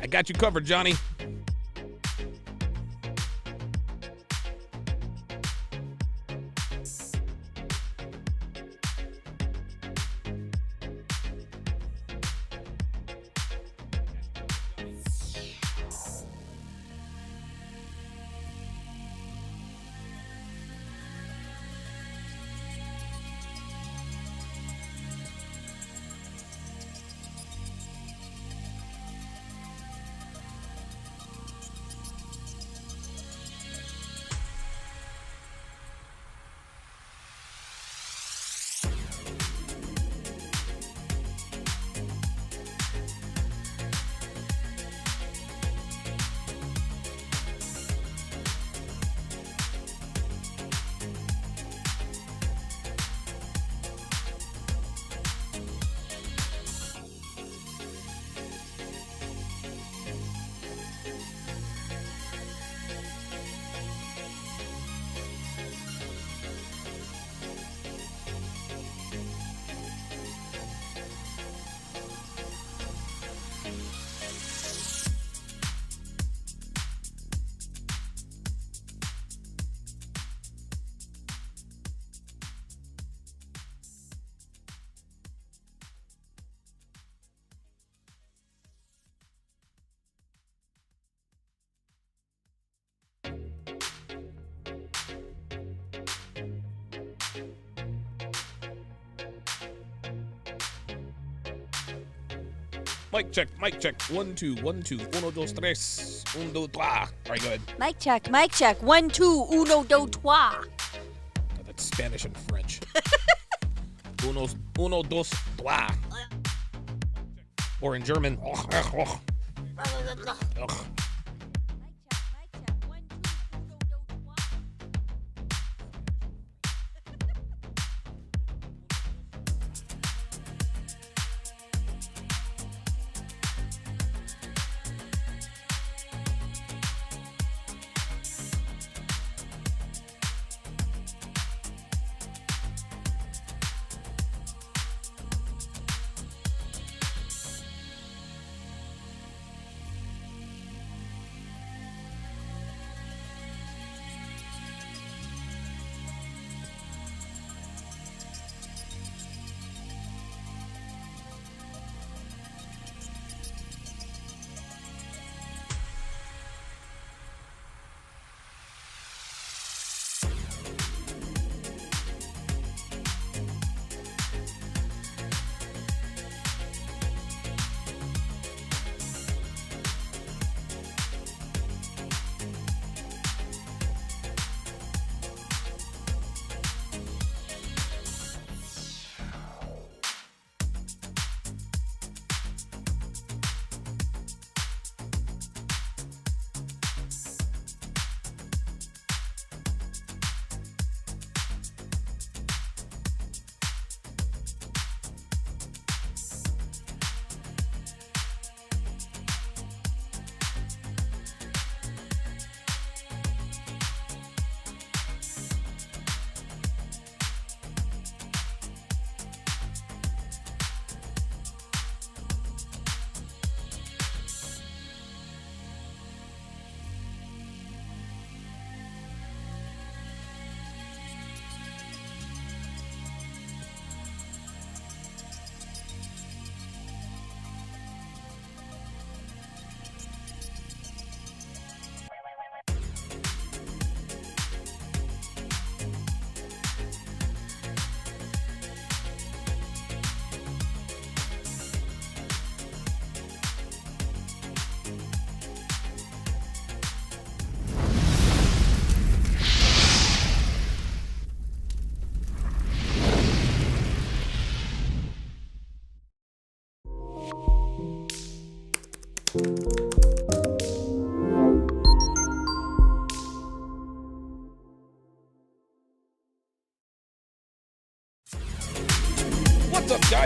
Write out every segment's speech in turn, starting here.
I got you covered, Johnny. Mic check, mic check. 1, 2, 1, 2. 1, 2, 3. 1, 2, 3. All right, go ahead. Mic check, mic check. 1, 2, 1, 2, 3. Oh, that's Spanish and French. 1, 2, 3. Or in German.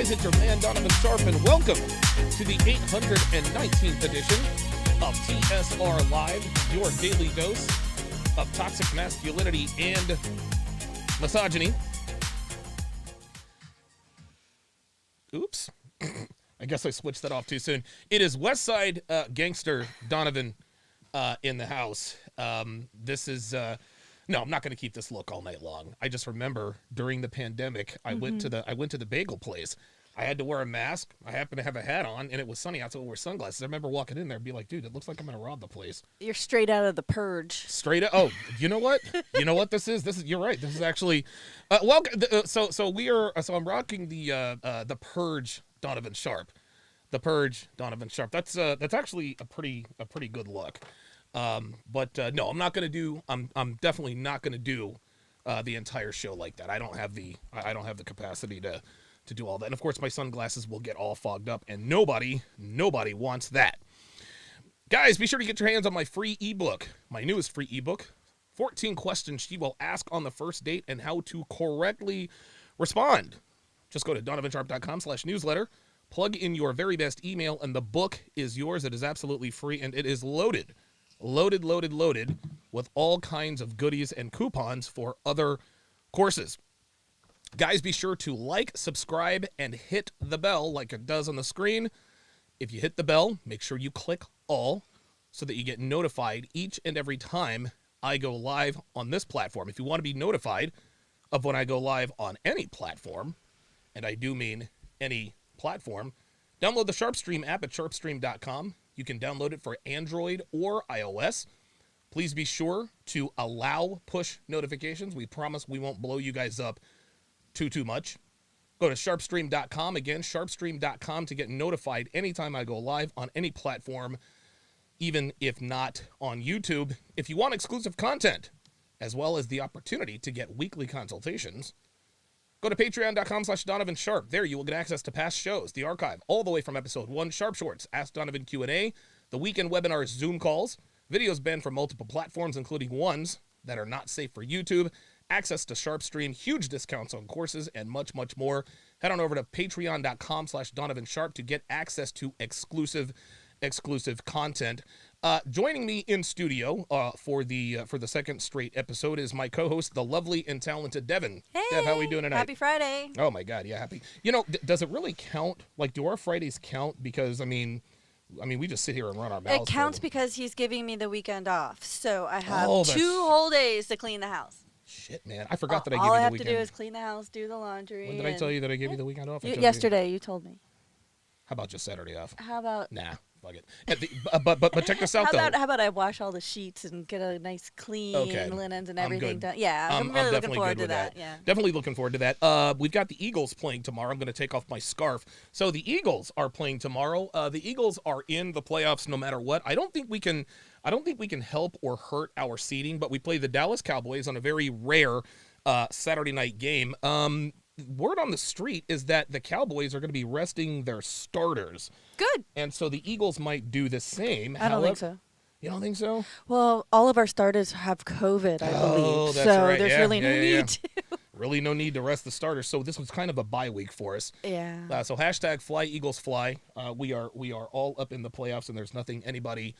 guys, it's your man Donovan Sharp, and welcome to the 819th edition of TSR Live, your daily dose of toxic masculinity and misogyny. Oops. I guess I switched that off too soon. It is Westside Gangster Donovan in the house. This is... No, I'm not going to keep this look all night long. I just remember during the pandemic, I went to the bagel place. I had to wear a mask. I happened to have a hat on, and it was sunny outside. I wear sunglasses. I remember walking in there and be like, dude, it looks like I'm going to rob the place. You're straight out of The Purge. Straight up. Oh, you know what? You know what this is? You're right. This is actually welcome. So I'm rocking the Purge Donovan Sharp. The Purge Donovan Sharp. That's actually a pretty good look. But no, I'm definitely not going to do the entire show like that. I don't have the capacity to do all that. And of course my sunglasses will get all fogged up, and nobody wants that. Guys, be sure to get your hands on my free ebook, my newest free ebook, 14 questions she will ask on the first date and how to correctly respond. Just go to donovansharp.com/newsletter, plug in your very best email, and the book is yours. It is absolutely free, and it is loaded with all kinds of goodies and coupons for other courses. Guys, be sure to like, subscribe, and hit the bell like it does on the screen. If you hit the bell, make sure you click all so that you get notified each and every time I go live on this platform. If you want to be notified of when I go live on any platform, and I do mean any platform, download the SharpStream app at sharpstream.com. You can download it for Android or iOS. Please be sure to allow push notifications. We promise we won't blow you guys up too much. Go to sharpstream.com. Again, sharpstream.com to get notified anytime I go live on any platform, even if not on YouTube. If you want exclusive content, as well as the opportunity to get weekly consultations, go to patreon.com/Donovan Sharp. There you will get access to past shows, the archive, all the way from episode 1, Sharp Shorts, Ask Donovan Q&A, the weekend webinars, Zoom calls, videos banned from multiple platforms, including ones that are not safe for YouTube, access to SharpStream, huge discounts on courses, and much more. Head on over to patreon.com/Donovan Sharp to get access to exclusive content. Joining me in studio for the second straight episode is my co-host, the lovely and talented Devin. Hey, Dev, how are we doing tonight? Happy Friday. Oh my God, yeah, happy. You know, does it really count? Like, do our Fridays count? Because I mean, we just sit here and run our mouths. It counts because he's giving me the weekend off, so I have Oh, 2 whole days to clean the house. Shit, man, I forgot that I gave All you I the have weekend. to do is clean the house, do the laundry. When did I tell you that I gave you the weekend off? Yesterday, you told me. How about just Saturday off? How about? Nah, fuck it. But check this out though. How about I wash all the sheets and get a nice clean linens and everything good. done? Yeah, I'm really looking forward to that. Yeah, definitely looking forward to that. We've got the Eagles playing tomorrow. I'm going to take off my scarf. So the Eagles are playing tomorrow. The Eagles are in the playoffs no matter what. I don't think we can help or hurt our seeding, but we play the Dallas Cowboys on a very rare Saturday night game. Word on the street is that the Cowboys are going to be resting their starters. good. And so the Eagles might do the same. I don't think so. You don't think so? Well, all of our starters have COVID, I believe. That's so right. there's really no need to. Really no need to rest the starters. So this was kind of a bye week for us. Yeah. So hashtag Fly Eagles Fly. We are all up in the playoffs, and there's nothing anybody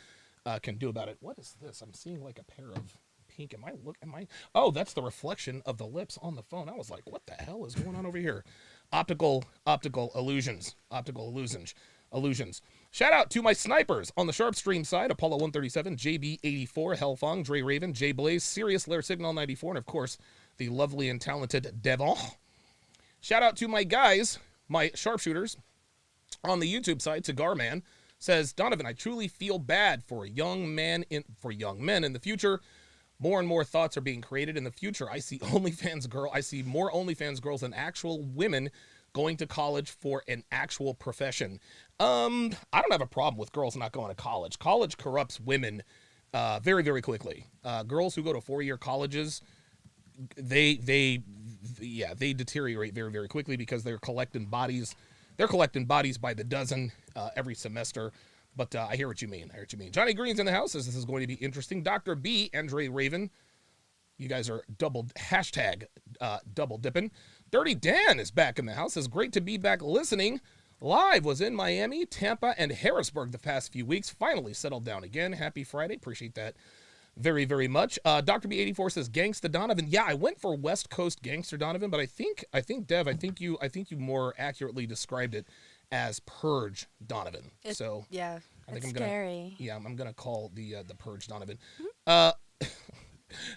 can do about it. What is this? I'm seeing like a pair of pink. Oh, that's the reflection of the lips on the phone. I was like, what the hell is going on over here? Optical illusions. Illusions. Shout out to my snipers on the SharpStream side: Apollo 137, JB84, Hellfong, Dre Raven, Jay Blaze, Sirius Lair Signal 94, and of course the lovely and talented Devon. Shout out to my guys, my sharpshooters on the YouTube side. Cigar Man says, Donovan, I truly feel bad for young men in the future. More and more thoughts are being created in the future. I see more OnlyFans girls than actual women going to college for an actual profession. I don't have a problem with girls not going to college. College corrupts women very, very quickly. Girls who go to 4-year colleges, they deteriorate very, very quickly because they're collecting bodies. They're collecting bodies by the dozen every semester. But I hear what you mean. Johnny Green's in the house. This is going to be interesting. Dr. B, Andre Raven. You guys are double dipping. Dirty Dan is back in the house. It's great to be back listening. Live was in Miami, Tampa, and Harrisburg the past few weeks. Finally settled down again. Happy Friday. Appreciate that very, very much. Dr. B84 says Gangsta Donovan. Yeah, I went for West Coast Gangster Donovan, but I think Dev, I think you more accurately described it as Purge Donovan. Yeah, it's scary. I'm gonna call the Purge Donovan. Mm-hmm.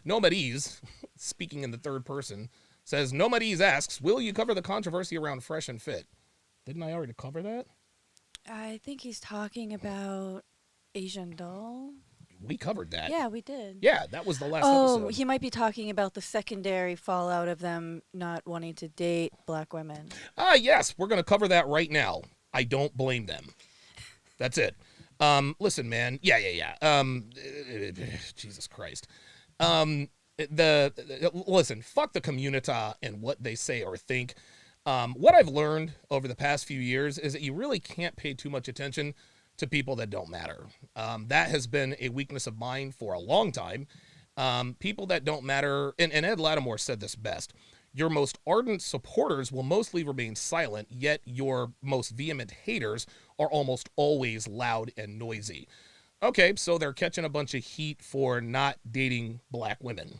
Nomades, speaking in the third person, says Nomades asks, will you cover the controversy around Fresh and Fit? Didn't I already cover that? I think he's talking about Asian Doll. We covered that. Yeah, we did. Yeah, that was the last episode. Oh, he might be talking about the secondary fallout of them not wanting to date black women. Yes, we're going to cover that right now. I don't blame them. That's it. Listen, man. Yeah. Jesus Christ. Listen, fuck the community and what they say or think. What I've learned over the past few years is that you really can't pay too much attention to people that don't matter. That has been a weakness of mine for a long time. People that don't matter, and Ed Lattimore said this best, your most ardent supporters will mostly remain silent, yet your most vehement haters are almost always loud and noisy. Okay, so they're catching a bunch of heat for not dating black women.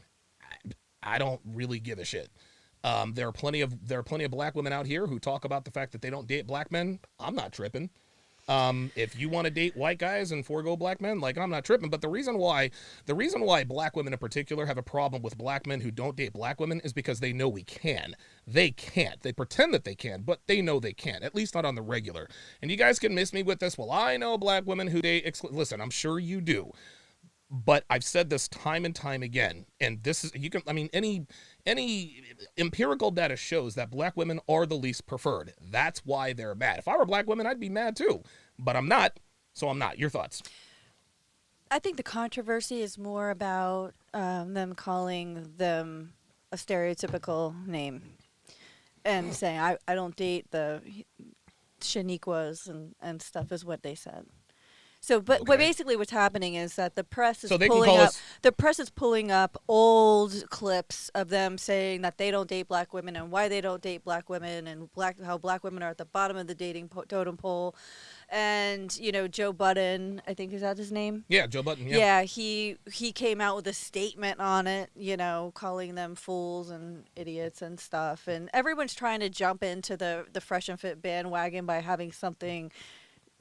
I don't really give a shit. There are plenty of black women out here who talk about the fact that they don't date black men. I'm not tripping. If you want to date white guys and forego black men, like, I'm not tripping. But the reason why black women in particular have a problem with black men who don't date black women is because they know we can. They can't. They pretend that they can, but they know they can't, at least not on the regular. And you guys can miss me with this. Well, I know black women who date. Listen, I'm sure you do. But I've said this time and time again, and this is, any empirical data shows that black women are the least preferred. That's why they're mad. If I were black women, I'd be mad too, but I'm not, so I'm not. Your thoughts? I think the controversy is more about them calling them a stereotypical name and saying, I don't date the Shaniquas and stuff is what they said. So, but basically what's happening is that the press is pulling up old clips of them saying that they don't date black women and why they don't date black women and how black women are at the bottom of the dating totem pole. And, Joe Budden, I think, is that his name? Yeah, Joe Budden, yeah. Yeah, he came out with a statement on it, calling them fools and idiots and stuff. And everyone's trying to jump into the Fresh and Fit bandwagon by having something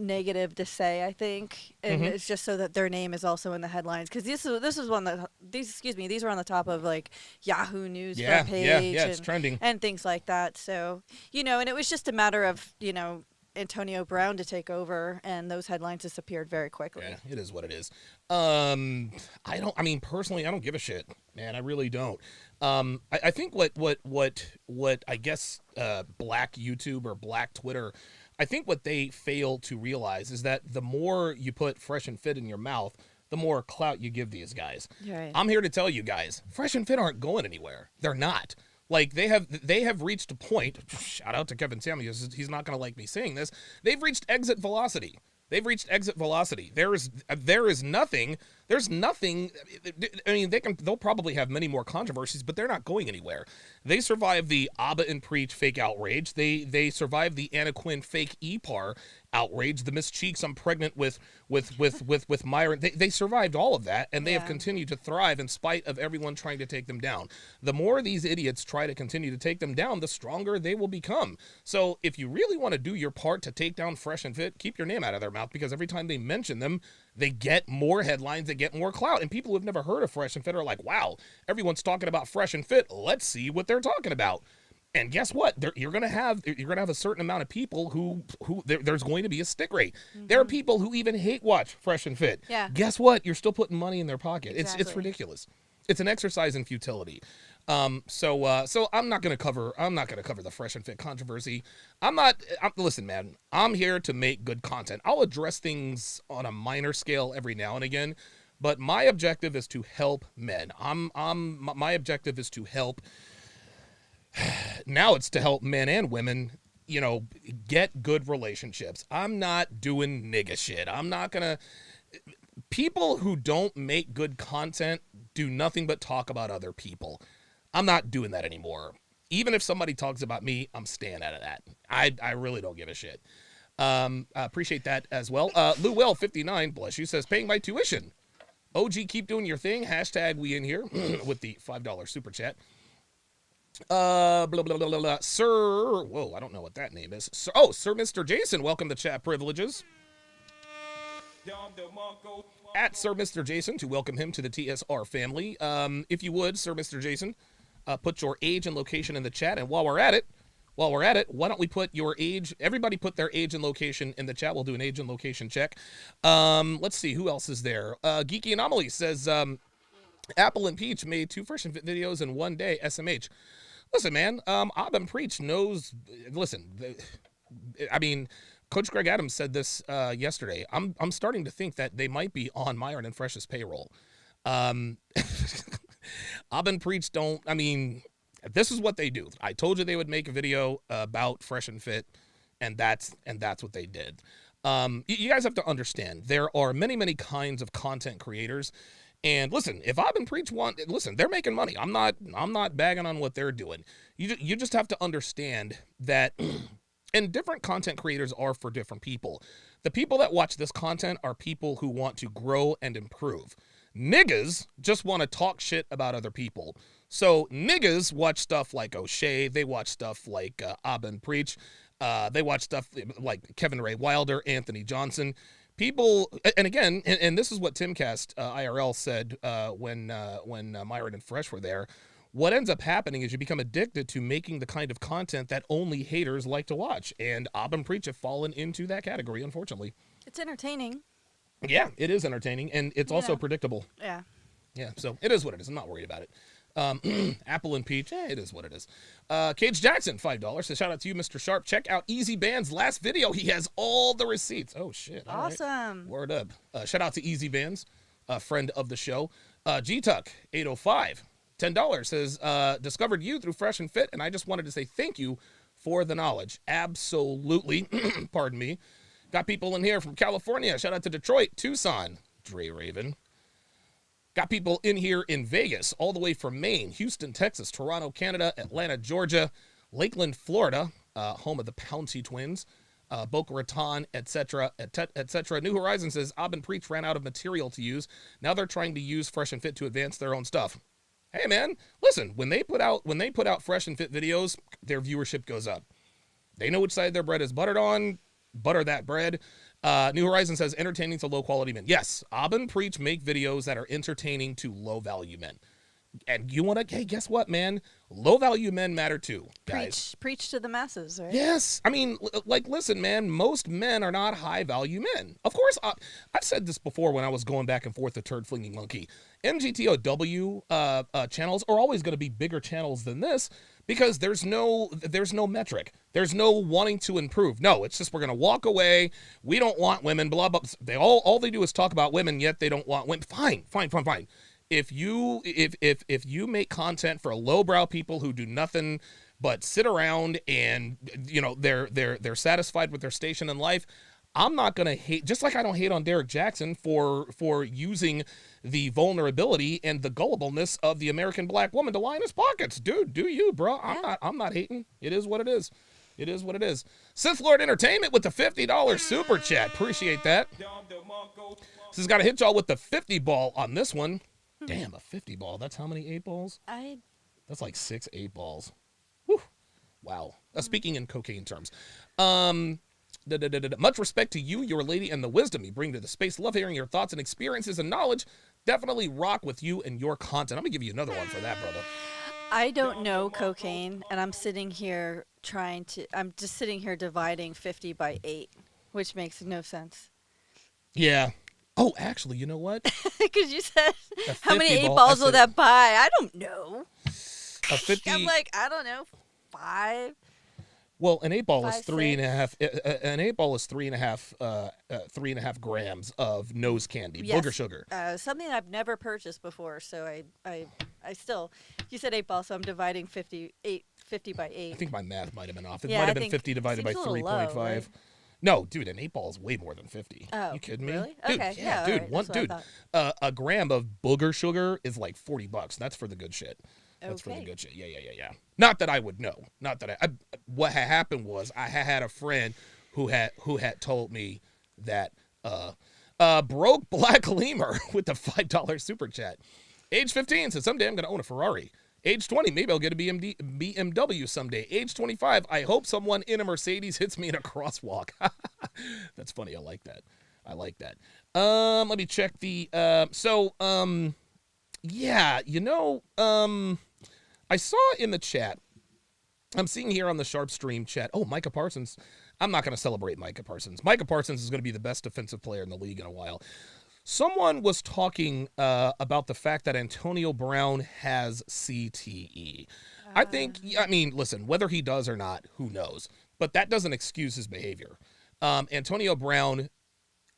negative to say, I think, and it's just so that their name is also in the headlines, because this is one that these are on the top of like Yahoo News front page, it's trending and things like that. So and it was just a matter of Antonio Brown to take over, and those headlines disappeared very quickly. Yeah, it is what it is. Personally, I don't give a shit, man. I really don't. I think what I guess black YouTube or black Twitter, I think what they fail to realize is that the more you put Fresh and Fit in your mouth, the more clout you give these guys. Right. I'm here to tell you guys, Fresh and Fit aren't going anywhere. They're not. Like, they have reached a point, shout out to Kevin Samuels, he's not going to like me saying this, they've reached exit velocity. There's nothing, they'll probably have many more controversies, but they're not going anywhere. They survived the Abba and Preach fake outrage. They survived the Anna Quinn fake EPAR outrage, the Miss Cheeks, I'm pregnant with Myron. They survived all of that, and they have continued to thrive in spite of everyone trying to take them down. The more these idiots try to continue to take them down, the stronger they will become. So if you really want to do your part to take down Fresh and Fit, keep your name out of their mouth, because every time they mention them, they get more headlines, they get more clout. And people who have never heard of Fresh and Fit are like, wow, everyone's talking about Fresh and Fit. Let's see what they're talking about. And guess what? You're gonna have a certain amount of people who there's going to be a stick rate. There are people who even hate watch Fresh and Fit. Yeah. Guess what? You're still putting money in their pocket. Exactly. It's ridiculous. It's an exercise in futility. So I'm not gonna cover the Fresh and Fit controversy. Listen, man. I'm here to make good content. I'll address things on a minor scale every now and again, but my objective is to help men. My objective is to help. Now it's to help men and women, get good relationships. I'm not doing nigga shit. I'm not gonna. People who don't make good content do nothing but talk about other people. I'm not doing that anymore. Even if somebody talks about me, I'm staying out of that. I really don't give a shit. I appreciate that as well. Lou Well 59, bless you, says paying my tuition. OG, keep doing your thing. Hashtag we in here with the $5 super chat. Blah, blah, blah, blah, blah. Sir, whoa, I don't know what that name is. Sir, Sir Mr. Jason, welcome to chat privileges. At Sir Mr. Jason, to welcome him to the TSR family. If you would, Sir Mr. Jason, put your age and location in the chat. And while we're at it, why don't we put your age? Everybody put their age and location in the chat. We'll do an age and location check. Let's see, who else is there? Geeky Anomaly says, Apple and Peach made 2 Fresh and Fit videos in one day, SMH. Listen, man, Abba Preach knows, I mean, Coach Greg Adams said this yesterday. I'm starting to think that they might be on Myron and Fresh's payroll. Abba Preach this is what they do. I told you they would make a video about Fresh and Fit, and that's what they did. You guys have to understand, there are many, many kinds of content creators. And listen, if Abba Preach they're making money. I'm not bagging on what they're doing. You just have to understand that and different content creators are for different people. The people that watch this content are people who want to grow and improve. Niggas just want to talk shit about other people. So niggas watch stuff like O'Shea. They watch stuff like Abba Preach. They watch stuff like Kevin Ray Wilder, Anthony Johnson. People, and again, and this is what Timcast IRL said when Myron and Fresh were there. What ends up happening is you become addicted to making the kind of content that only haters like to watch. And Abba Preach have fallen into that category, unfortunately. It's entertaining. Yeah, it is entertaining, and it's also predictable. Yeah. Yeah, so it is what it is. I'm not worried about it. Apple and Peach, it is what it is. Cage Jackson, $5. So shout out to you, Mr. Sharp. Check out Easy Band's last video. He has all the receipts. Oh, shit. Awesome. Right. Word up. Shout out to Easy Bands, a friend of the show. G-Tuck, 805, $10. Says, discovered you through Fresh and Fit, and I just wanted to say thank you for the knowledge. Absolutely. Pardon me. Got people in here from California. Shout out to Detroit, Tucson, Dre Raven. Got people in here in Vegas, all the way from Maine, Houston, Texas, Toronto, Canada, Atlanta, Georgia, Lakeland, Florida, home of the Pouncey twins, Boca Raton, etc., etc. New Horizons says, Abba Preach ran out of material to use. Now they're trying to use Fresh and Fit to advance their own stuff. Hey, man, listen, when they put out Fresh and Fit videos, their viewership goes up. They know which side their bread is buttered on. Butter that bread. New Horizon says entertaining to low quality men. Yes, Abba Preach make videos that are entertaining to low value men. And you want to, hey, guess what, man? Low value men matter too, guys. Preach to the masses, right? Yes. I mean, listen, man, most men are not high value men. Of course, I've said this before when I was going back and forth the Turd Flinging Monkey. MGTOW channels are always going to be bigger channels than this because there's no metric. There's no wanting to improve. No, it's just we're going to walk away. We don't want women, blah, blah. All they do is talk about women, yet they don't want women. Fine. If you make content for lowbrow people who do nothing but sit around and they're satisfied with their station in life, I'm not gonna hate. Just like I don't hate on Derek Jackson for using the vulnerability and the gullibleness of the American black woman to line his pockets, dude. Do you, bro? I'm not hating. It is what it is. It is what it is. Sith Lord Entertainment with the $50 super chat. Appreciate that. This has got to hit y'all with the 50 ball on this one. Damn, a 50 ball. That's how many 8 balls? That's like 6 8 balls. Whew. Wow. Speaking in cocaine terms. Much respect to you, your lady, and the wisdom you bring to the space. Love hearing your thoughts and experiences and knowledge. Definitely rock with you and your content. I'm going to give you another one for that, brother. I don't know cocaine, and I'm sitting here I'm just sitting here dividing 50 by 8, which makes no sense. Yeah. Oh, actually, you know what? Because you said, how many 8 balls will that buy? I don't know. A 50. I'm like, I don't know, 5. Well, an 8 ball is 5, 3.5. An 8 ball is 3.5 grams of nose candy, yes. booger sugar. Something I've never purchased before. So I still, you said 8 balls, so I'm dividing 50 by 8. I think my math might have been off. It Yeah, might have I been think 50 divided by 3.5. Right? No, dude, an 8 ball is way more than 50. Oh, you kidding me? Really? Dude, Okay. yeah, dude. Right. A gram of booger sugar is like $40. That's for the good shit. That's for the Okay. good shit. Yeah. Not that I would know. Not that what had happened was I had a friend who had told me that broke black lemur with the $5 super chat. Age 15 said someday I'm gonna own a Ferrari. Age 20, maybe I'll get a BMW someday. Age 25, I hope someone in a Mercedes hits me in a crosswalk. That's funny. I like that. Let me check the yeah, I saw in the chat, I'm seeing here on the Sharp Stream chat, Micah Parsons. I'm not going to celebrate Micah Parsons. Micah Parsons is going to be the best defensive player in the league in a while. Someone was talking about the fact that Antonio Brown has CTE. Listen, whether he does or not, who knows? But that doesn't excuse his behavior. Antonio Brown,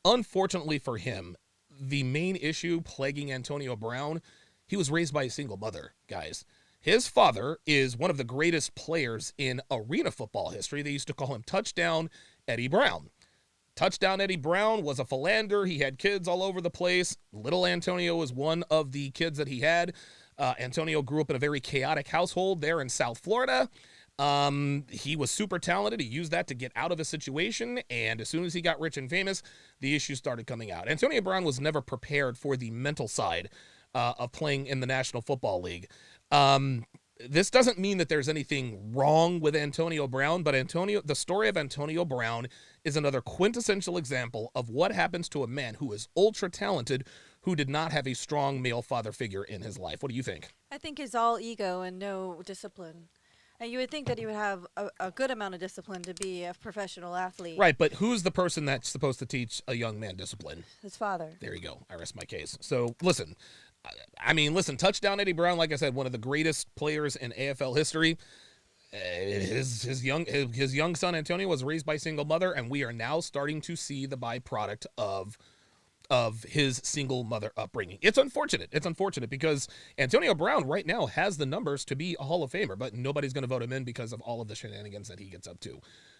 unfortunately for him, the main issue plaguing Antonio Brown, he was raised by a single mother, guys. His father is one of the greatest players in arena football history. They used to call him Touchdown Eddie Brown. Touchdown Eddie Brown was a philanderer. He had kids all over the place. Little Antonio was one of the kids that he had. Antonio grew up in a very chaotic household there in South Florida. He was super talented. He used that to get out of a situation, and as soon as he got rich and famous, the issues started coming out. Antonio Brown was never prepared for the mental side of playing in the National Football League. This doesn't mean that there's anything wrong with Antonio Brown, but the story of Antonio Brown is another quintessential example of what happens to a man who is ultra talented, who did not have a strong male father figure in his life. What do you think? I think it's all ego and no discipline. And you would think that he would have a good amount of discipline to be a professional athlete. Right, but who's the person that's supposed to teach a young man discipline? His father. There you go. I rest my case. So, listen, Touchdown Eddie Brown, like I said, one of the greatest players in AFL history. His young son Antonio was raised by a single mother, and we are now starting to see the byproduct of his single mother upbringing. It's unfortunate. Because Antonio Brown right now has the numbers to be a Hall of Famer, but nobody's going to vote him in because of all of the shenanigans that he gets up to.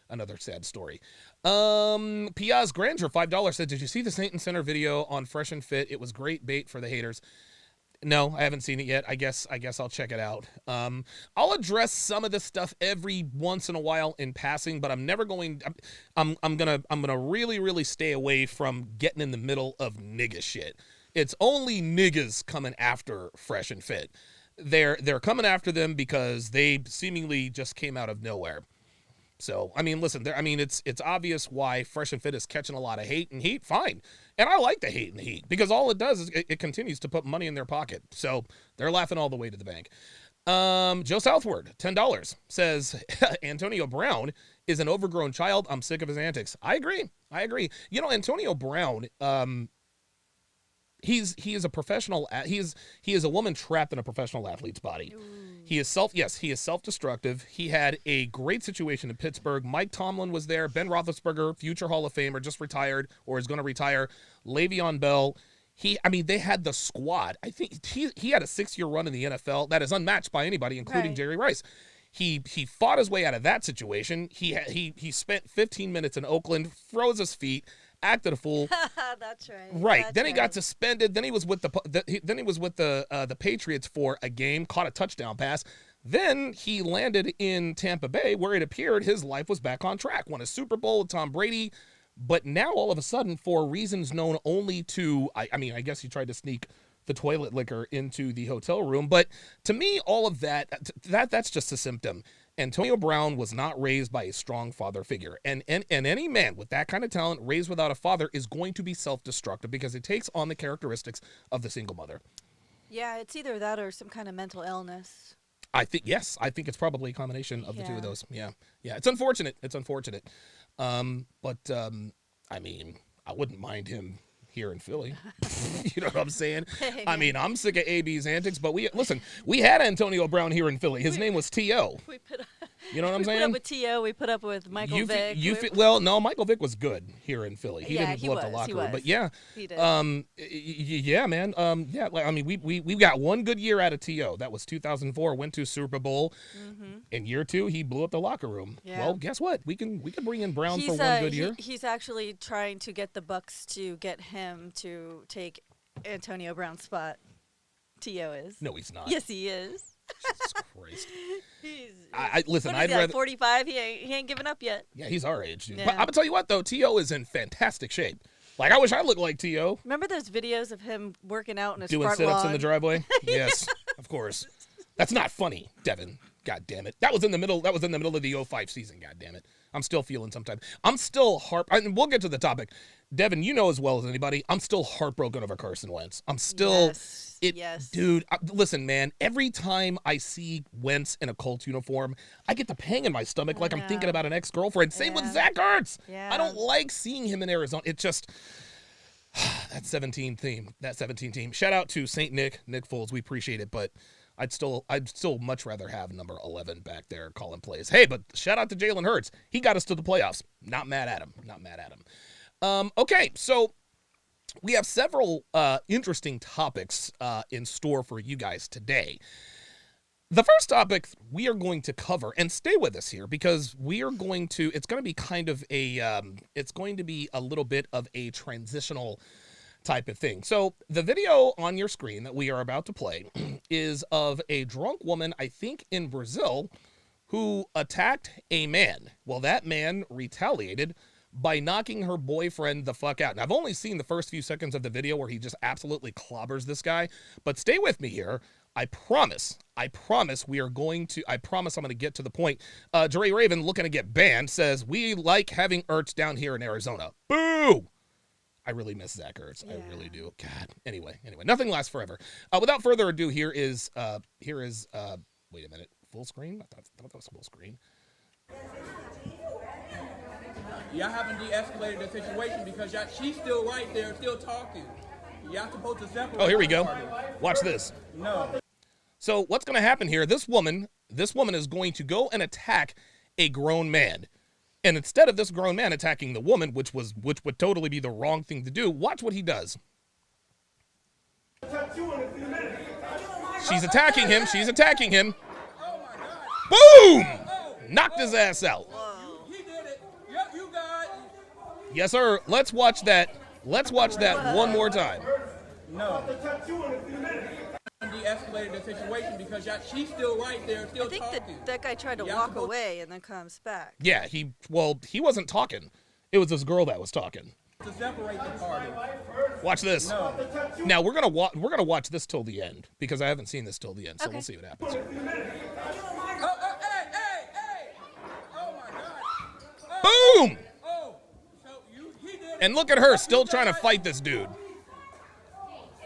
Another sad story. Piaz Granger, $5 said, did you see the Saint and Center video on Fresh and Fit? It was great bait for the haters. No, I haven't seen it yet. I guess I'll check it out. I'll address some of this stuff every once in a while in passing, but I'm never going. I'm gonna really, really stay away from getting in the middle of nigga shit. It's only niggas coming after Fresh and Fit. They're coming after them because they seemingly just came out of nowhere. So, listen, it's obvious why Fresh and Fit is catching a lot of hate and heat. Fine. And I like the hate and the heat because all it does is it continues to put money in their pocket. So they're laughing all the way to the bank. Joe Southward, $10, says, Antonio Brown is an overgrown child. I'm sick of his antics. I agree. Antonio Brown, he is a professional. He is a woman trapped in a professional athlete's body. Ooh. He is self-destructive. He had a great situation in Pittsburgh. Mike Tomlin was there. Ben Roethlisberger, future Hall of Famer, just retired or is going to retire. Le'Veon Bell. They had the squad. I think he had a 6-year run in the NFL that is unmatched by anybody, including Jerry Rice. He fought his way out of that situation. He spent 15 minutes in Oakland, froze his feet, acted a fool. That's right. Right. That's then he got suspended. Then he was with the Patriots for a game, caught a touchdown pass. Then he landed in Tampa Bay, where it appeared his life was back on track. Won a Super Bowl with Tom Brady. But now all of a sudden, for reasons known only to, I guess he tried to sneak the toilet liquor into the hotel room. But to me, all of that's just a symptom. Antonio Brown was not raised by a strong father figure. And any man with that kind of talent raised without a father is going to be self-destructive because it takes on the characteristics of the single mother. Yeah, it's either that or some kind of mental illness. I think it's probably a combination of the two of those. Yeah. It's unfortunate. But I wouldn't mind him here in Philly. You know what I'm saying? I'm sick of AB's antics, but we had Antonio Brown here in Philly. His name was T.O. You know what I'm saying? We put up with T.O., we put up with Michael Vick. No, Michael Vick was good here in Philly. He didn't blow up the locker room. But yeah. He did. Yeah, man. We got one good year out of T.O. That was 2004, went to Super Bowl. Mm-hmm. In year 2, he blew up the locker room. Yeah. Well, guess what? We can bring in Brown for one good year. He's actually trying to get the Bucks to get him to take Antonio Brown's spot. T.O. is. No, he's not. Yes, he is. Jesus Christ. He's, Listen, what is I'd he, like rather. 45. He ain't giving up yet. Yeah, he's our age, dude. Yeah. But I'm gonna tell you what, though, T.O. is in fantastic shape. Like, I wish I looked like T.O. Remember those videos of him working out in his Doing front sit-ups lawn? in the driveway. Yes, of course. That's not funny, Devin. God damn it. That was in the middle of the 05 season. God damn it. I'm still feeling sometimes. I'm still and we'll get to the topic. Devin, you know as well as anybody, I'm still heartbroken over Carson Wentz. I'm still Yes. Dude, listen, man, every time I see Wentz in a Colts uniform, I get the pang in my stomach like I'm thinking about an ex-girlfriend. Same with Zach Ertz. Yeah. I don't like seeing him in Arizona. It just that 17 team. Shout out to St. Nick Foles. We appreciate it, but I'd still much rather have number 11 back there calling plays. Hey, but shout out to Jalen Hurts. He got us to the playoffs. Not mad at him. Okay, so we have several interesting topics in store for you guys today. The first topic we are going to cover, and stay with us here because it's going to be kind of it's going to be a little bit of a transitional type of thing. So the video on your screen that we are about to play is of a drunk woman, I think in Brazil, who attacked a man. Well, that man retaliated by knocking her boyfriend the fuck out. And I've only seen the first few seconds of the video where he just absolutely clobbers this guy, but stay with me here. I promise I'm going to get to the point. Dre Raven, looking to get banned, says, we like having Ertz down here in Arizona. Boo! I really miss Zach Ertz. Yeah. I really do. God. Anyway, nothing lasts forever. Without further ado, here is wait a minute, full screen? I thought that was full screen. Y'all haven't de-escalated the situation because she's still right there, still talking. Y'all supposed to separate. Oh, here we go. Watch this. No. So what's going to happen here? This woman is going to go and attack a grown man. And instead of this grown man attacking the woman, which would totally be the wrong thing to do, watch what he does. She's attacking him. Boom! Knocked his ass out. He did it. Yep, you got it. Yes, sir. Let's watch that one more time. No. De-escalated the situation because she's still right there, still I think talking. that guy tried to Y'all walk supposed- away and then comes back. Yeah, he wasn't talking. It was this girl that was talking. To separate the party. Watch this. No. Now we're gonna watch this till the end because I haven't seen this till the end, so Okay. we'll see what happens. Hey! Oh my God. Boom! Oh, so he did it. And look at her still trying to fight this dude.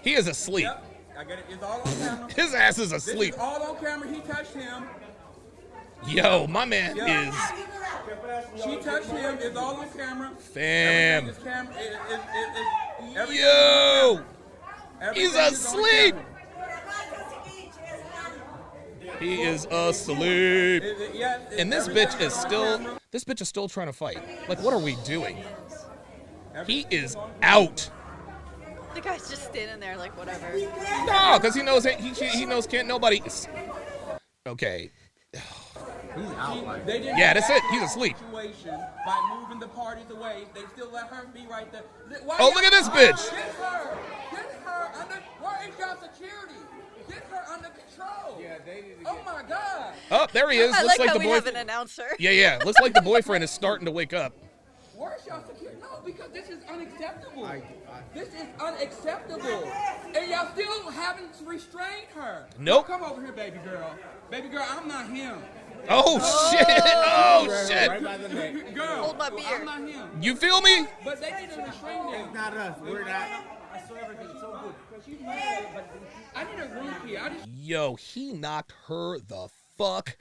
He is asleep. Yep, I get it. It's all on camera. His ass is This asleep. is all on camera. He touched him. Yo, my man Yeah. is She touched him. It's all on camera. fam. Everything is camera. Everything Yo, is he's on camera. asleep. He is asleep. And this bitch is still trying to fight. Like, what are we doing? He is out. The guy's just standing there like whatever. No, because he knows he knows can't nobody. Okay. They didn't Yeah, that's it. He's asleep. Situation by moving the parties away. They still let her be right there. Why Oh, look at this bitch. Get her under. Where is your security? Get her under control. Yeah, they need to. Oh my God. Oh, there he is. I Looks like how the we have an boyfriend. announcer. Yeah. Looks like the boyfriend is starting to wake up. Where's your security? No, because this is unacceptable. This is unacceptable. And y'all still haven't restrained her. Nope. Come over here, baby girl. Baby girl, I'm not him. Oh shit! Oh shit! Girl, Hold my beer. I'm not him. You feel me? But they need to restrain them. It's not us. We're not. I saw everything so good. Because she's mad, but I need a room key. I just Yo, he knocked her the fuck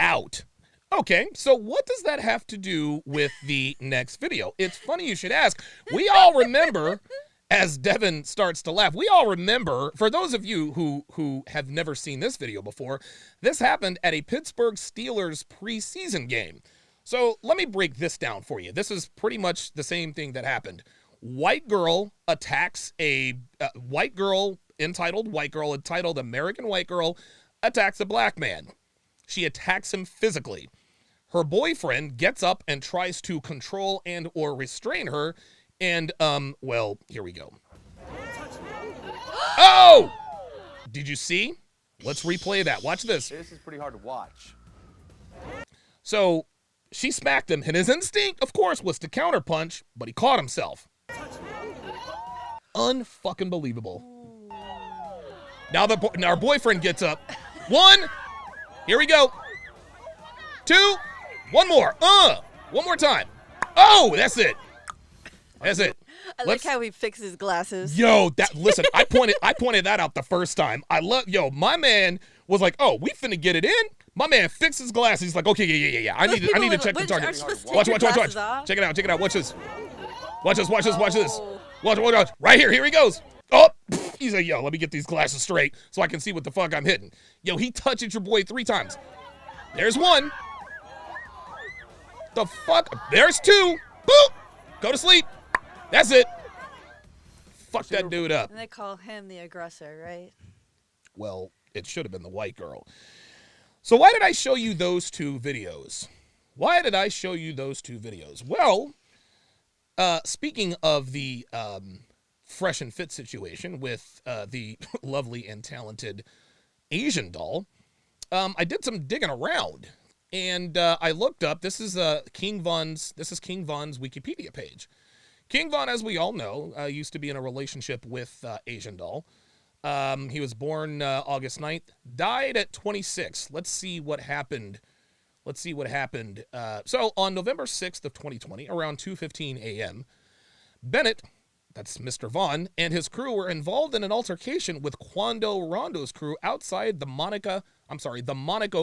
out. Okay, so what does that have to do with the next video? It's funny you should ask. We all remember, as Devin starts to laugh, we all remember, for those of you who have never seen this video before, this happened at a Pittsburgh Steelers preseason game. So let me break this down for you. This is pretty much the same thing that happened. White girl attacks a entitled American white girl attacks a black man. She attacks him physically. Her boyfriend gets up and tries to control and or restrain her. And, well, here we go. Oh! Did you see? Let's replay that. Watch this. This is pretty hard to watch. So she smacked him, and his instinct, of course, was to counterpunch, but he caught himself. Unfucking believable. Now our boyfriend gets up. 1. Here we go. 2. One more. One more time. Oh, that's it. That's it. I like how he fixes glasses. Yo, listen, I pointed that out the first time. My man was like, "Oh, we finna get it in." My man fixed his glasses. He's like, "Okay, yeah. I need to check the target. Watch. Check it out. Watch this. Watch this. Watch. Right here he goes. Oh, he's like, "Yo, let me get these glasses straight so I can see what the fuck I'm hitting." Yo, he touched your boy 3 times. There's 1. The fuck? There's 2. Boop. Go to sleep. That's it. Fuck that dude up. And they call him the aggressor, right? Well, it should have been the white girl. So why did I show you those 2 videos? Well, speaking of the fresh and fit situation with the lovely and talented Asian doll, I did some digging around, and I looked up. This is King Von's Wikipedia page. King Von, as we all know, used to be in a relationship with Asian doll. He was born August 9th, died at 26. Let's see what happened. So on November 6th of 2020, around 2:15 a.m., Bennett, that's Mr. Vaughn, and his crew were involved in an altercation with Quando Rondo's crew outside the Monaco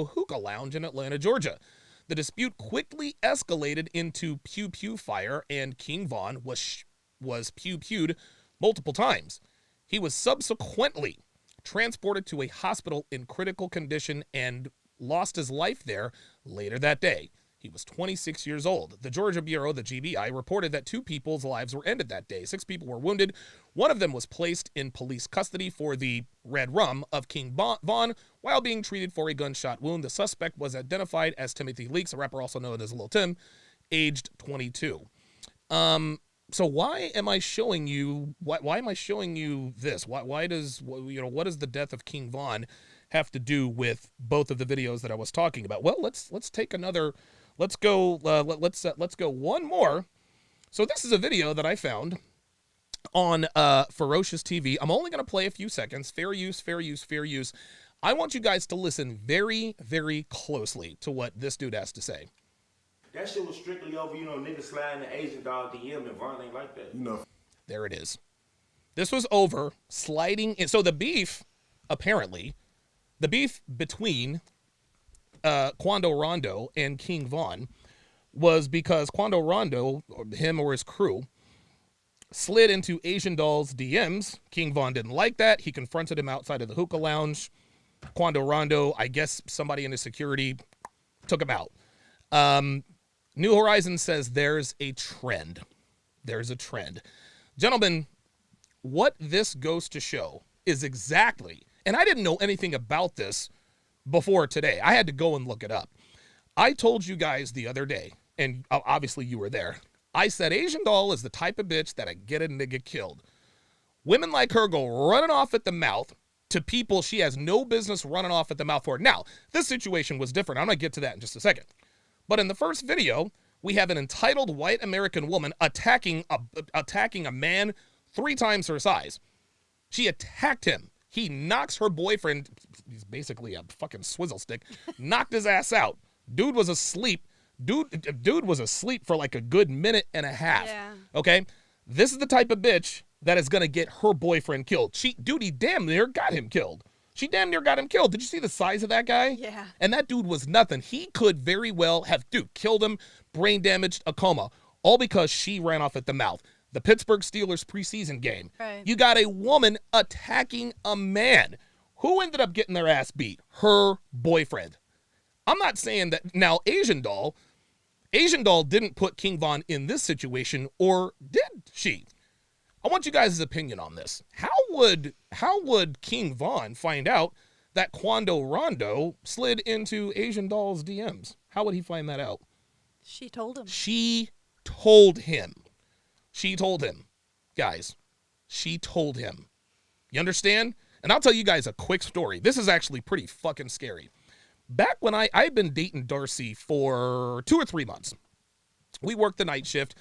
Hookah Lounge in Atlanta, Georgia. The dispute quickly escalated into pew-pew fire, and King Von was pew-pewed multiple times. He was subsequently transported to a hospital in critical condition and lost his life there later that day. He was 26 years old. The Georgia Bureau, the GBI, reported that 2 people's lives were ended that day. 6 people were wounded. One of them was placed in police custody for the red rum of King Von while being treated for a gunshot wound. The suspect was identified as Timothy Leaks, a rapper also known as Lil Tim, aged 22. So why am I showing you? Why am I showing you this? What does the death of King Von have to do with both of the videos that I was talking about? Well, let's take another. Let's go one more. So this is a video that I found on Ferocious TV. I'm only going to play a few seconds. Fair use. I want you guys to listen very, very closely to what this dude has to say. That shit was strictly over, niggas sliding the Asian dog DM, and Von ain't like that. There it is. This was over sliding. So the beef between Quando Rondo and King Von was because Quando Rondo, him or his crew, slid into Asian Doll's DMs. King Von didn't like that. He confronted him outside of the hookah lounge. Quando Rondo, I guess somebody in his security took him out. New Horizons says there's a trend. Gentlemen, what this goes to show is exactly, and I didn't know anything about this before today. I had to go and look it up. I told you guys the other day, and obviously you were there. I said Asian Doll is the type of bitch that'd get a nigga killed. Women like her go running off at the mouth to people she has no business running off at the mouth for. Now, this situation was different. I'm going to get to that in just a second. But in the first video, we have an entitled white American woman attacking a man 3 times her size. She attacked him. He knocks her boyfriend, he's basically a fucking swizzle stick, knocked his ass out. Dude was asleep. Dude was asleep for like a good minute and a half. Yeah. Okay? This is the type of bitch that is going to get her boyfriend killed. He damn near got him killed. She damn near got him killed. Did you see the size of that guy? Yeah. And that dude was nothing. He could very well have, killed him, brain damaged, a coma, all because she ran off at the mouth. The Pittsburgh Steelers preseason game. Right. You got a woman attacking a man. Who ended up getting their ass beat? Her boyfriend. I'm not saying that. Now, Asian Doll didn't put King Von in this situation, or did she? I want you guys' opinion on this. How would King Von find out that Quando Rondo slid into Asian Doll's DMs? How would he find that out? She told him. She told him. Guys, she told him. You understand? And I'll tell you guys a quick story. This is actually pretty fucking scary. Back when I've been dating Darcy for 2 or 3 months. We worked the night shift.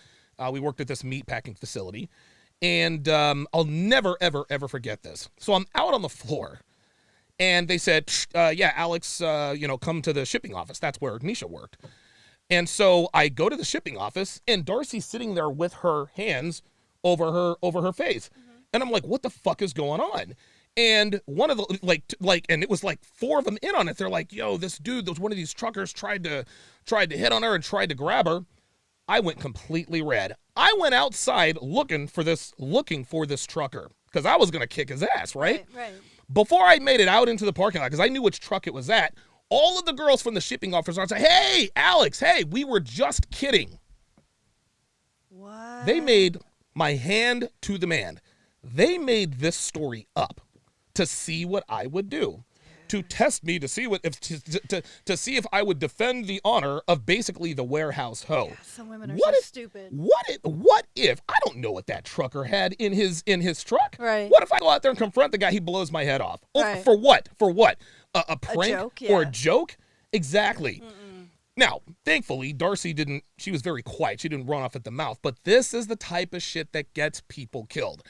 We worked at this meat packing facility. And I'll never, ever, ever forget this. So I'm out on the floor. And they said, yeah, Alex, come to the shipping office. That's where Nisha worked. And so I go to the shipping office, and Darcy's sitting there with her hands over her face. Mm-hmm. And I'm like, what the fuck is going on? And one of the and it was like 4 of them in on it. They're like, yo, this dude, one of these truckers tried to hit on her and tried to grab her. I went completely red. I went outside looking for this trucker because I was gonna kick his ass, right? Right. Before I made it out into the parking lot, because I knew which truck it was at, all of the girls from the shipping office are saying, hey, Alex, hey, we were just kidding. What? They made my hand to the man. They made this story up to see what I would do, to test me, to see to see if I would defend the honor of basically the warehouse hoe. Yeah, some women are so stupid. What if I don't know what that trucker had in his truck? Right. What if I go out there and confront the guy? He blows my head off. Oh, right. For what? A prank joke, or a yeah. joke? Exactly. Now, thankfully, Darcy she was very quiet. She didn't run off at the mouth. But this is the type of shit that gets people killed.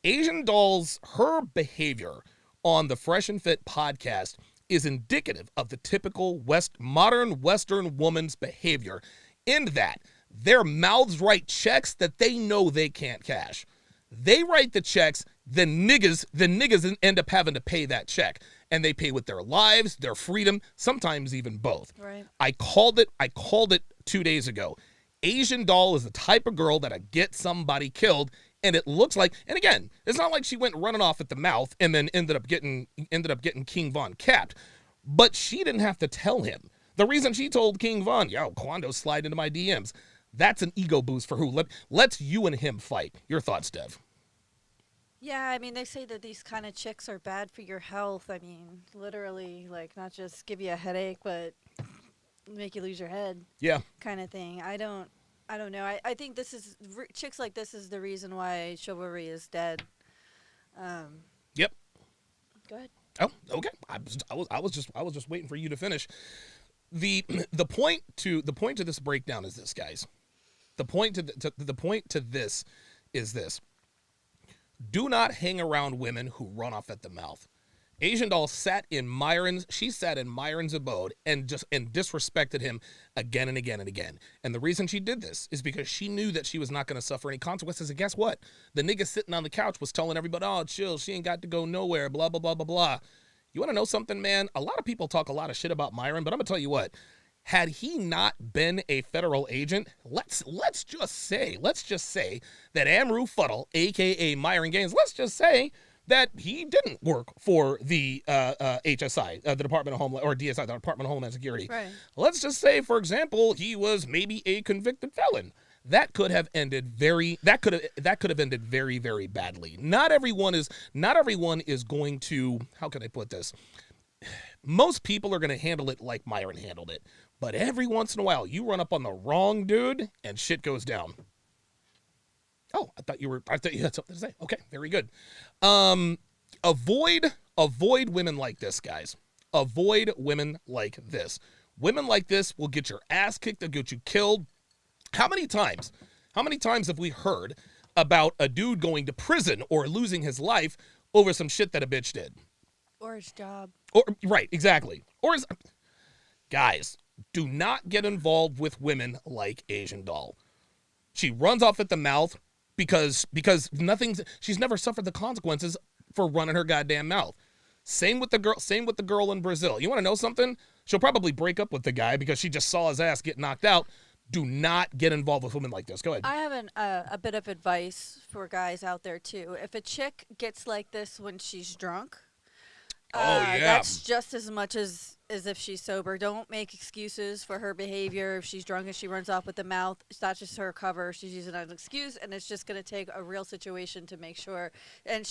Asian Doll's, her behavior on the Fresh and Fit podcast is indicative of the typical modern Western woman's behavior, in that their mouths write checks that they know they can't cash. They write the checks, the niggas end up having to pay that check. And they pay with their lives, their freedom, sometimes even both. Right. I called it 2 days ago. Asian Doll is the type of girl that'll get somebody killed. And it looks like, and again, it's not like she went running off at the mouth and then ended up getting King Von capped. But she didn't have to tell him. The reason she told King Von, yo, Quando slide into my DMs, that's an ego boost for who? Let's you and him fight. Your thoughts, Dev? Yeah, I mean, they say that these kind of chicks are bad for your health. I mean, literally, like, not just give you a headache, but make you lose your head. Yeah. Kind of thing. I don't know. I think this is chicks like this is the reason why chivalry is dead. Yep. Go ahead. Oh, okay. I was just waiting for you to finish. The point to this breakdown is this, guys. The point to this is this. Do not hang around women who run off at the mouth. Asian Doll sat in Myron's abode and disrespected him again and again and again. And the reason she did this is because she knew that she was not going to suffer any consequences. And guess what? The nigga sitting on the couch was telling everybody, oh, chill, she ain't got to go nowhere, blah, blah, blah, blah, blah. You want to know something, man? A lot of people talk a lot of shit about Myron, but I'm going to tell you what. Had he not been a federal agent, let's just say that Amru Fuddle, a.k.a. Myron Gaines, let's just say that he didn't work for the HSI, the Department of Homeland, or DSI, the Department of Homeland Security. Right. Let's just say, for example, he was maybe a convicted felon. That could have ended very very badly. Not everyone is going to, how can I put this? Most people are going to handle it like Myron handled it. But every once in a while, you run up on the wrong dude and shit goes down. Oh, I thought you had something to say. Okay, very good. Avoid women like this, guys. Avoid women like this. Women like this will get your ass kicked, they'll get you killed. How many times have we heard about a dude going to prison or losing his life over some shit that a bitch did? Or his job. Or right, exactly. Guys, do not get involved with women like Asian Doll. She runs off at the mouth because she's never suffered the consequences for running her goddamn mouth. Same with the girl in Brazil. You want to know something? She'll probably break up with the guy because she just saw his ass get knocked out. Do not get involved with women like this. Go ahead. I have a bit of advice for guys out there too. If a chick gets like this when she's drunk, that's just as much as if she's sober. Don't make excuses for her behavior. If she's drunk and she runs off with the mouth, it's not just her cover. She's using it as an excuse, and it's just going to take a real situation to make sure. And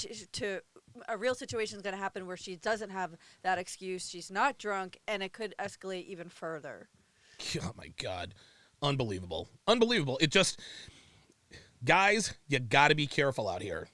a real situation is going to happen where she doesn't have that excuse. She's not drunk, and it could escalate even further. Oh my God. Unbelievable. It just, guys, you got to be careful out here.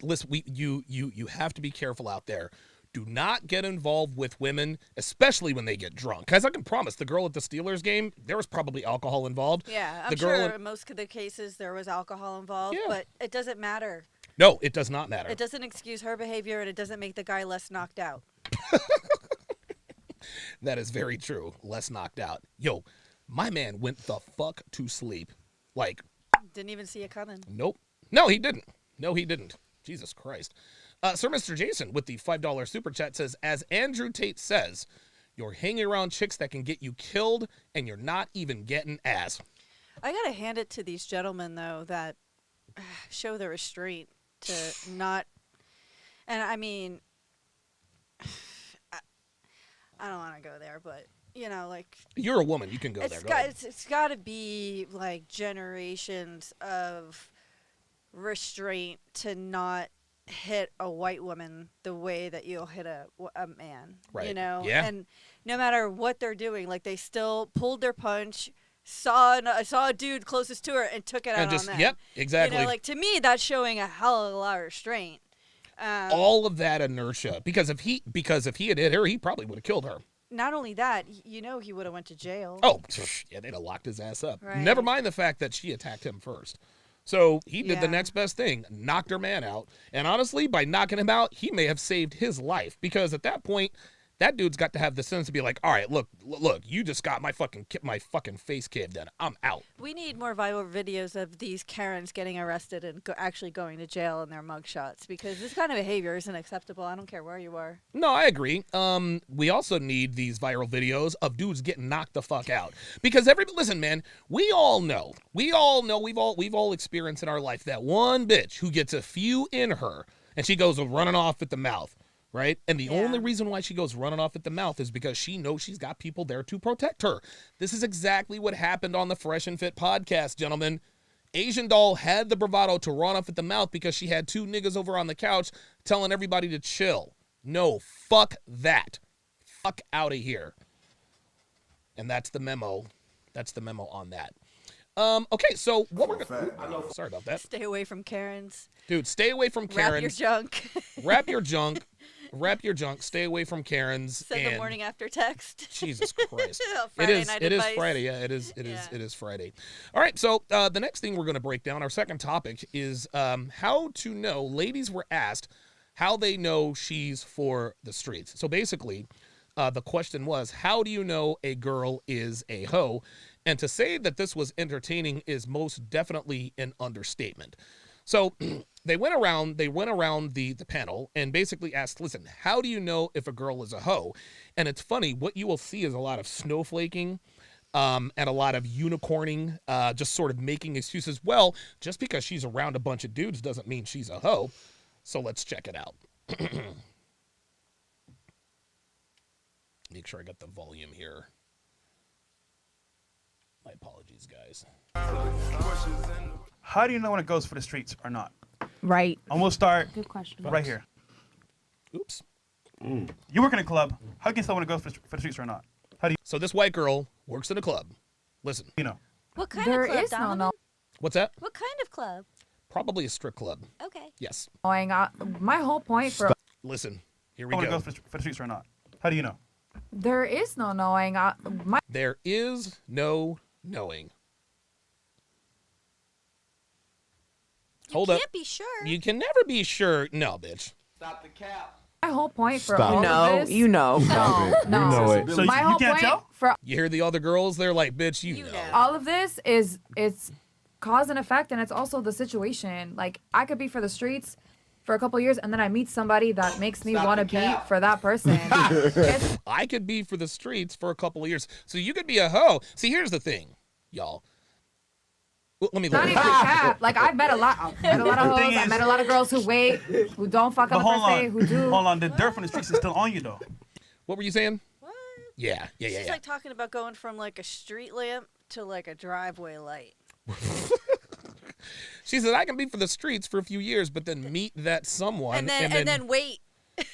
Listen, you have to be careful out there. Do not get involved with women, especially when they get drunk. Because I can promise, the girl at the Steelers game, there was probably alcohol involved. Yeah, I'm The girl sure in most of the cases there was alcohol involved, Yeah. but it doesn't matter. No, it does not matter. It doesn't excuse her behavior, and it doesn't make the guy less knocked out. That is very true. Less knocked out. Yo, my man went the fuck to sleep. Like, Didn't even see it coming. nope. No, he didn't. No, he didn't. Jesus Christ. Sir Mr. Jason with the $5 super chat says, as Andrew Tate says, you're hanging around chicks that can get you killed and you're not even getting ass. I gotta hand it to these gentlemen though that show the restraint to not. And I mean, I don't want to go there, but you know, like You're a woman. You can go there. Go ahead. it's got to be like generations of restraint to not hit a white woman the way that you'll hit a man. You Right. know, Yeah. and no matter what they're doing, like they still pulled their punch. Saw a dude closest to her and took it out And just, on them. yep, exactly. You know, like to me, that's showing a hell of a lot of restraint. All of that inertia. Because if he had hit her, he probably would have killed her. Not only that, you know, he would have went to jail. Oh, yeah, they'd have locked his ass up. Right. Never mind the fact that she attacked him first. So he did the Yeah. next best thing, knocked her man out. And honestly, by knocking him out, he may have saved his life. Because at that point, that dude's got to have the sense to be like, all right, look, you just got my fucking face caved in. I'm out. We need more viral videos of these Karens getting arrested and actually going to jail in their mugshots because this kind of behavior isn't acceptable. I don't care where you are. No, I agree. We also need these viral videos of dudes getting knocked the fuck out. Because listen, man, we all know, we've all experienced in our life that one bitch who gets a few in her and she goes running off at the mouth. Right? And the only reason why she goes running off at the mouth is because she knows she's got people there to protect her. This is exactly what happened on the Fresh and Fit podcast, gentlemen. Asian Doll had the bravado to run off at the mouth because she had two niggas over on the couch telling everybody to chill. No, fuck that. Fuck out of here. And that's the memo. That's the memo on that. Okay, so what we're gonna... Sorry about that. Stay away from Karens. Dude, stay away from Karens. Wrap your junk. Wrap your junk. Wrap your junk. Stay away from Karens. Send the morning after text. Jesus Christ. Friday night It is advice. Friday. Yeah, it is Yeah. Friday. All right, so the next thing we're going to break down, our second topic, is how to know. Ladies were asked how they know she's for the streets. So basically, the question was, how do you know a girl is a hoe? And to say that this was entertaining is most definitely an understatement. So they went around the panel and basically asked, listen, how do you know if a girl is a hoe? And it's funny, what you will see is a lot of snowflaking and a lot of unicorning, just sort of making excuses. Well, just because she's around a bunch of dudes doesn't mean she's a hoe. So let's check it out. Make sure I got the volume here. My apologies, guys. How do you know when it goes for the streets or not? Right. And we'll start Good question. right here. Oops. You work in a club. How can you tell when it goes for the streets or not? How do So this white girl works in a club. Listen, you know? What kind There of club, is no Donovan? no- what's that? What kind of club? Probably a strip club. Okay. Yes. knowing. My whole point for Listen, here we When it go. goes for the streets or not? How do you know? there is no knowing. My There is no knowing. Hold you up. can't be sure. You can never be sure. No, bitch. whole point for Stop. all No, of this. you know. No, Stop it. no. You know it. So My you whole can't point tell? for You hear the other girls? They're like, bitch, you know. all of this is it's cause and effect, and it's also the situation. Like I could be for the streets for a couple years, and then I meet somebody that makes me want to be for that person. It's- I could be for the streets for a couple of years. So you could be a hoe. See, here's the thing, y'all. Well, let me not look. even cap. Like I've met a lot of The hoes. thing I is- met a lot of girls who wait, who don't fuck But on the hold first date, on. who do. Hold on. The dirt from the streets is still on you, though. What were you saying? What? Yeah. She's like talking about going from like a street lamp to like a driveway light. She said, I can be for the streets for a few years, but then meet that someone. And then wait.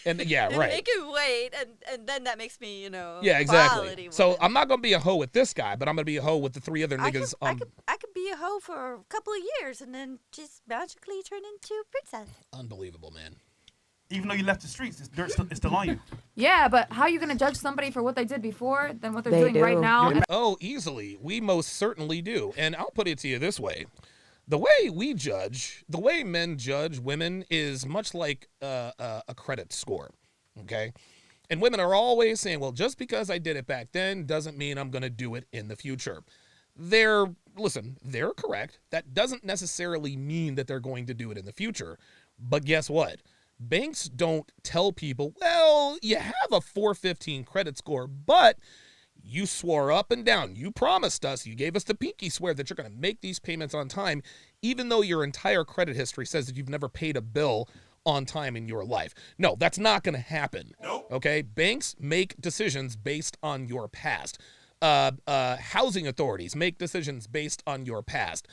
Yeah, right. Make him wait, and then that makes me, Yeah, exactly. quality So woman. I'm not gonna be a hoe with this guy, but I'm gonna be a hoe with the three other I niggas. could be be a hoe for a couple of years and then just magically turn into a princess. Unbelievable, man. Even though you left the streets, it's dirt. It's still on you. Yeah, but how are you gonna judge somebody for what they did before than what they're They doing right do. now? Oh, easily. We most certainly do. And I'll put it to you this way. The way we judge, the way men judge women is much like a credit score, okay? And women are always saying, well, just because I did it back then doesn't mean I'm going to do it in the future. They're correct. That doesn't necessarily mean that they're going to do it in the future. But guess what? Banks don't tell people, well, you have a 415 credit score, but you swore up and down. You promised us, you gave us the pinky swear that you're going to make these payments on time, even though your entire credit history says that you've never paid a bill on time in your life. No, that's not going to happen. Nope. Okay? Banks make decisions based on your past. Housing authorities make decisions based on your past.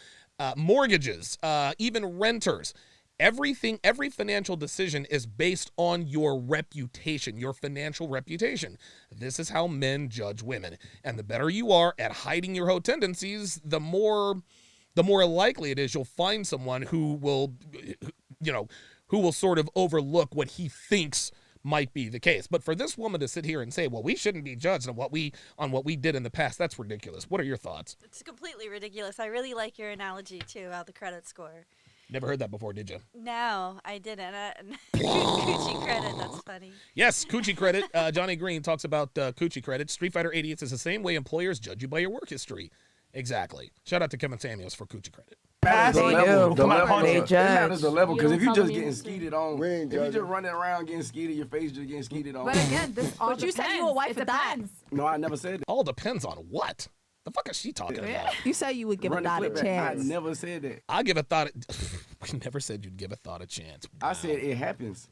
Mortgages, even renters. Every financial decision is based on your reputation, your financial reputation. This is how men judge women. And the better you are at hiding your hoe tendencies, the more likely it is you'll find someone who will sort of overlook what he thinks might be the case. But for this woman to sit here and say, well, we shouldn't be judged on what we did in the past, that's ridiculous. What are your thoughts? It's completely ridiculous. I really like your analogy, too, about the credit score. Never heard that before, did you? No, I didn't. Coochie credit, that's funny. Yes, coochie credit. Johnny Green talks about coochie credit. Street Fighter 88 says the same way employers judge you by your work history. Exactly. Shout out to Kevin Samuels for coochie credit. Past They will do. come out They upon you. judge. It matters the level, because You if you don't just tell me getting anything. skeeted on, We ain't if you judging. just running around getting skeeted, your face just getting skeeted on. But again, this all But you depends. said you were a wife it of that. depends. No, I never said that. All depends on what? The fuck is she talking about? You say you would give Run a the thought a clip back. I chance. never said that. I give a thought. We never said you'd give a thought a chance. I said it happens.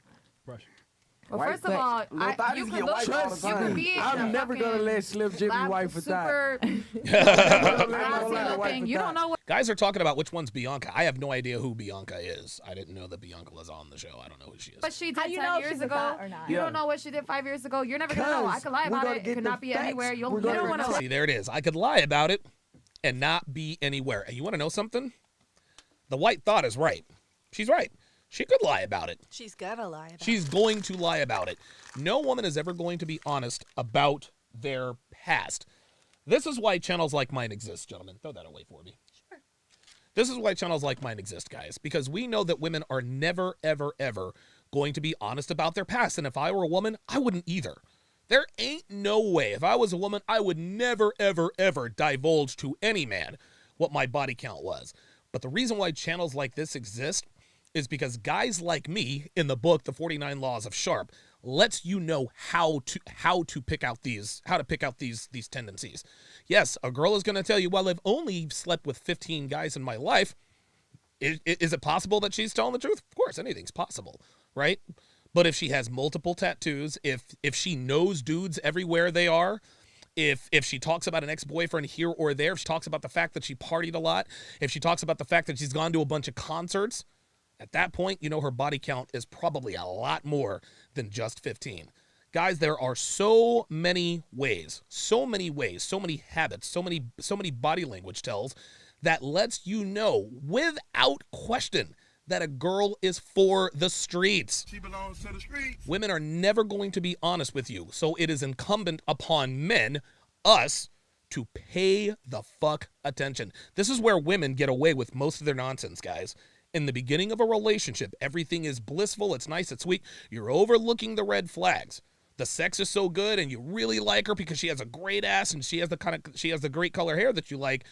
Well, White first of flag. all, Little thotties you get could look, white all the you time. could be I'm never gonna let Slim Jimmy wife for that. super looking. You don't know what. Guys are talking about which one's Bianca. I have no idea who Bianca is. I didn't know that Bianca was on the show. I don't know who she is. But she How did you 10 know if years she's a ago. thot or not? You Yeah. don't know what she did 5 years ago. You're never gonna know. I could lie We're about gonna it. It get could the not be facts. anywhere. You'll We're never gonna know. See, there it is. I could lie about it and not be anywhere. And you want to know something? The white thought is right. She's right. She could lie about it. She's gonna lie about She's going to lie about it. No woman is ever going to be honest about their past. This is why channels like mine exist, gentlemen. Throw that away for me. Sure. This is why channels like mine exist, guys, because we know that women are never, ever, ever going to be honest about their past. And if I were a woman, I wouldn't either. There ain't no way. If I was a woman, I would never, ever, ever divulge to any man what my body count was. But the reason why channels like this exist is because guys like me in the book, The 49 Laws of Sharp, lets you know how to pick out these tendencies. Yes, a girl is going to tell you, well, I've only slept with 15 guys in my life. Is it possible that she's telling the truth? Of course, anything's possible, right? But if she has multiple tattoos, if she knows dudes everywhere they are, if she talks about an ex-boyfriend here or there, if she talks about the fact that she partied a lot, if she talks about the fact that she's gone to a bunch of concerts, at that point, you know her body count is probably a lot more than just 15. Guys, there are so many ways, so many habits, so many body language tells that lets you know without question that a girl is for the streets. She belongs to the streets. Women are never going to be honest with you, so it is incumbent upon men, us, to pay the fuck attention. This is where women get away with most of their nonsense, guys. In the beginning of a relationship, everything is blissful, it's nice, it's sweet. You're overlooking the red flags. The sex is so good and you really like her because she has a great ass and she has the great color hair that you like.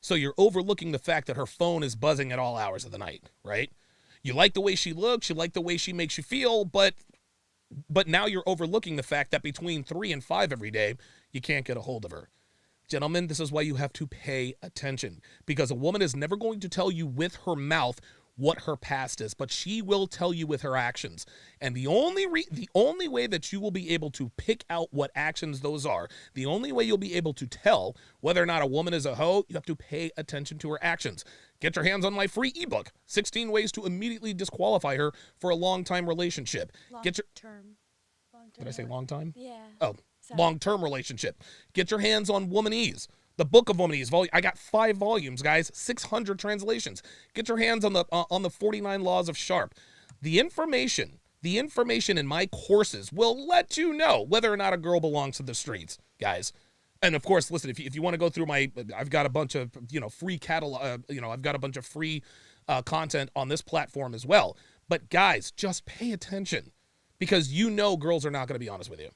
So you're overlooking the fact that her phone is buzzing at all hours of the night, right? You like the way she looks, you like the way she makes you feel, but now you're overlooking the fact that between 3 and 5 every day, you can't get a hold of her. Gentlemen, this is why you have to pay attention, because a woman is never going to tell you with her mouth what her past is, but she will tell you with her actions. And the only way that you will be able to pick out what actions those are, the only way you'll be able to tell whether or not a woman is a hoe, you have to pay attention to her actions. Get your hands on my free ebook, 16 Ways to Immediately Disqualify Her for a Long-Time Relationship. term. Did I say long time? Yeah. Oh, Sorry. long-term relationship. Get your hands on Womanese, The Book of Womanese. I got 5 volumes, guys. 600 translations. Get your hands on the 49 Laws of Sharp. The information in my courses will let you know whether or not a girl belongs to the streets, guys. And of course, listen, if you want to go through I've got a bunch of, free catalog, I've got a bunch of free content on this platform as well. But guys, just pay attention because girls are not going to be honest with you.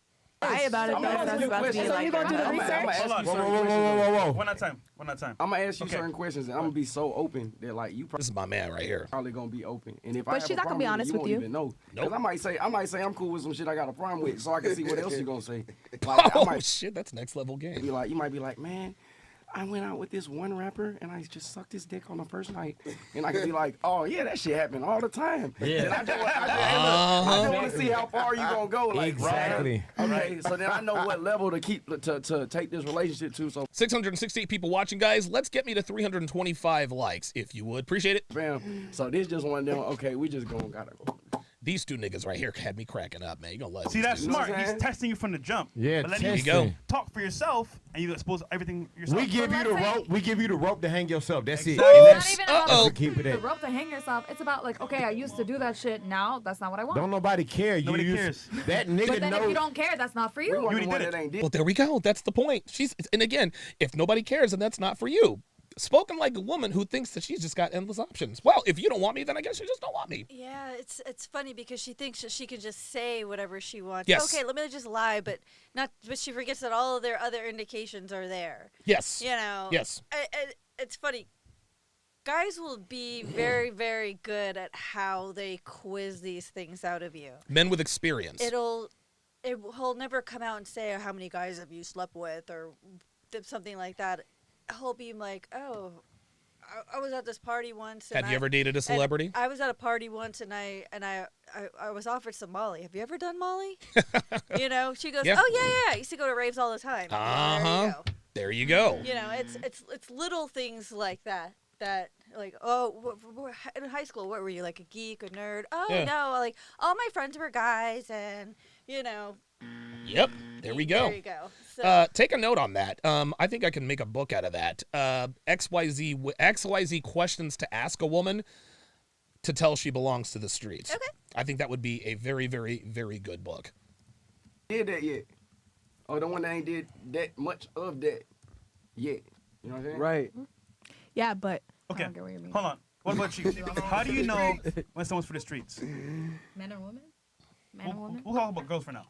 Lie about it. I'm gonna ask you questions. Like, I'm gonna ask you certain questions. Whoa. One at a time. I'm gonna ask you certain questions, and I'm gonna be so open that like you This is my man right here. probably gonna be open. And if But I have she's a not gonna be problem honest with with you, you. won't even know. Nope. 'Cause I might say I'm cool with some shit I got a problem with, so I can see what else you gonna say. Like I Oh, might shit, that's next level game. be like, you might be like, man, I went out with this one rapper and I just sucked his dick on the first night, and I could be like, oh yeah, that shit happened all the time. Yeah. And I just want to see how far you gonna go. Like, Exactly. right? Okay, so then I know what level to keep to take this relationship to. So 668 people watching, guys. Let's get me to 325 likes, if you would. Appreciate it. bam. So this just one of them. Okay, we just gotta go. These 2 niggas right here had me cracking up, man. You gonna love See, these that's dudes. smart. what I'm He's saying? testing you from the jump. Yeah, but letting There you you go. talk for yourself and you expose everything yourself. We give you the let's say- rope. We give you the rope to hang yourself. That's it. Exactly. It's That's- not even about Uh-oh. Keep it the at. rope to hang yourself. It's about like, okay, I used to do that shit. Now that's not what I want. Don't nobody care. Nobody you cares. That but nigga then if knows. you don't care, that's not for you. We want already the one did that it. ain't did. Well, there we go. That's the point. And again, if nobody cares, then that's not for you. Spoken like a woman who thinks that she's just got endless options. Well, if you don't want me, then I guess you just don't want me. Yeah, it's funny because she thinks that she can just say whatever she wants. Yes. Okay, let me just lie, but she forgets that all of their other indications are there. Yes. You know. Yes. It's funny. Guys will be very, very good at how they quiz these things out of you. Men with experience. He'll never come out and say how many guys have you slept with or something like that. He'll be like, oh, I was at this party once. And Have you ever dated a celebrity? I was at a party once and I was offered some Molly. Have you ever done Molly? She goes, Yeah. oh yeah. I used to go to raves all the time. Uh-huh. There you go. It's little things like that. That like, oh, in high school, what were you, like a geek, a nerd? Oh Yeah. no, like all my friends were guys, and Yep. There we go. There you go. So, Take a note on that. I think I can make a book out of that. XYZ questions to ask a woman to tell she belongs to the streets. Okay. I think that would be a very, very, very good book. Did that yet? Or the one that ain't did that much of that yet? You know what I'm saying? Right. Yeah, but Okay. I don't get what you mean. Hold on. What about you? How do you know when someone's for the streets? Men or women? Men or women? We'll talk about girls for now.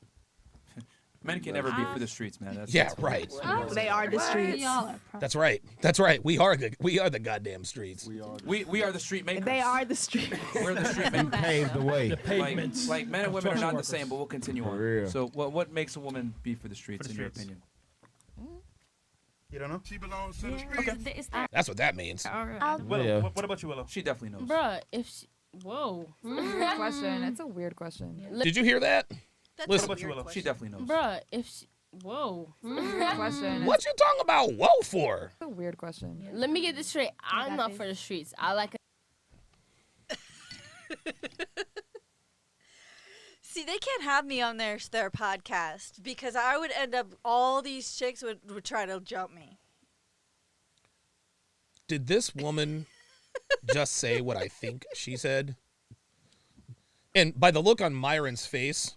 Men can never be for the streets, man. That's Right. They are the streets. Y'all are That's right. That's right. We are the goddamn streets. We are the street makers. They are the streets. We're the street makers. Paved the way. Like men and women are not the same, but we'll continue on. real. So what makes a woman be for the streets, in your streets. opinion? You don't know? She belongs to the Okay. It's that. That's what that means. All right. Willow, Yeah. what about you, Willow? She definitely knows. Bruh, if she. Whoa. Weird question. It's a weird question. Did you hear that? that's Listen. a What about you, weird Willow? She question. definitely knows. Bruh, if she. Whoa. Weird question. What you talking about? Whoa for? It's a weird question. Let me get this straight. I'm not for the streets. I like See, they can't have me on their podcast because I would end up. All these chicks would try to jump me. Did this woman just say what I think she said? And by the look on Myron's face,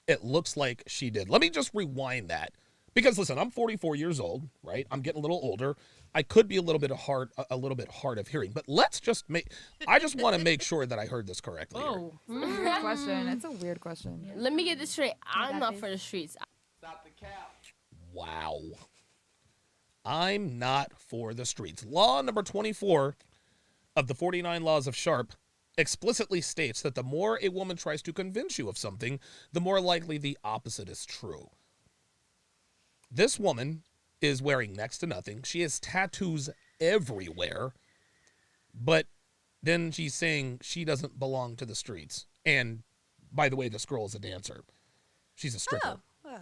it looks like she did. Let me just rewind that. Because listen, I'm 44 years old, right? I'm getting a little older. I could be a little bit hard of hearing, but I just want to make sure that I heard this correctly. here. Whoa. Weird question. It's a weird question. Let me get this straight. I'm not for the streets. Wow. I'm not for the streets. Law number 24 of the 49 Laws of Sharp explicitly states that the more a woman tries to convince you of something, the more likely the opposite is true. This woman is wearing next to nothing. She has tattoos everywhere, but then she's saying she doesn't belong to the streets. And by the way, this girl is a dancer. She's a stripper. Oh, well,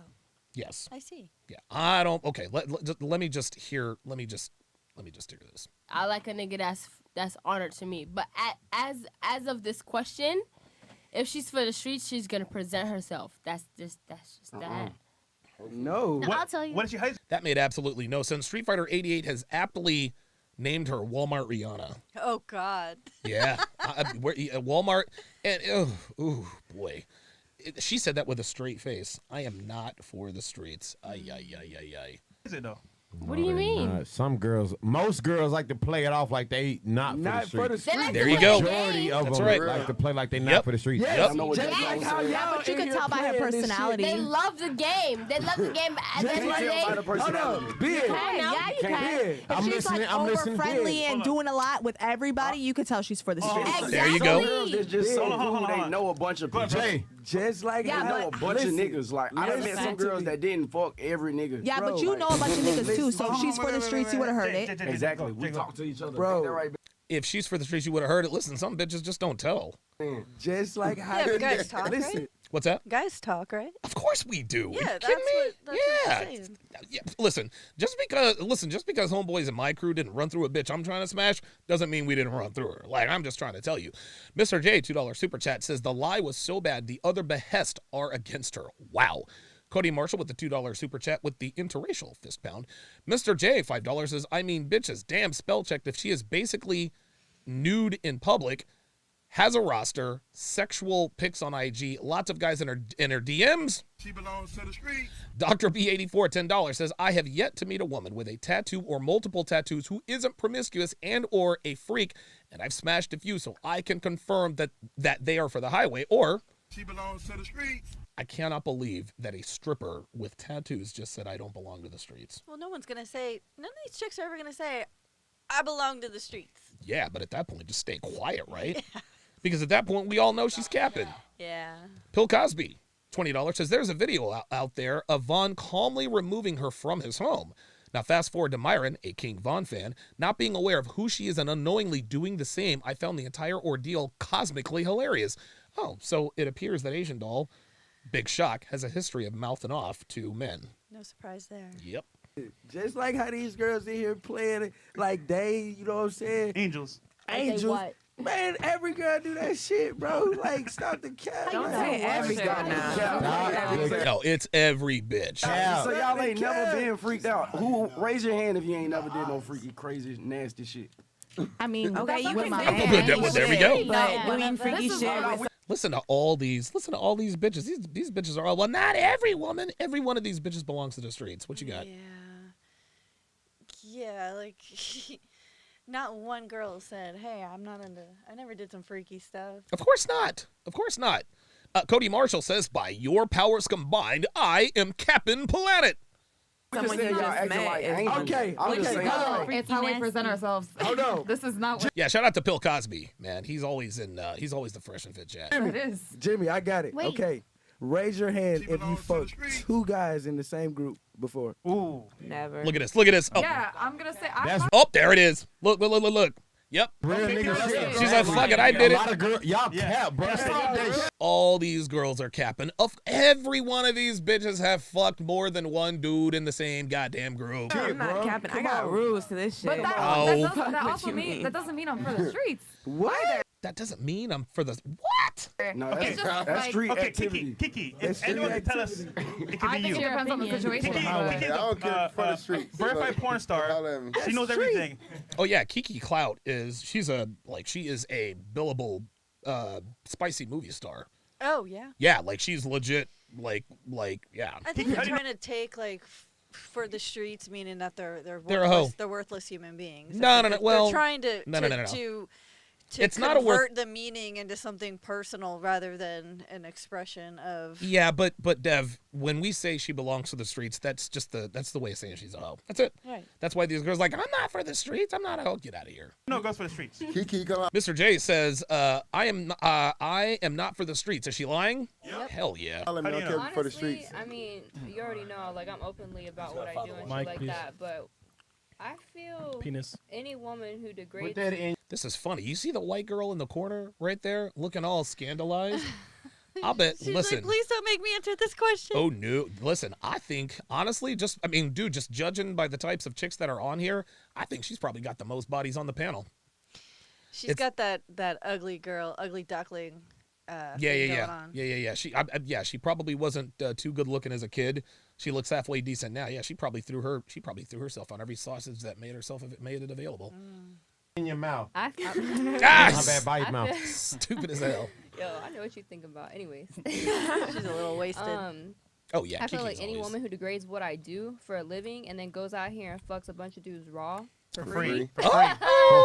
Yes. I see. Yeah. I don't. Okay. Let me just hear this. I like a nigga that's honored to me. But as of this question, if she's for the streets, she's gonna present herself. That's just that. No. I'll tell you. What did she high That made absolutely no sense. Street Fighter 88 has aptly named her Walmart Rihanna. Oh God. Yeah, Walmart, and oh boy, she said that with a straight face. I am not for the streets. Ay. is it though? What do you mean? Some girls, most girls like to play it off like they not for the streets. They like There to you play go. Majority of That's them right. like to play like they not Yep. for the streets. Yep. I know what Just Jay like was how saying. Yeah, but you can tell by her personality. They love the game. They love the game. At the end of the day, Hold on, big. yeah, you can. Big. If I'm she's listening, like I'm over listening. friendly and Hold on. doing a lot with everybody, you could tell she's for the streets. Exactly. There you go. Girls that's just so Hold on, hold on, cool, hold they on. know a bunch of people. Jay, Just like Yeah, I know but a bunch listen, of niggas. Like I done met listen some to girls me. that didn't fuck every nigga. Yeah, but Bro, you like- know a bunch of niggas too, so if Hold she's on, for the wait, streets, you would have heard Jay, it. Jay, Exactly. Jay, We go. talk to each other. Bro. Ain't that right, If she's for the streets, you would have heard it. Listen, some bitches just don't tell. man? Just like how Yeah, but guys talk, listen. right? What's that? Guys talk, right? Of course we do. Yeah, you that's kidding me? what. That's yeah. what I'm saying. Yeah, listen, just because homeboys in my crew didn't run through a bitch I'm trying to smash doesn't mean we didn't run through her. Like, I'm just trying to tell you. Mr. J, $2 super chat says the lie was so bad the other behest are against her. Wow. Cody Marshall with the $2 super chat with the interracial fist pound. Mr. J, $5 says, I mean, bitches, damn spell checked if she is basically nude in public, has a roster, sexual pics on IG, lots of guys in her DMs. She belongs to the streets. Dr. B84, $10 says, I have yet to meet a woman with a tattoo or multiple tattoos who isn't promiscuous and or a freak, and I've smashed a few, so I can confirm that they are for the highway, or She belongs to the streets. I cannot believe that a stripper with tattoos just said I don't belong to the streets. Well, no one's gonna say. None of these chicks are ever gonna say, "I belong to the streets." Yeah, but at that point, just stay quiet, right? Because at that point, we all know she's capping. Yeah. Bill Cosby, $20, says there's a video out there of Vaughn calmly removing her from his home. Now, fast forward to Myron, a King Von fan, not being aware of who she is and unknowingly doing the same. I found the entire ordeal cosmically hilarious. Oh, so it appears that Asian Doll, big shock, has a history of mouthing off to men. No surprise there. Yep. Just like how these girls in here playing it like they, you know what I'm saying? Angels. Angels. what? Man, every girl do that shit, bro. Like, stop the cap. Don't Like, say every stop girl the now. cap. No, it's every bitch. So y'all ain't never been freaked out. Who raise your hand if you ain't never did no freaky, crazy, nasty shit? I mean, okay, you with my Well, man. there we go. But doing freaky This is shit what with Listen to all these bitches. These bitches are all, well, not every woman. Every one of these bitches belongs to the streets. What you got? Yeah. Yeah, like not one girl said, "Hey, I'm not into. I never did some freaky stuff." Of course not. Of course not. Cody Marshall says, by your powers combined, I am Captain Planet. someone saying you y'all just acting met. like is angels. fun. Okay, I'm just saying. No, it's how we present ourselves. Hold on. This is not what Yeah, shout out to Bill Cosby, man. He's always the fresh and fit chat. it is. Jimmy, I got it. Wait. Okay. Raise your hand She if you belongs to the fucked streets. 2 guys in the same group before. Ooh. Never. Look at this. Look at this. Oh, Yeah, I'm gonna say That's oh, there it is. Look. Yep. real nigga shit. She's like, fuck it, I did A it. lot of girls, y'all Yeah. cap, bro. Stop that shit. All these girls are capping. Every one of these bitches have fucked more than one dude in the same goddamn group. I'm not capping. I got rules to this shit. But that, Oh. that What also you mean mean? that doesn't mean I'm for the streets. What? That doesn't mean I'm for the what? No, Okay, that's, just that's like- street Okay, activity. Kiki. That's If anyone street can tell us, activity. it could I be think you. it depends on the opinion. situation. Kiki, but- Kiki's I don't care for the streets. verified porn star. She knows everything. Oh yeah, Kiki Clout she's a billable spicy movie star. Oh yeah. Yeah, like she's legit yeah. I think they're trying to take like for the streets, meaning that they're They're a hoe. worthless, they're worthless human beings. No, I no, think no, well, they're trying to no. to It's not a convert the meaning into something personal rather than an expression of. Yeah, but Dev, when we say she belongs to the streets, that's the way of saying she's a hoe. That's it. Right. That's why these girls are like, I'm not for the streets. I'm not a hoe. Get out of here. No, it goes for the streets. Kiki, come on. Mr. J says, I am not for the streets. Is she lying? Yep. Hell yeah. Tell him How you do you don't know? care for the streets. I mean, you already know, like, I'm openly about what I do and Mike, shit like please. that, but I feel Penis. any woman who degrades This is funny. You see the white girl in the corner right there looking all scandalized? I'll bet. She's Listen. like, please don't make me answer this question. Oh no! Listen, I think honestly, just judging by the types of chicks that are on here, I think she's probably got the most bodies on the panel. She's it's- got that ugly girl, ugly duckling thing going on. Yeah. She probably wasn't too good looking as a kid. She looks halfway decent now. Yeah, she probably threw herself on every sausage that made it available. In your mouth. I My bad, by your mouth. Stupid as hell. Yo, I know what you think about. Anyways. She's a little wasted. Oh yeah, I feel like Kiki's any always- woman who degrades what I do for a living and then goes out here and fucks a bunch of dudes raw for For free. free. For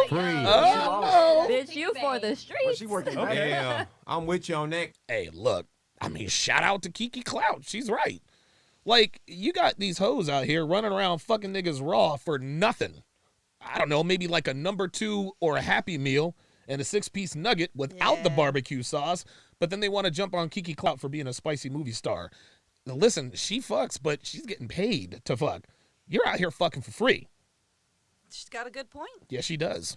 free. Oh. Bitch, you for the streets. She working. Yeah, I'm with you on that. Hey, look, I mean, shout out to Kiki Clout. She's right. Like, you got these hoes out here running around fucking niggas raw for nothing. I don't know, maybe like a number 2 or a Happy Meal and a 6-piece nugget without the barbecue sauce, but then they want to jump on Kiki Clout for being a spicy movie star. Now, listen, she fucks, but she's getting paid to fuck. You're out here fucking for free. She's got a good point. Yeah, she does.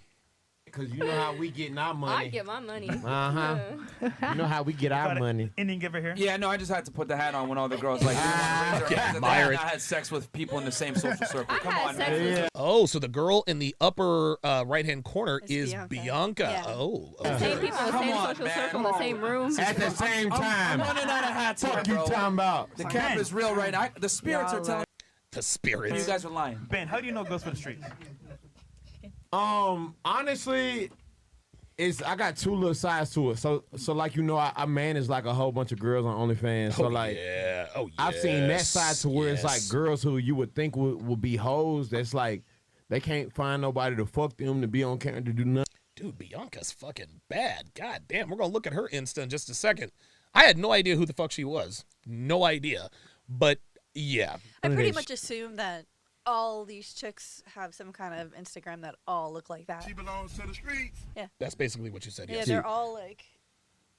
Because you know how we getting our I money. get my money. Uh-huh. You know how we get our money. Indian giver here. Yeah, no, I just had to put the hat on when all the girls like didn't want to raise their hands that they had not had sex with people in the same social circle. Come on, man. Oh, so the girl in the upper right-hand corner is Bianca. Yeah. Oh, The same people, the same social circle, the same room. At the same time. I'm running out of hats here, Fuck you bro. talking about? The cap is real right now. The spirits are telling the me spirits. you guys are lying. Ben, how do you know it goes for the streets? Honestly, I got 2 little sides to it. So like I manage like a whole bunch of girls on OnlyFans. So I've seen that side to where it's like girls who you would think would be hoes. That's like they can't find nobody to fuck them, to be on camera, to do nothing. Dude, Bianca's fucking bad. God damn, we're gonna look at her Insta in just a second. I had no idea who the fuck she was. No idea. But yeah. I pretty much assume that all these chicks have some kind of Instagram that all look like that. She belongs to the streets. Yeah. That's basically what you said. Yeah, Yes. they're all like.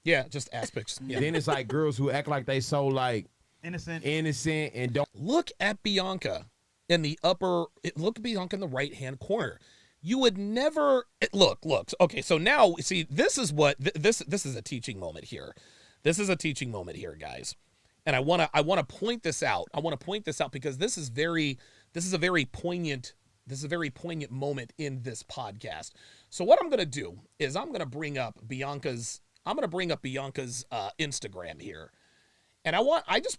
Yeah, just aspects. Yeah. Then it's like girls who act like they so like innocent and don't look at Bianca in the upper. Look at Bianca in the right-hand corner. You would never look. Okay, so now see, this is what this is a teaching moment here. This is a teaching moment here, guys. And I want to point this out. I want to point this out because this is a very poignant moment in this podcast. So what I'm going to do is I'm going to bring up Bianca's Instagram here. And I just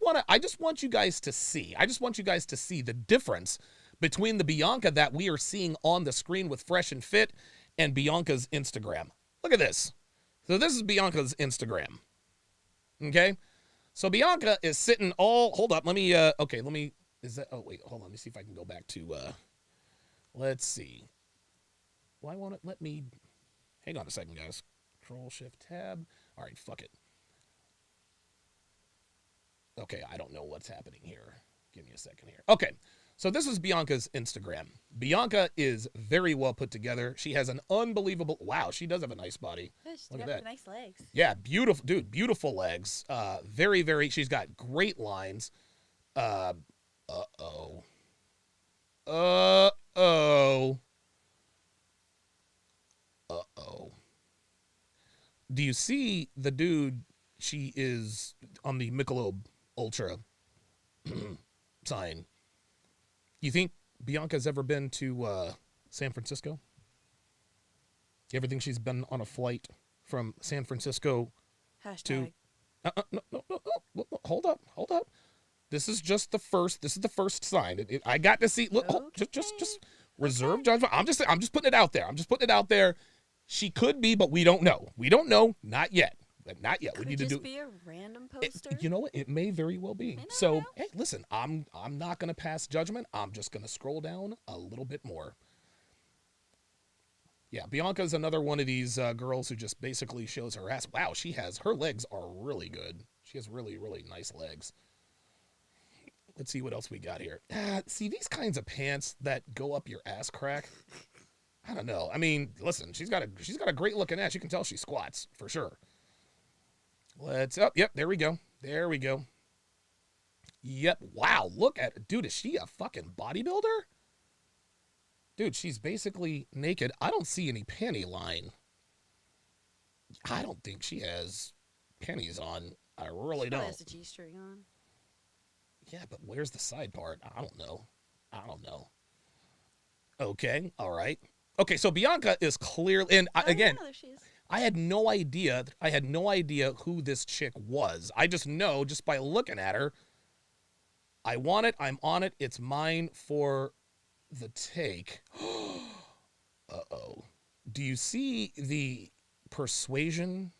want you guys to see the difference between the Bianca that we are seeing on the screen with Fresh and Fit and Bianca's Instagram. Look at this. So this is Bianca's Instagram. Okay? So Bianca is sitting hold up, let me oh wait, hold on, let me see if I can go back to let's see. Why won't it let me hang on a second, guys. Control Shift Tab. All right, fuck it. Okay, I don't know what's happening here. Give me a second here. Okay, so this is Bianca's Instagram. Bianca is very well put together. She has an unbelievable, wow, she does have a nice body. Look at that. Nice legs. Yeah, beautiful, dude, beautiful legs. Very, very, she's got great lines. Uh-oh. Do you see the dude? She is on the Michelob Ultra sign. You think Bianca's ever been to San Francisco? You ever think she's been on a flight from San Francisco to? No. Hold up. This is the first sign. I got to see. Look, just reserve judgment. I'm just putting it out there. She could be, but we don't know. Not yet. Not yet. Could we need it to just be a random poster? You know what? It may very well be. So, hey, listen, I'm not going to pass judgment. I'm just going to scroll down a little bit more. Yeah, Bianca's another one of these girls who just basically shows her ass. Wow, her legs are really good. She has really, really nice legs. Let's see what else we got here. See, these kinds of pants that go up your ass crack. I don't know. I mean, listen, she's got a great looking ass. You can tell she squats for sure. Yep, there we go. Yep, wow, look at, dude, is she a fucking bodybuilder? Dude, she's basically naked. I don't see any panty line. I don't think she has panties on. I really don't. She has a G-string on. Yeah, but where's the side part? I don't know. Okay, all right. Okay, so Bianca is clearly, and again, I had no idea who this chick was. I just know, just by looking at her, I want it, I'm on it, it's mine for the take. Uh-oh. Do you see the persuasion?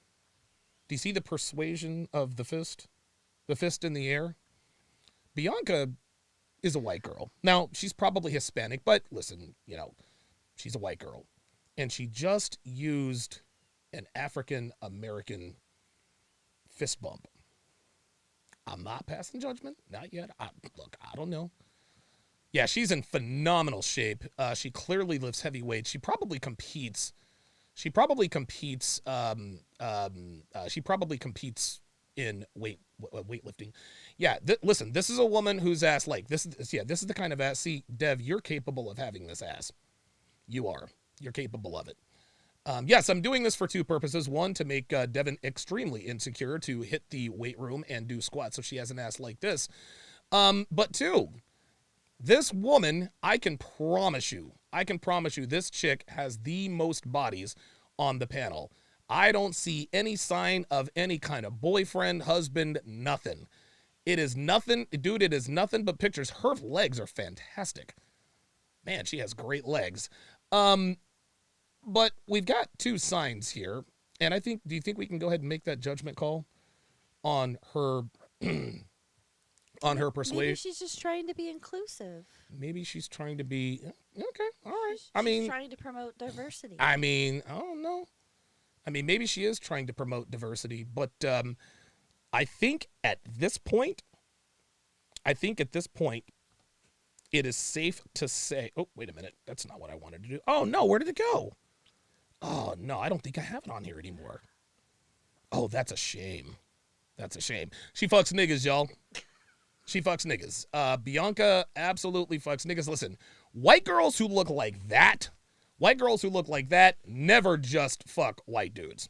Do you see the persuasion of the fist? The fist in the air? Bianca is a white girl. Now, she's probably Hispanic, but listen, you know, she's a white girl. And she just used an African-American fist bump. I'm not passing judgment. Not yet. Look, I don't know. Yeah, she's in phenomenal shape. She clearly lifts heavyweight. She probably competes. She probably competes in weightlifting. Yeah, listen, this is a woman whose ass, like, this is the kind of ass. See, Dev, you're capable of having this ass. You are. You're capable of it. Yes, I'm doing this for two purposes. One, to make Devin extremely insecure to hit the weight room and do squats so she has an ass like this. But two, this woman, I can promise you, this chick has the most bodies on the panel. I don't see any sign of any kind of boyfriend, husband, nothing. It is nothing, dude, it is nothing but pictures. Her legs are fantastic. Man, she has great legs. But we've got two signs here, and do you think we can go ahead and make that judgment call on her, on her persuasion? Maybe she's just trying to be inclusive. Maybe she's trying to be, okay, all right. She's trying to promote diversity. I don't know. Maybe she is trying to promote diversity, but I think at this point, it is safe to say, oh, wait a minute. That's not what I wanted to do. Oh, no, where did it go? Oh, no, I don't think I have it on here anymore. Oh, that's a shame. That's a shame. She fucks niggas, y'all. She fucks niggas. Bianca absolutely fucks niggas. Listen, white girls who look like that never just fuck white dudes.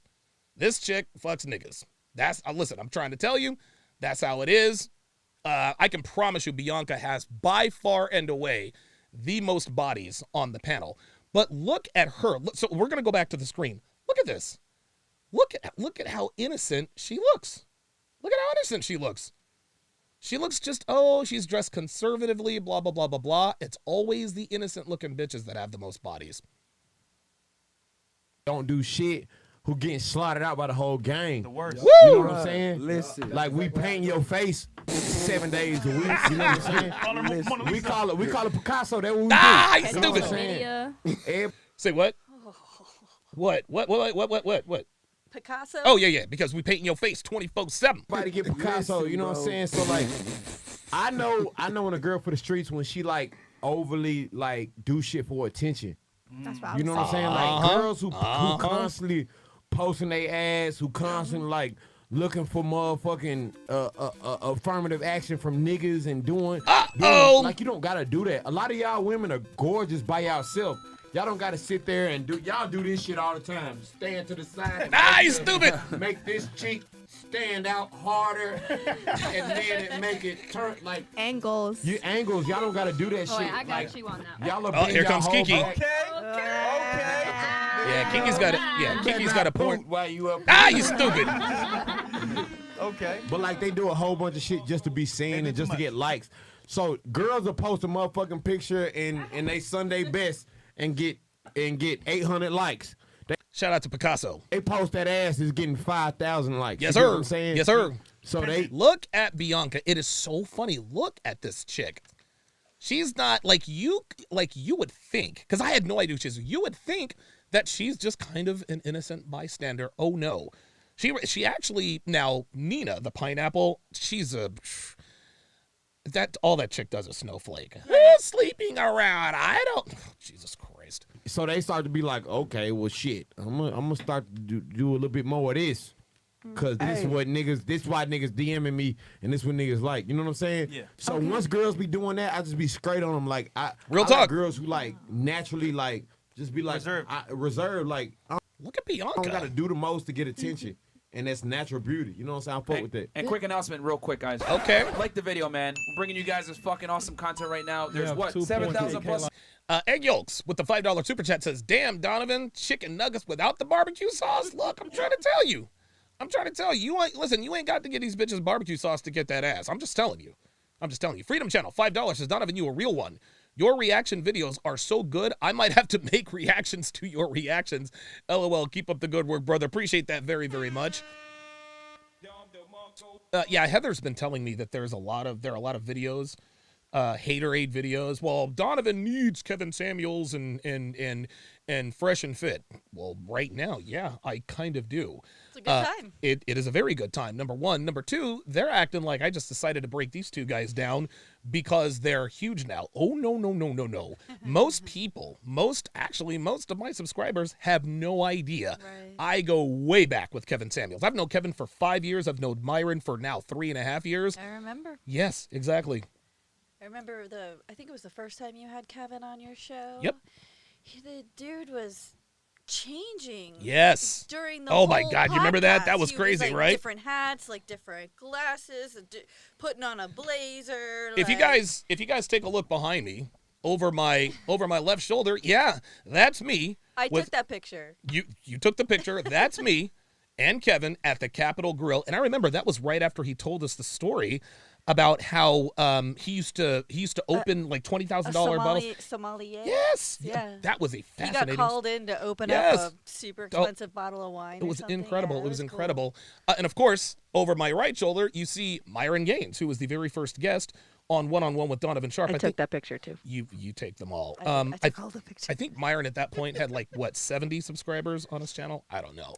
This chick fucks niggas. Listen, I'm trying to tell you, that's how it is. I can promise you Bianca has by far and away the most bodies on the panel. But look at her. So we're going to go back to the screen. Look at this. Look at how innocent she looks. Look at how innocent she looks. She looks just, she's dressed conservatively, blah, blah, blah, blah, blah. It's always the innocent looking bitches that have the most bodies. Don't do shit. Who getting slaughtered out by the whole gang. The worst. Woo! You know what I'm saying? Listen. Like, we paint your face 7 days a week. You know what I'm saying? We call it Picasso. That's what we do. He's You know what I'm stupid. saying? Say what? What? Picasso? Oh, yeah, because we paint in your face 24/7. Everybody get Picasso, you know what I'm saying? So, like, I know when a girl for the streets, when she, like, overly, like, do shit for attention. That's what I You was know what I'm saying? Like, girls who constantly posting their ass, who constantly, like, looking for motherfucking affirmative action from niggas and doing like, you don't gotta do that. A lot of y'all women are gorgeous by yourself. Y'all don't gotta sit there and y'all do this shit all the time. Stand to the side. You stupid. Make this cheek stand out harder, and then it make it turn like angles. Y'all don't gotta do that shit. Wait, I got like, you on that. Y'all are Oh, here comes Kiki. Okay. Yeah, Kiki's got it. Yeah, Kiki's got a point. While you up You stupid. Okay. But like, they do a whole bunch of shit just to be seen and just to get likes. So girls will post a motherfucking picture in they Sunday best and get 800 likes. Shout out to Picasso. They post that ass is getting 5,000 likes. Yes, You know sir. what I'm saying? Yes, sir. So they look at Bianca. It is so funny. Look at this chick. She's not like you would think, because I had no idea who she is. You would think that she's just kind of an innocent bystander. Oh no. She actually, now Nina, the pineapple, she's all that chick does is snowflake. Sleeping around. Jesus Christ. So they start to be like, okay, well shit, I'm gonna start to do a little bit more of this. Cause this why niggas DMing me, and this what niggas like. You know what I'm saying? Yeah. So once girls be doing that, I just be straight on them. Like Real I talk. like girls who like naturally like just be like Reserved. reserved. Like I Look at Bianca. don't gotta do the most to get attention. and that's natural beauty. You know what I'm saying? I fuck with that. And quick announcement, real quick, guys. Okay. Like the video, man. We're bringing you guys this fucking awesome content right now. There's Yeah, what, 2.8K 7,000 plus. Egg Yolks with the $5 super chat says, "Damn, Donovan, chicken nuggets without the barbecue sauce. Look, I'm trying to tell you. You ain't listen. You ain't got to get these bitches barbecue sauce to get that ass. I'm just telling you. Freedom Channel $5 says, "Donovan, you a real one. Your reaction videos are so good, I might have to make reactions to your reactions. LOL. Keep up the good work, brother. Appreciate that very, very much." Yeah, Heather's been telling me that there are a lot of videos, haterade videos. Well, Donovan needs Kevin Samuels and Fresh and Fit. Well, right now, yeah, I kind of do. It's a good time. It is a very good time, number one. Number two, they're acting like I just decided to break these two guys down because they're huge now. Oh, no. Most of my subscribers have no idea. Right. I go way back with Kevin Samuels. I've known Kevin for 5 years. I've known Myron for now 3.5 years. I remember. Yes, exactly. I remember I think it was the first time you had Kevin on your show. Yep. The dude was changing. Yes. During the Oh my whole God, you remember that? That podcast. was He crazy, like, right? Different hats, like different glasses, putting on a blazer. If you guys take a look behind me, over my left shoulder, yeah, that's me. I took that picture. You took the picture. That's me and Kevin at the Capitol Grill. And I remember that was right after he told us the story about how he used to open like $20,000 bottles. Sommelier. Yes. Yeah. That was a fascinating. He got called in to open Yes. up a super expensive bottle of wine. It was or something. incredible. Yeah, it was cool. incredible. And of course, over my right shoulder, you see Myron Gaines, who was the very first guest on One-on-One with Donovan Sharp. I took that picture too. You take them all. I took all the pictures. I think Myron at that point had like what 70 subscribers on his channel. I don't know.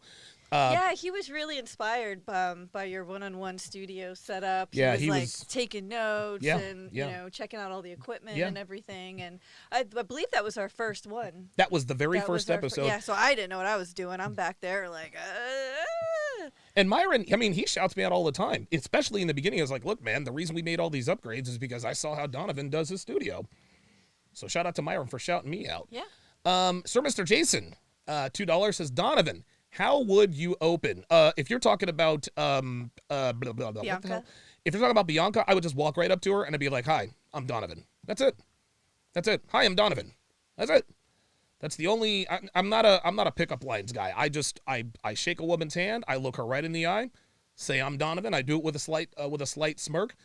Yeah, he was really inspired by your one-on-one studio setup. Yeah, he was taking notes and you know checking out all the equipment and everything. And I believe that was our first one. That was the very first episode. Yeah, so I didn't know what I was doing. I'm back there like. And Myron, I mean, he shouts me out all the time, especially in the beginning. I was like, "Look, man, the reason we made all these upgrades is because I saw how Donovan does his studio." So shout out to Myron for shouting me out. Yeah. Sir Mr. Jason, $2 says, "Donovan, how would you open?" If you're talking about blah, blah, blah, what the hell? If you're talking about Bianca, I would just walk right up to her and I'd be like, "Hi, I'm Donovan." That's it. Hi, I'm Donovan. That's it. That's the only. I'm not a pickup lines guy. I shake a woman's hand. I look her right in the eye, say I'm Donovan. I do it with a slight smirk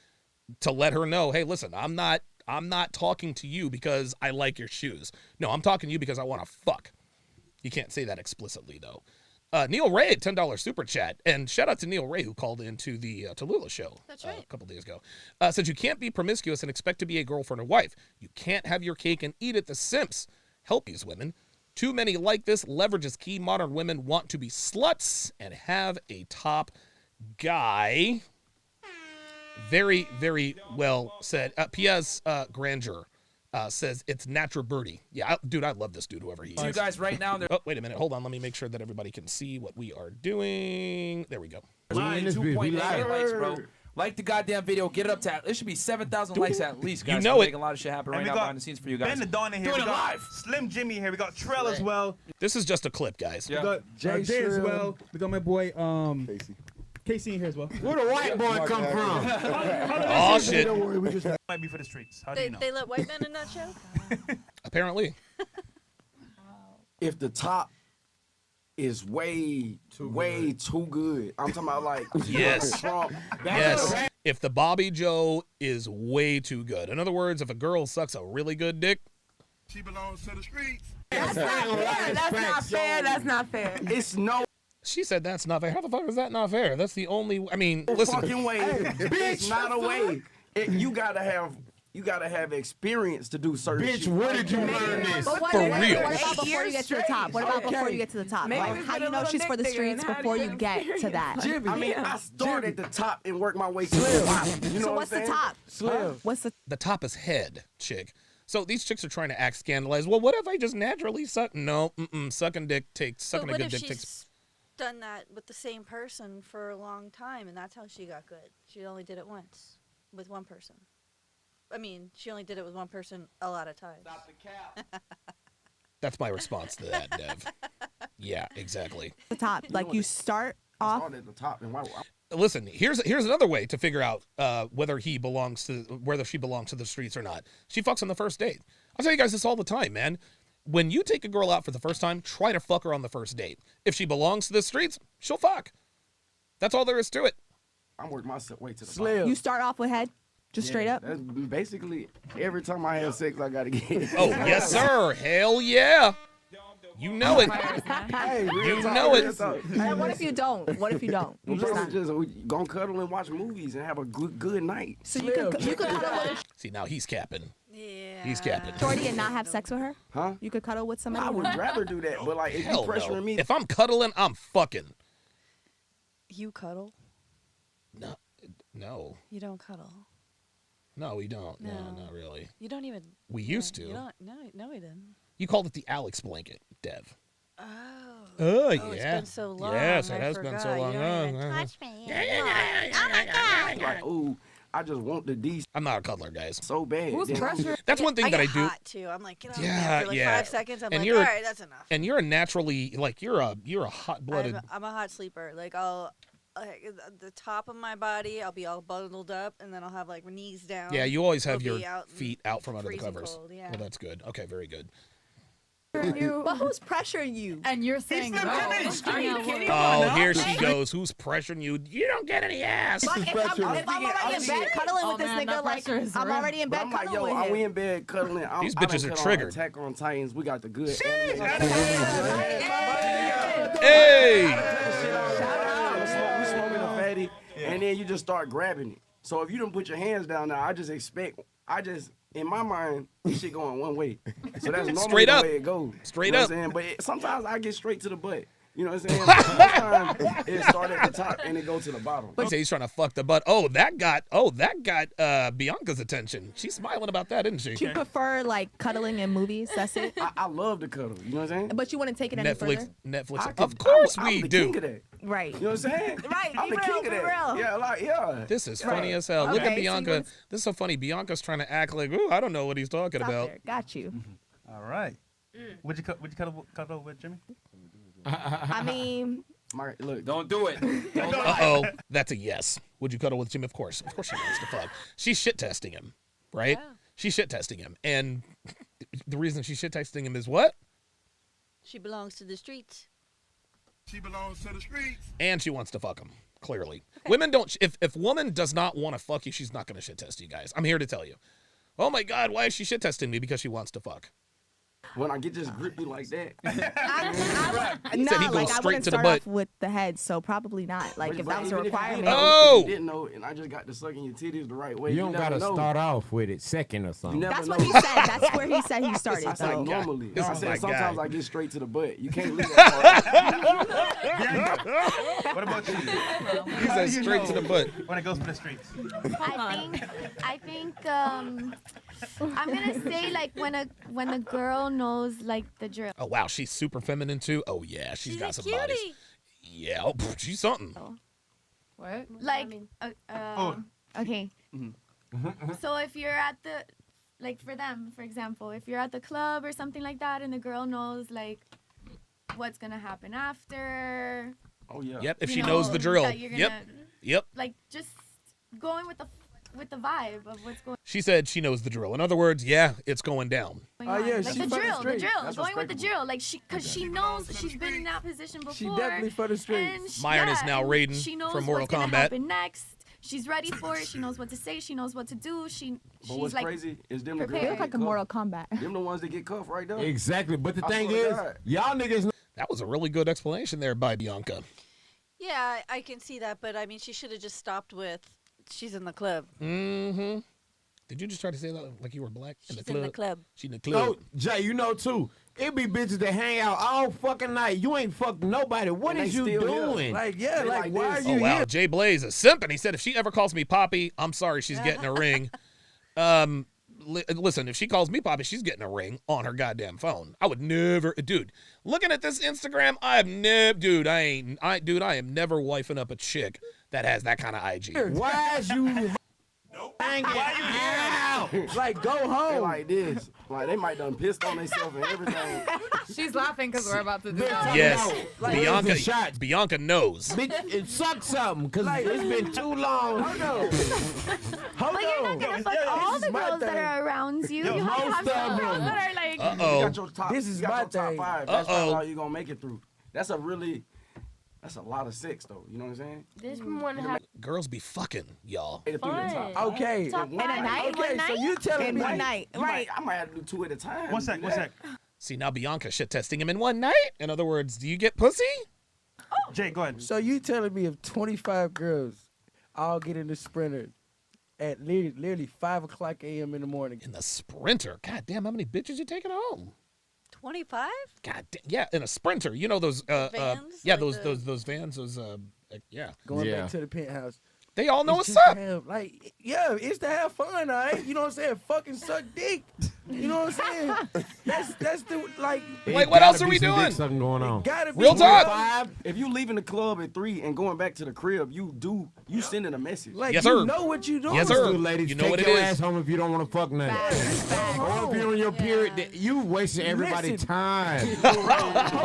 to let her know, hey, listen, I'm not talking to you because I like your shoes. No, I'm talking to you because I want to fuck. You can't say that explicitly though. Neil Ray, $10 super chat, and shout out to Neil Ray who called into the Tallulah show. That's right. A couple days ago. Says you can't be promiscuous and expect to be a girlfriend or wife. You can't have your cake and eat it. The simps help these women. Too many like this. Leverage is key. Modern women want to be sluts and have a top guy. Very, very well said. P.S. Granger says it's Natural Birdie. Yeah, dude, I love this dude, whoever he is. You guys right now. Oh, wait a minute. Hold on. Let me make sure that everybody can see what we are doing. There we go. Live 2.8 likes, bro. Like the goddamn video. Get it up to. It should be 7,000 likes at least, guys. You know We're it. making a lot of shit happen right now got behind the scenes for you guys. Ben the Don in here. Doing We it got live. Slim Jimmy here. We got Trell as well. This is just a clip, guys. We got Jay as well. We got my boy Casey in here as well. Where the white boy come from? Oh shit. Don't worry, we just might be for the streets. How do you know? They let white men in that show? Apparently. If the top is way too good, I'm talking about like Yes. Trump. Yes. If the Bobby Joe is way too good. In other words, if a girl sucks a really good dick, she belongs to the streets. That's not fair. That's not fair. That's not fair. It's no. She said that's not fair. How the fuck is that not fair? That's the only. I mean, listen. Fucking way. It's not a way. You gotta have experience to do certain shit. Bitch, where did you learn this? But what, For what real. about before you get to the top? What about before you get to the top? Maybe Like, how you know she's for the streets before you get to that? I mean, I started at the top and worked my way to the bottom. You know So what what's I'm the saying? top? Slim. What's the The top is head, chick. So these chicks are trying to act scandalized. Well, what if I just naturally suck? No, sucking a good dick But if takes. she's done that with the same person for a long time, and that's how she got good? She only did it once with one person. I mean, she only did it with one person a lot of times. Stop the cap. That's my response to that, Dev. Yeah, exactly. the top? Like you start off. Started at the top, and why? Listen, here's another way to figure out whether she belongs to the streets or not. She fucks on the first date. I tell you guys this all the time, man. When you take a girl out for the first time, try to fuck her on the first date. If she belongs to the streets, she'll fuck. That's all there is to it. I'm working my way to the bottom. You start off with head, just straight up. That's basically every time I have sex, I gotta get. Oh yes, sir. Hell yeah. You know it. Hey, You know it. And what if you don't? What if you don't? You just not. We gonna cuddle and watch movies and have a good night. So you could cuddle with See, now he's capping. Yeah. He's capping. Shorty and not have sex with her? Huh? You could cuddle with somebody? I would rather do that, but like if Hell you pressuring no. me, If I'm cuddling, I'm fucking. You cuddle? No. You don't cuddle. No, we don't. No, No. not really. You don't even. We used to. You don't. No, we didn't. You called it the Alex blanket, Dev. Oh. Oh, It's yeah. been so long. Yes, it I has been so forgot. long. You don't even Oh, touch me. like, ooh, I just want the D I'm not a cuddler, guys. so bad. Who's Then- pressure? That's one thing I that I get do. hot too. I'm like, get off Yeah, me after like yeah. 5 seconds. I'm And like, you're- all right, that's enough. And you're a naturally you're a hot-blooded. I'm a hot sleeper. Like I'll, the top of my body, I'll be all bundled up, and then I'll have like my knees down. Yeah, you always have I'll your be out in feet out from under the freezing covers. cold, yeah. Well, that's good. Okay, very good. But who's pressuring you? And you're saying no. Oh, here she goes. Who's pressuring you? You don't get any ass. Like, if I'm already in bed cuddling with this nigga, like, I'm already in But bed I'm like, cuddling yo, with are him. we in bed cuddling? These I done bitches are cut on triggered. Attack on Titans. We got the good. Hey! We smoking a fatty, and then you just start grabbing it. So if you don't put your hands down now, in my mind, this shit going one way. So that's normally Straight the up. way it goes. Straight You know up. what I'm saying? But sometimes I get straight to the butt. You know what I'm saying? Sometimes it start at the top and it go to the bottom. He said he's trying to fuck the butt. Oh, that got Bianca's attention. She's smiling about that, isn't she? Do you prefer like cuddling in movies? That's it. I love to cuddle. You know what I'm saying? But you wouldn't take it any further. Netflix. I Of course I'm we the do. king of that. Right. You know what I'm saying? Right, I'm be the real, king of be that. real. Yeah, like, yeah. This is funny Right. as hell. Look Okay, at so you Bianca. wanna- This is so funny. Bianca's trying to act like, ooh, I don't know what he's talking Stop about. there. Got you. All right. Would you cuddle with Jimmy? I mean, Look, Don't do it. Don't Uh-oh. That's a yes. Would you cuddle with Jimmy? Of course. Of course she wants to fuck. She's shit testing him, right? Yeah. She's shit testing him. And the reason she's shit testing him is what? She belongs to the streets. She belongs to the streets. And she wants to fuck him, clearly. Women don't, if woman does not want to fuck you, she's not going to shit test you guys. I'm here to tell you. Oh my God, why is she shit testing me? Because she wants to fuck. when I get just grip you like that. He said he goes like, I straight wouldn't to the start butt. off with the head, so probably not. Like if that was a Even if you requirement. didn't know, Oh! if you didn't know, and I just got to sucking your titties the right way. You don't never gotta know. start off with it second or something. You never That's know. what he said. That's where he said he started. I said though. normally. This I is said my sometimes guy. I get straight to the butt. You can't leave that part. What about you? He said straight to the butt. When it goes for the streets. I think I'm gonna say like when a girl knows like the drill. Oh, wow, she's super feminine too? Oh, yeah, she's got some bodies. Yeah, oh, pff, she's something. What? Like, okay. So if you're at the, like for them, for example, if you're at the club or something like that, and the girl knows like what's gonna happen after. Oh yeah. Yep, if you she know, knows the drill. that you're Yep, gonna, yep. Like just going with the vibe of what's going She said she knows the drill. In other words, yeah, it's going down. on. yeah, like she the fucking drill, straight. the drill, That's going with the respectable. drill, like because she knows she's been in that position before. She definitely for the streets. And Myron is now and Raiden she knows from Mortal what's gonna Kombat. happen next. She's ready for it. She knows what to say. She knows what to do. But She's what's like crazy is them the prepared. girls You look like a that get Mortal Kombat. cuffed. Them the ones that get cuffed right there. Exactly. But the I thing swear to is, God. y'all niggas. That was a really good explanation there by Bianca. Yeah, I can see that, but I mean, she should have just stopped with, she's in the club. Mm-hmm. Did you just try to say that like you were black? She's in the club. She in the club. No, Jay, you know too. It be bitches that hang out all fucking night. You ain't fucked nobody. What And is they you still here. doing? Like, yeah, They like, like why are this. you Oh, wow. here? Jay Blaze is simping. He said if she ever calls me Poppy, I'm sorry, she's getting a ring. Listen, if she calls me Poppy, she's getting a ring on her goddamn phone. I would never, dude. Looking at this Instagram, I am never wifing up a chick that has that kind of IG. Why is you? Dang it. Like, go home. They like this. Like, they might done pissed on themselves and everything. She's laughing because we're about to do Yes, Like, Bianca knows. Bitch, it sucks something because it's been too long. Hold on. But you're not gonna fuck all the girls that are around you. You have to have some girls that are like. You got your top, This is you got my your top thing. 5. That's probably all you're gonna make it through. That's a lot of sex though. You know what I'm saying? This one have Girls be fucking, y'all. Made it through the top. Okay. Top In five. a night? One Okay, so night? you telling me. One night. Right. I might have to do 2 at a time. One sec. See, now Bianca shit testing him in one night. In other words, do you get pussy? Jay, go ahead. So you telling me if 25 girls all get in the Sprinter at literally 5 o'clock a.m. in the morning. In the Sprinter? God damn, how many bitches you taking home? 25? God damn, yeah, in a Sprinter. You know those Vans? yeah, Like those vans, those yeah. Going back to the penthouse. They all know It's what's just up. to have, like, yeah, it's to have fun, all right? You know what I'm saying? Fucking suck dick. You know what I'm saying? That's the, like... Like, what else are we doing? Something going on. Gotta be Real talk. 5. If you leaving the club at 3 and going back to the crib, you sending a message. Like, Yes, you sir. know what you doing. Yes, sir. Ladies, You know take what it your is. ass home if you don't want to fuck nothing. Or if you're on your period, you wasting everybody's Listen. time. Hold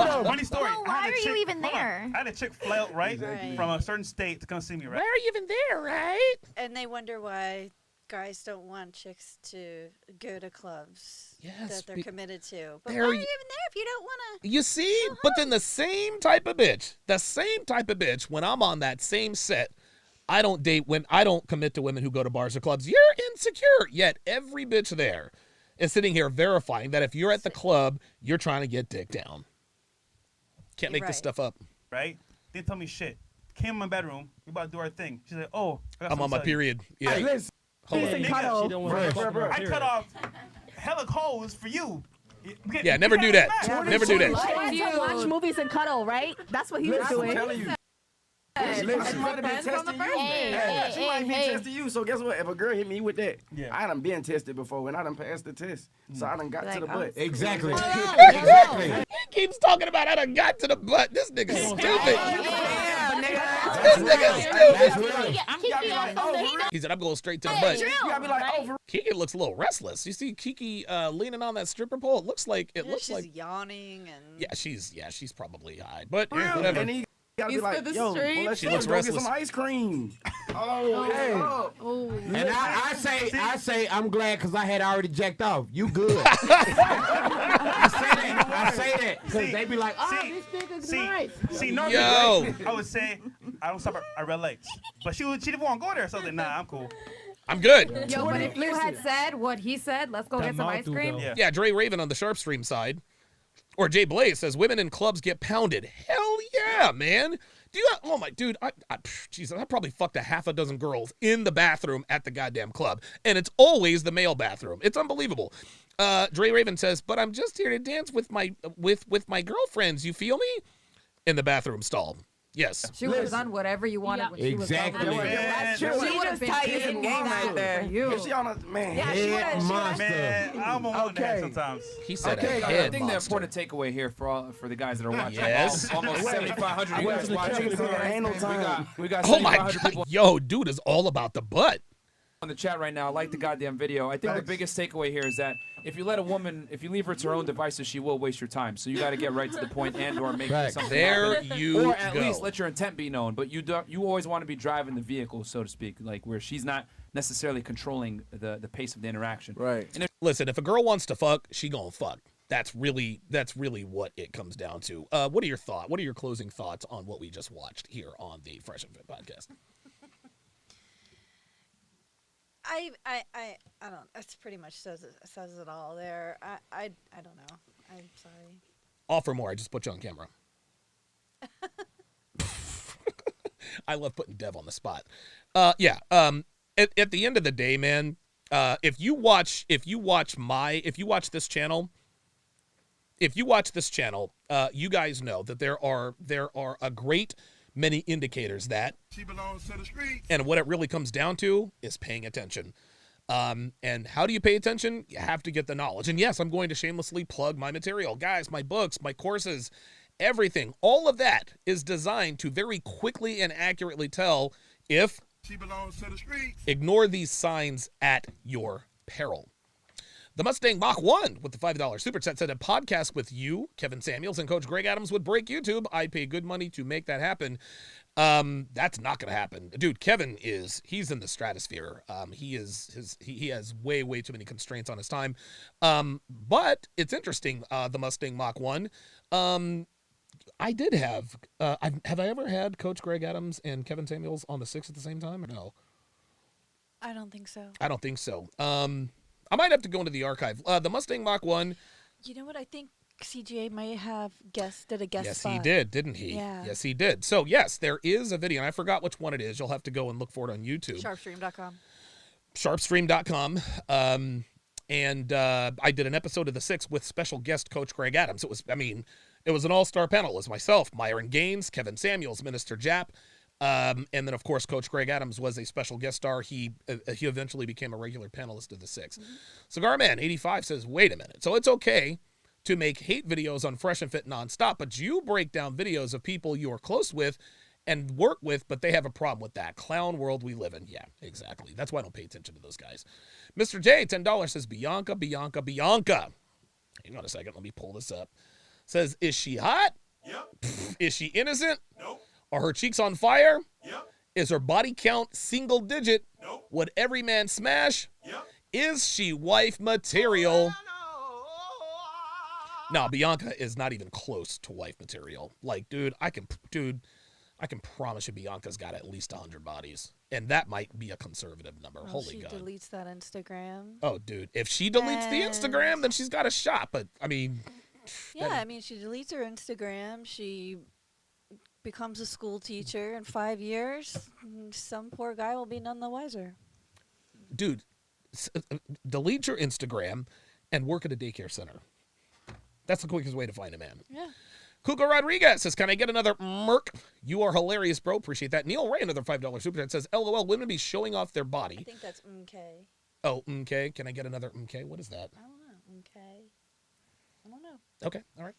on. Funny story. Well, I had why a are you chick- even hold on. there? I had a chick fly out, right, Right. from a certain state to come see me, right? Why are you even there, right? And they wonder why guys don't want chicks to go to clubs Yes, that they're committed to. But They're- why are you even there if you don't want to? You see? But then the same type of bitch, when I'm on that same set, I don't commit to women who go to bars or clubs. You're insecure. Yet every bitch there is sitting here verifying that if you're at the club, you're trying to get dick down. Can't make this stuff up. Right? Didn't tell me shit. Came in my bedroom. We about to do our thing. She's like, oh, I got I'm on my something to tell you. period. Yeah. Hey, listen. Hold on. Listen, Nigga, cuddle. she don't want to fuck her I period. cut off hella holes for you. Yeah, never do that. Never do that. She wants to watch movies and cuddle, right? That's what he was I'm doing. telling you. She Listen. might have been Depends on the testing you. person. She might be testing you. So guess what? If a girl hit me with that, Yeah. I done been tested before and I done passed the test. So I done got to the butt. Exactly. Exactly. He keeps talking about I done got to the butt. This nigga's stupid. This nigga's stupid. He said, I'm going straight to the butt. You gotta be like, oh, for Kiki looks a little restless. You see Kiki leaning on that stripper pole. It looks like She's yawning and. yeah, she's probably high, but real. whatever. And he gotta be He's like, for the yo, street. well, let's She go looks get restless. some ice cream. Oh, hey. Oh. And I say, I'm glad because I had already jacked off. You good. I say that because they be like, oh, this nigga's nice. See, normally Yo. I would say I don't stop at red lights, but she didn't want to go there, so I was like, nah, I'm cool. I'm good. Yo, but if you had said what he said, let's go get some ice cream. Yeah. Yeah, Dre Raven on the Sharp Stream side. Or Jay Blaze says women in clubs get pounded. Hell yeah, man. Do you? Oh my dude, Jesus, I probably fucked a half a dozen girls in the bathroom at the goddamn club, and it's always the male bathroom. It's unbelievable. Dre Raven says, but I'm just here to dance with my girlfriends. You feel me? In the bathroom stall. Yes. She would have done whatever you wanted when she was Exactly. over. Man, She would have been some game right there. You. If she on a, man. Head monster. man, I'm on one hand sometimes. He said Okay, a I head think the monster. important takeaway here for the guys that are watching, Yes. almost 7,500 you guys watching. We got Oh my 7,500 god. people Yo, dude is all about the butt. on the chat right now. Like the goddamn video. I think the biggest takeaway here is that if you leave her to her own devices, she will waste your time. So you got to get right to the point and/or make something There happen. you or at go. least let your intent be known. But you always want to be driving the vehicle, so to speak, like where she's not necessarily controlling the pace of the interaction. Right. And Listen, if a girl wants to fuck, she gonna fuck. That's really what it comes down to. What are your thoughts? What are your closing thoughts on what we just watched here on the Fresh and Fit podcast? I don't. That's pretty much says it all there. I don't know. I'm sorry. Offer more. I just put you on camera. I love putting Dev on the spot. Yeah. At the end of the day, man, if you watch this channel, you guys know that there are a great many indicators that She belongs to the streets. and what it really comes down to is paying attention. And how do you pay attention? You have to get the knowledge. And yes, I'm going to shamelessly plug my material. Guys, my books, my courses, everything. All of that is designed to very quickly and accurately tell if She belongs to the streets. Ignore these signs at your peril. The Mustang Mach 1 with the $5 super chat said a podcast with you, Kevin Samuels, and Coach Greg Adams would break YouTube. I'd pay good money to make that happen. That's not going to happen. Dude, Kevin he's in the stratosphere. He has way too many constraints on his time. But it's interesting, the Mustang Mach 1. I did have I ever had Coach Greg Adams and Kevin Samuels on the 6 at the same time or no? I don't think so. I don't think so. I might have to go into the archive. The Mustang Mach 1. You know what? I think CGA might have did a guest spot. Yes, he did, didn't he? Yeah. Yes, he did. So, yes, there is a video, and I forgot which one it is. You'll have to go and look for it on YouTube. Sharpstream.com. Sharpstream.com. And I did an episode of The Six with special guest Coach Greg Adams. It was an all-star panel. It was myself, Myron Gaines, Kevin Samuels, Minister Japp, and then, of course, Coach Greg Adams was a special guest star. He eventually became a regular panelist of The Six. Cigar Man 85 says, wait a minute. So it's okay to make hate videos on Fresh and Fit nonstop, but you break down videos of people you are close with and work with, but they have a problem with that. Clown world we live in. Yeah, exactly. That's why I don't pay attention to those guys. Mr. J, $10 says, Bianca. Hang on a second. Let me pull this up. Says, is she hot? Yep. Is she innocent? Nope. Are her cheeks on fire? Yep. Is her body count single digit? Nope. Would every man smash? Yep. Is she wife material? No, Bianca is not even close to wife material. Like, dude, I can promise you Bianca's got at least 100 bodies. And that might be a conservative number. Well, Holy God. She deletes that Instagram. Oh, dude. If she deletes the Instagram, then she's got a shot. But, I mean... Yeah, she deletes her Instagram. She becomes a school teacher in 5 years. Some poor guy will be none the wiser. Dude, delete your Instagram and work at a daycare center. That's the quickest way to find a man. Yeah. Cuco Rodriguez says, can I get another Merc? You are hilarious, bro. Appreciate that. Neil Ray, another $5 super chat, says, LOL, women be showing off their body. I think that's MK. Oh, MK. Can I get another MK? What is that? I don't know. MK. I don't know. Okay. All right.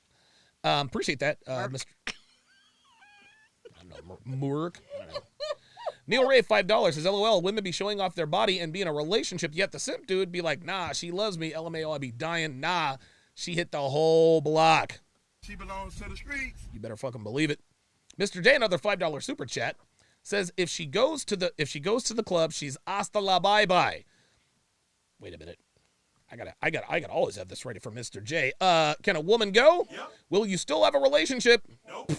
Appreciate that, Mr. I don't know. Merc. I don't know. Neil Ray, $5 says, LOL, women be showing off their body and be in a relationship, yet the simp dude be like, nah, she loves me. LMAO, I be dying. Nah, she hit the whole block. She belongs to the streets. You better fucking believe it. Mr. J, another $5 super chat, says if she goes to the club, she's hasta la bye bye. Wait a minute. I gotta always have this ready for Mr. J. Can a woman go? Yep. Will you still have a relationship? Nope.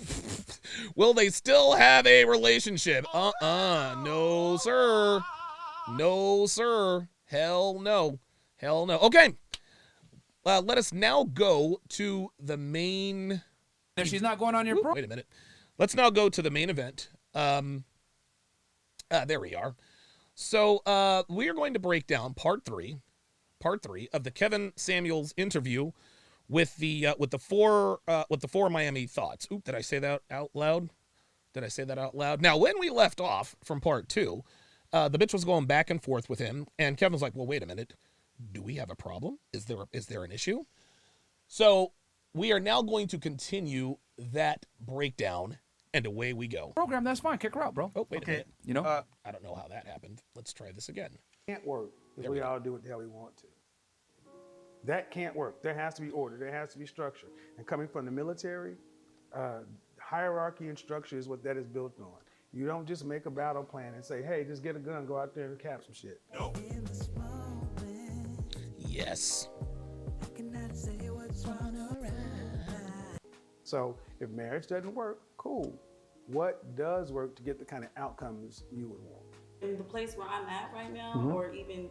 Will they still have a relationship? No, sir. No, sir. Hell no. Hell no. Okay. Let us now go to the main... If she's not going on your Wait a minute. Let's now go to the main event. There we are. So we are going to break down part three of the Kevin Samuels interview with the four Miami thoughts. Oop, did I say that out loud? Now, when we left off from part two, the bitch was going back and forth with him, and Kevin was like, well, wait a minute. Do we have a problem? Is there an issue? So we are now going to continue that breakdown, and away we go. Program, that's fine. Kick her out, bro. Oh, wait a minute. You know? I don't know how that happened. Let's try this again. Can't work if we all do what the hell we want to. That can't work. There has to be order. There has to be structure. And coming from the military, hierarchy and structure is what that is built on. You don't just make a battle plan and say, hey, just get a gun, go out there and cap some shit. Nope. Yes. So if marriage doesn't work, cool. What does work to get the kind of outcomes you would want? In the place where I'm at right now, Mhm. or even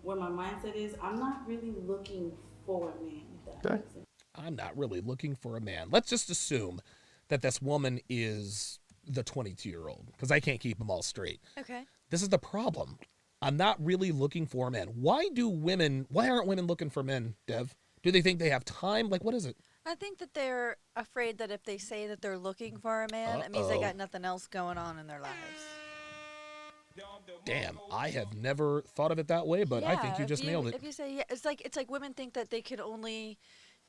where my mindset is, I'm not really looking for a man, if that makes sense. I'm not really looking for a man. Let's just assume that this woman is the 22-year-old, because I can't keep them all straight. Okay. This is the problem. I'm not really looking for a man. Why aren't women looking for men, Dev? Do they think they have time? Like, what is it? I think that they're afraid that if they say that they're looking for a man, it means they got nothing else going on in their lives. Damn, I have never thought of it that way, but I think you just nailed it. If you say, yeah, it's like women think that they could only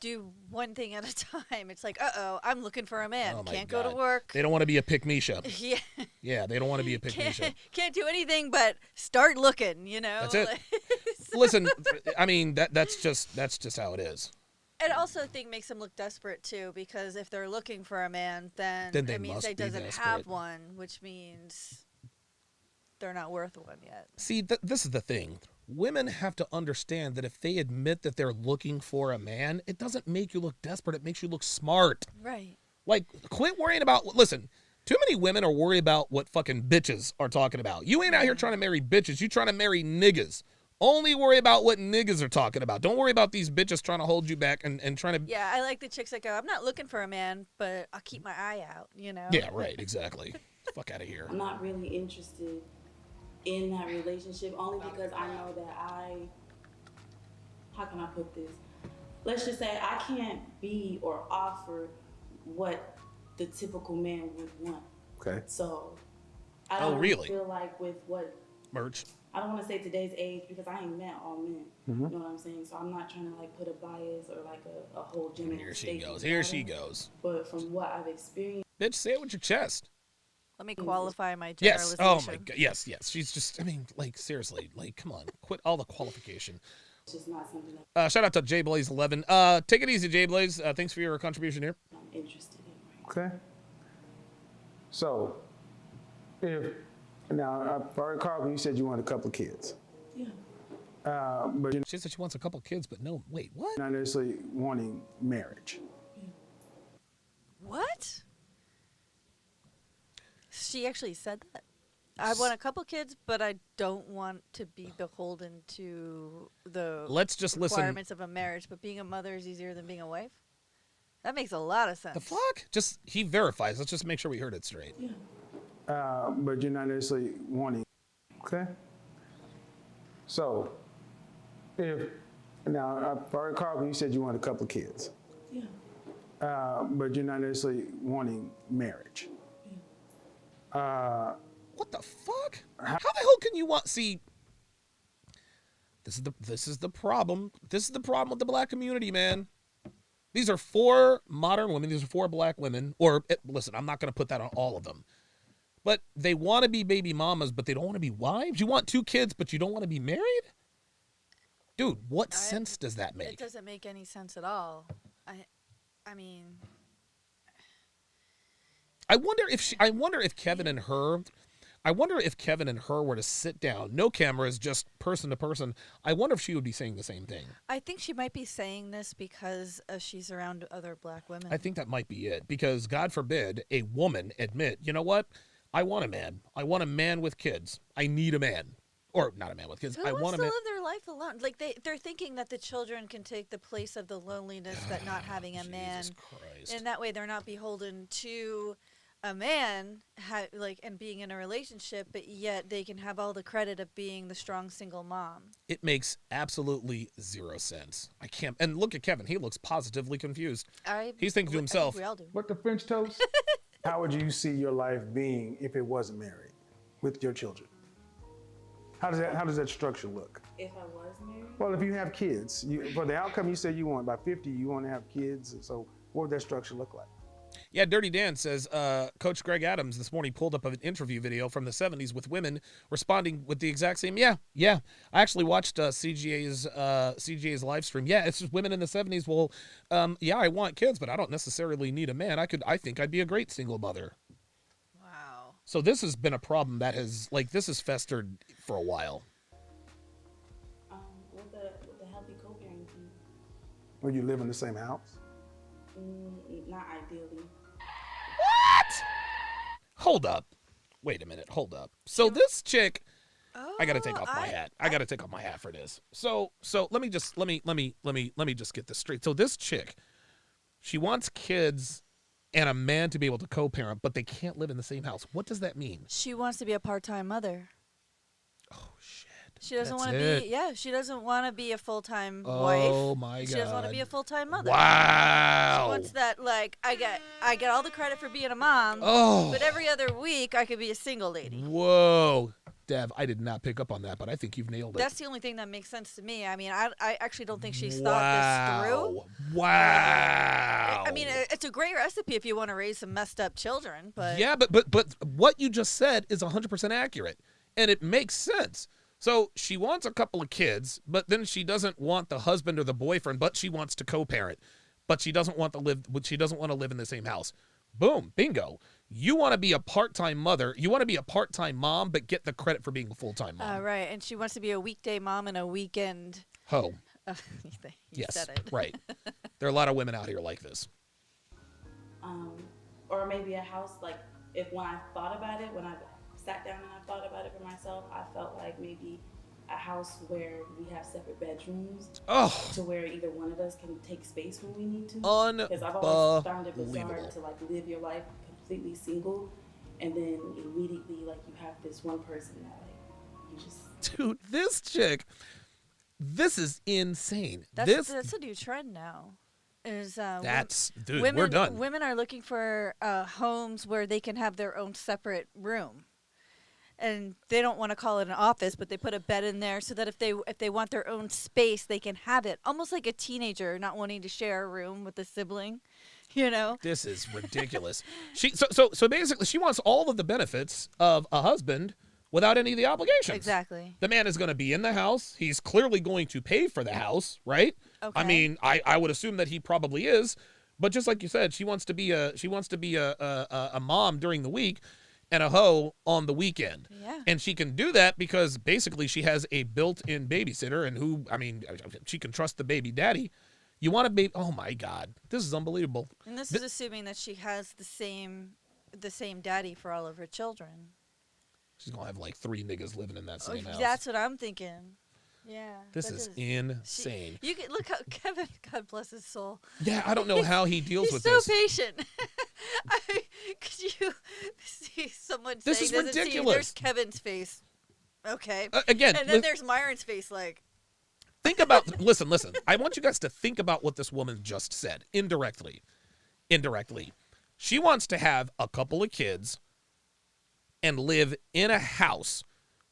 do one thing at a time. It's like, I'm looking for a man. Oh my Can't God. go to work. They don't want to be a pick-me-sha. Yeah. Yeah, they don't want to be a pick-me-sha. Can't do anything but start looking, you know? That's it. Listen, I mean, that's just how it is. And also, I think makes them look desperate too, because if they're looking for a man, then Then they it means must they be doesn't desperate. have one, which means they're not worth one yet. See, this is the thing. Women have to understand that if they admit that they're looking for a man, it doesn't make you look desperate. It makes you look smart. Right. Like, quit worrying about, listen, too many women are worried about what fucking bitches are talking about. You ain't out here trying to marry bitches. You trying to marry niggas. Only worry about what niggas are talking about. Don't worry about these bitches trying to hold you back and trying to... Yeah, I like the chicks that go, I'm not looking for a man, but I'll keep my eye out, you know? Yeah, right, exactly. Fuck out of here. I'm not really interested in that relationship only because I know that how can I put this? Let's just say I can't be or offer what the typical man would want. Okay. So I don't really? feel like with what Merch. I don't want to say today's age because I ain't met all men. You know what I'm saying? So I'm not trying to like put a bias or like a whole general Here she statement goes. Here about she it. goes. But from what I've experienced, Bitch, say it with your chest. Let me qualify my Yes. generalization. Oh my God. Yes. She's just, I mean, like, seriously, like, come on. Quit all the qualification. it's just not something that Shout out to JBlaze11. Take it easy, JBlaze. Thanks for your contribution here. I'm interested in. Okay. So, if now, Carl, you said you want a couple of kids. Yeah. But you're She said she wants a couple kids, but no, wait, what? not necessarily wanting marriage. What? She actually said that. I want a couple kids, but I don't want to be beholden to the Let's just listen. requirements of a marriage. But being a mother is easier than being a wife? That makes a lot of sense. The fuck? Just, he verifies. Let's just make sure we heard it straight. But you're not necessarily wanting. Okay. So, if now, Carl, you said you want a couple of kids. Yeah. But you're not necessarily wanting marriage. What the fuck? How the hell can you want? See, this is the problem. This is the problem with the black community, man. These are 4 modern women. These are 4 black women. Or listen, I'm not going to put that on all of them. But they want to be baby mamas, but they don't want to be wives. You want 2 kids, but you don't want to be married? Dude, what sense does that It make? doesn't make any sense at all. I mean, I wonder if Kevin and her were to sit down, no cameras, just person to person. I wonder if she would be saying the same thing. I think she might be saying this because she's around other black women. I think that might be it. Because God forbid a woman admit, you know what? I want a man. I want a man with kids. I need a man. Or not a man with kids. Who I wants want a to man. live their life alone? Like they're thinking that the children can take the place of the loneliness that not having a man. And that way they're not beholden to a man and being in a relationship, but yet they can have all the credit of being the strong single mom. It makes absolutely 0 sense. I can't. And look at Kevin. He looks positively confused. He's thinking to himself, I think we all do. What the French toast? How would you see your life being if it wasn't married with your children? How does that structure look? If I was married, Well, if you have kids, for the outcome you said you want, by 50, you want to have kids. So what would that structure look like? yeah, Dirty Dan says, Coach Greg Adams this morning pulled up an interview video from the 70s with women responding with the exact same, yeah. I actually watched CGA's live stream. Yeah, it's just women in the 70s. Well, yeah, I want kids, but I don't necessarily need a man. I think I'd be a great single mother. Wow. So this has been a problem that has, this has festered for a while. with the healthy co-parenting, Will you live in the same house? not ideally. What? Hold up. Wait a minute. Hold up. So this chick, I gotta take off my hat. I gotta take off my hat for this. So let me just get this straight. So this chick, she wants kids and a man to be able to co-parent, but they can't live in the same house. What does that mean? She wants to be a part-time mother. Oh shit. She doesn't That's want to it. be. Yeah, she doesn't want to be a full-time wife. Oh my She doesn't want to God. be a full-time mother. Wow. She wants that I get all the credit for being a mom. Oh. But every other week I could be a single lady. Whoa. Dev, I did not pick up on that, but I think you've nailed it. That's the only thing that makes sense to me. I mean, I actually don't think she's thought this through. Wow. I mean, it's a great recipe if you want to raise some messed up children, but Yeah, but what you just said is 100% accurate, and it makes sense. So she wants a couple of kids, but then she doesn't want the husband or the boyfriend, but she wants to co-parent, but she doesn't want to live. She doesn't want to live in the same house. Boom, bingo. You want to be a part-time mother. You want to be a part-time mom, but get the credit for being a full-time mom. right. And she wants to be a weekday mom and a weekend. Ho. You Yes, said it. right. There are a lot of women out here like this. Or maybe a house, like when I thought about it, when I sat down and I thought about it for myself, I felt like maybe a house where we have separate bedrooms, to where either one of us can take space when we need to. Because I've always found it bizarre to like live your life completely single, and then immediately like you have this one person that like you just. Dude, this chick, this is insane. That's a new trend now. Dude, women, we're done. Women are looking for homes where they can have their own separate room. And they don't want to call it an office, but they put a bed in there so that if they want their own space, they can have it. Almost like a teenager not wanting to share a room with a sibling, you know? This is ridiculous. So basically, she wants all of the benefits of a husband without any of the obligations. Exactly. The man is going to be in the house. He's clearly going to pay for the house, right? Okay. I mean, I would assume that he probably is, but just like you said, she wants to be a mom during the week and a hoe on the weekend. Yeah. And she can do that because basically she has a built-in babysitter and she can trust the baby daddy. You want a baby? Oh my God, this is unbelievable. And this is assuming that she has the same daddy for all of her children. She's gonna have like 3 niggas living in that same house. That's what I'm thinking. Yeah. This is insane. You can look how Kevin, God bless his soul. Yeah, I don't know how he deals with this. this. He's so patient. Could you see someone This saying, is doesn't ridiculous. See, there's Kevin's face. Okay. Again, and then there's Myron's face like. Think about, listen. I want you guys to think about what this woman just said indirectly. She wants to have a couple of kids and live in a house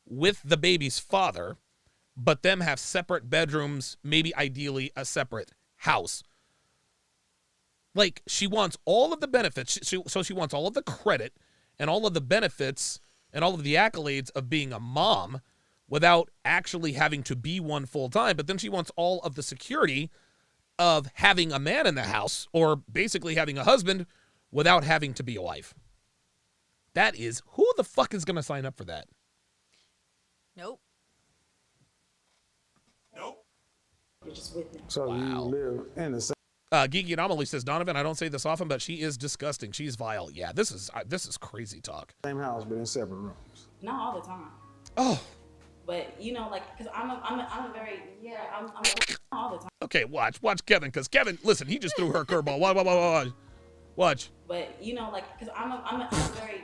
with the baby's father, but them have separate bedrooms, maybe ideally a separate house. Like, she wants all of the benefits. So she wants all of the credit and all of the benefits and all of the accolades of being a mom without actually having to be one full time. But then she wants all of the security of having a man in the house, or basically having a husband without having to be a wife. That is, who the fuck is going to sign up for that? Nope. You're just with them. So you live in the same. Geeky Anomaly says, Donovan, I don't say this often, but she is disgusting. She's vile. Yeah, this is crazy talk. Same house, but in separate rooms. Not all the time. Oh. But you know, like, cause I'm a very I'm all the time. Okay, watch Kevin, because Kevin, listen, he just threw her curveball. Watch. But you know, like, cause I'm a very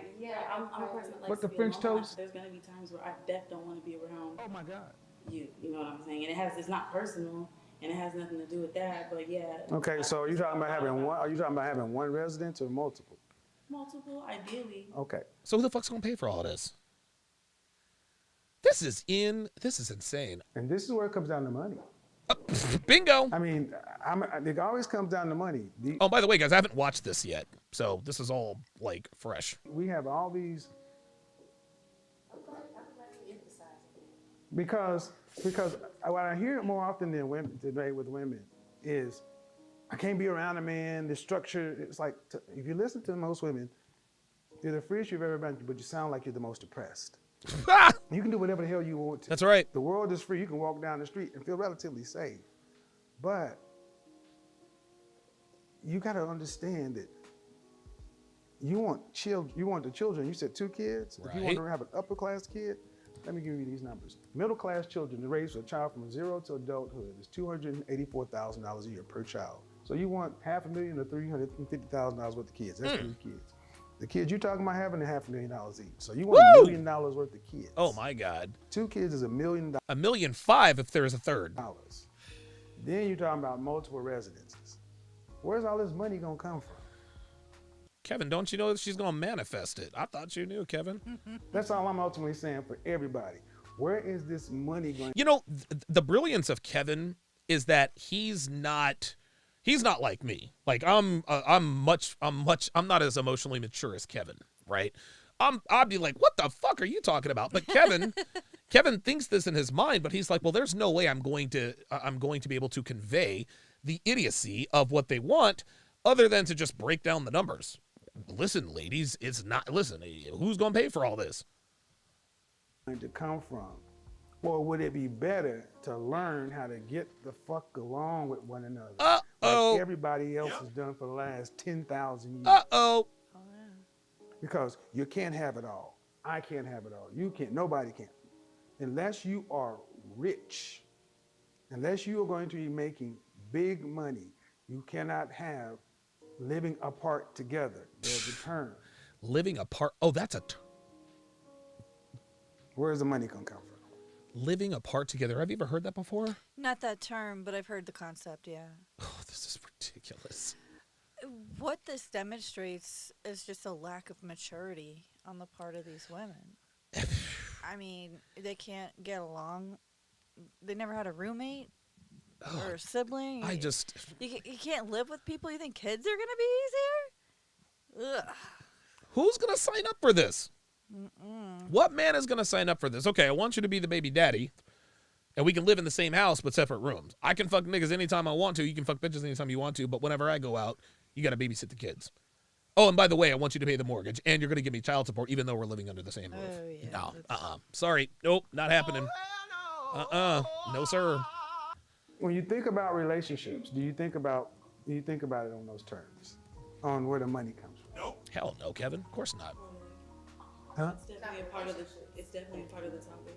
I'm a person that likes What, to the be French alone. toast? There's gonna be times where I don't want to be around. Oh my God. You know what I'm saying? And it's not personal, and it has nothing to do with that. But yeah. Okay, so are you talking about having one? Are you talking about having one residence or multiple? Multiple, ideally. Okay. So who the fuck's gonna pay for all of this? This is insane. And this is where it comes down to money. Bingo. I mean, it always comes down to money. Oh, by the way, guys, I haven't watched this yet, so this is all like fresh. We have all these because what I hear more often than women today with women is, I can't be around a man. The structure, it's like, if you listen to most women, you're the freest you've ever been, but you sound like you're the most depressed. You can do whatever the hell you want to. That's right. The world is free. You can walk down the street and feel relatively safe. But you got to understand that you want the children. You said 2 kids. Right. If you want to have an upper class kid, let me give you these numbers. Middle class children, the raise for a child from 0 to adulthood is $284,000 a year per child. So you want $500,000 to $350,000 worth of kids. That's 3 kids. The kids you're talking about having $500,000 each. So you want $1 million worth of kids. Oh my God. 2 kids is $1 million. $1.5 million if there's a third. Then you're talking about multiple residences. Where's all this money gonna come from? Kevin, don't you know that she's gonna manifest it? I thought you knew, Kevin. That's all I'm ultimately saying for everybody. Where is this money going? You know, the brilliance of Kevin is that he's not like me. Like I'm not as emotionally mature as Kevin, right? I'd be like, what the fuck are you talking about? But Kevin thinks this in his mind, but he's like, well, there's no way I'm going to be able to convey the idiocy of what they want other than to just break down the numbers. Listen, ladies, who's going to pay for all this? To come from? Or would it be better to learn how to get the fuck along with one another? Like everybody else has done for the last 10,000 years. Because you can't have it all. I can't have it all. You can't. Nobody can. Unless you are rich, unless you are going to be making big money, you cannot have living apart together. There's a term. Living apart. Oh, that's a term. Where's the money gonna come from? Living apart together. Have you ever heard that before? Not that term, but I've heard the concept, yeah. Oh, this is ridiculous. What this demonstrates is just a lack of maturity on the part of these women. I mean, they can't get along. They never had a roommate or a sibling. You can't live with people. You think kids are going to be easier? Ugh. Who's going to sign up for this? What man is going to sign up for this? Okay, I want you to be the baby daddy, and we can live in the same house but separate rooms. I can fuck niggas anytime I want to. You can fuck bitches anytime you want to, but whenever I go out, you got to babysit the kids. Oh, and by the way, I want you to pay the mortgage, and you're going to give me child support even though we're living under the same roof. Oh, yeah, No, sorry. Nope, not happening. No, sir. When you think about relationships, do you think about it on those terms? On where the money comes from? Nope. Hell no, Kevin. Of course not. Huh? It's definitely a part of the topic.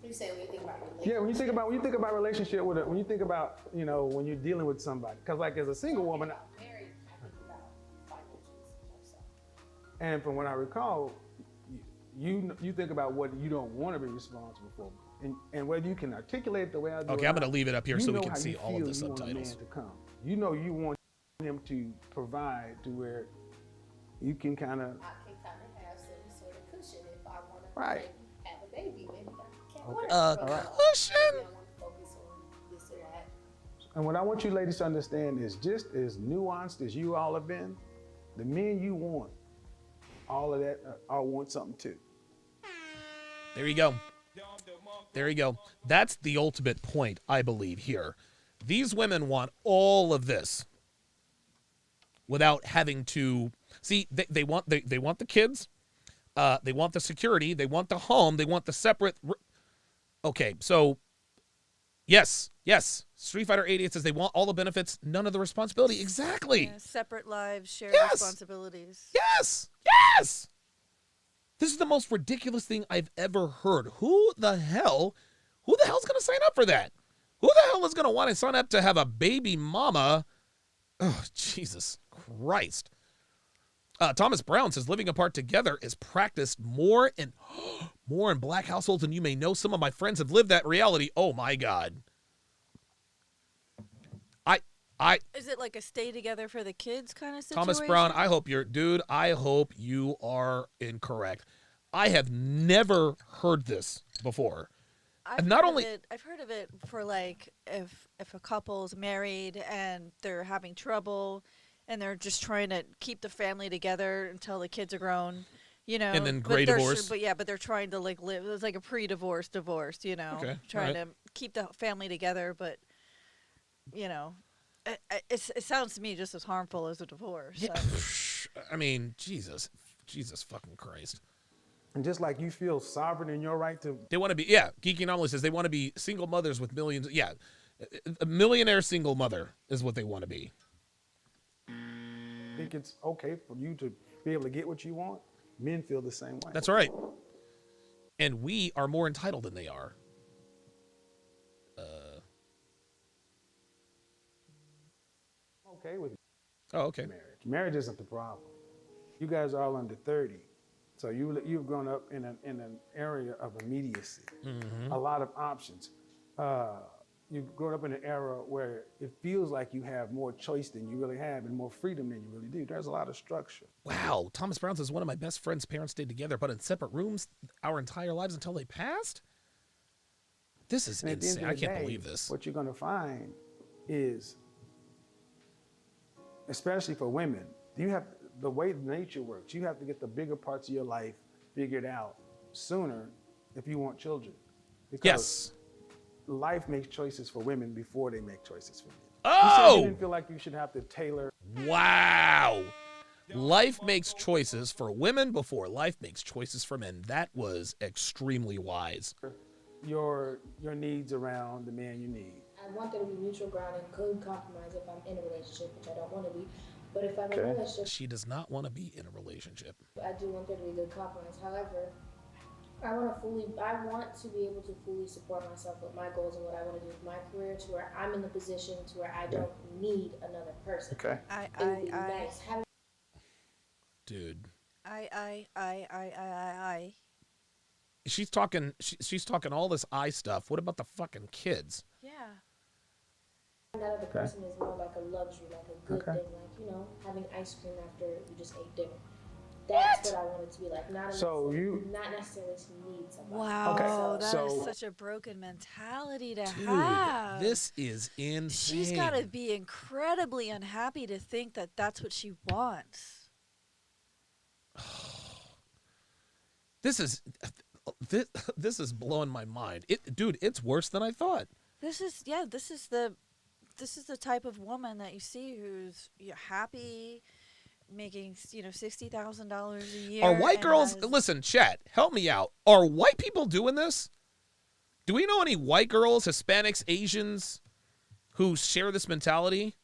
You say when you think about relationship. Yeah, when you think about relationship when you think about, when you're dealing with somebody, because like as a single woman, and from what I recall, you think about what you don't want to be responsible for, and whether you can articulate the way I do. Okay, I'm going to leave it up here so we can see all of the subtitles. You want him to provide to where you can kind of. I can kind of have some sort of cushion if I want to Right. have a baby. Maybe I can't cushion. focus on this or that. And what I want you ladies to understand is just as nuanced as you all have been, the men you want, all of that, all want something too. There you go. There you go. That's the ultimate point, I believe, here. These women want all of this without having to see. They want the kids, they want the security, they want the home, they want the separate. Okay, so yes. Street Fighter 88 says they want all the benefits, none of the responsibility. Exactly. Yeah, separate lives, shared responsibilities. Yes. This is the most ridiculous thing I've ever heard. Who the hell's going to sign up for that? Who the hell is going to want to sign up to have a baby mama? Oh, Jesus Christ. Thomas Brown says living apart together is practiced more in black households than you may know. Some of my friends have lived that reality. Oh my God. Is it like a stay together for the kids kind of situation? Thomas Brown, I hope you are incorrect. I have never heard this before. I've heard of it for like if a couple's married and they're having trouble and they're just trying to keep the family together until the kids are grown, And then gray divorce. But they're trying to like live. It's like a pre-divorce divorce, Okay, trying to keep the family together, but it sounds to me just as harmful as a divorce. Yeah. I mean, Jesus fucking Christ. And just like you feel sovereign in your right to. They want to be, Geeky Anomaly says they want to be single mothers with millions. Yeah. A millionaire single mother is what they want to be. I think it's okay for you to be able to get what you want. Men feel the same way. That's right. And we are more entitled than they are. Okay with okay. Marriage isn't the problem. You guys are all under 30, so you've grown up in an area of immediacy. Mm-hmm. A lot of options. you've grown up in an era where it feels like you have more choice than you really have and more freedom than you really do. There's a lot of structure. Wow, Thomas Brown says one of my best friend's parents stayed together, but in separate rooms our entire lives until they passed. This is And at the end insane. of the I can't day, believe this. What you're going to find is, especially for women, you have the way nature works. You have to get the bigger parts of your life figured out sooner if you want children. Because Yes. life makes choices for women before they make choices for men. Oh! You said you didn't feel like you should have to tailor. Wow. Life makes choices for women before life makes choices for men. That was extremely wise. Your needs around the man you need. I want there to be mutual ground and good compromise if I'm in a relationship, which I don't want to be. But if I'm in a Okay. relationship, She does not want to be in a relationship. I do want there to be good compromise. However, I want to be able to fully support myself with my goals and what I want to do with my career, to where I'm in the position to where I don't need another person. Okay. It would be nice having. Dude. I. She's talking all this eye stuff. What about the fucking kids? Yeah. That other Okay. person is more like a luxury, like a good Okay. thing, like, having ice cream after you just ate dinner. That's what I want it to be like. Not necessarily to need somebody. Wow, Okay, that is so- such a broken mentality to Dude, have. this is insane. She's got to be incredibly unhappy to think that that's what she wants. This is blowing my mind. Dude, it's worse than I thought. This is the type of woman that you see who's happy, making $60,000 a year. Are white and girls, has- listen, chat, help me out. Are white people doing this? Do we know any white girls, Hispanics, Asians who share this mentality?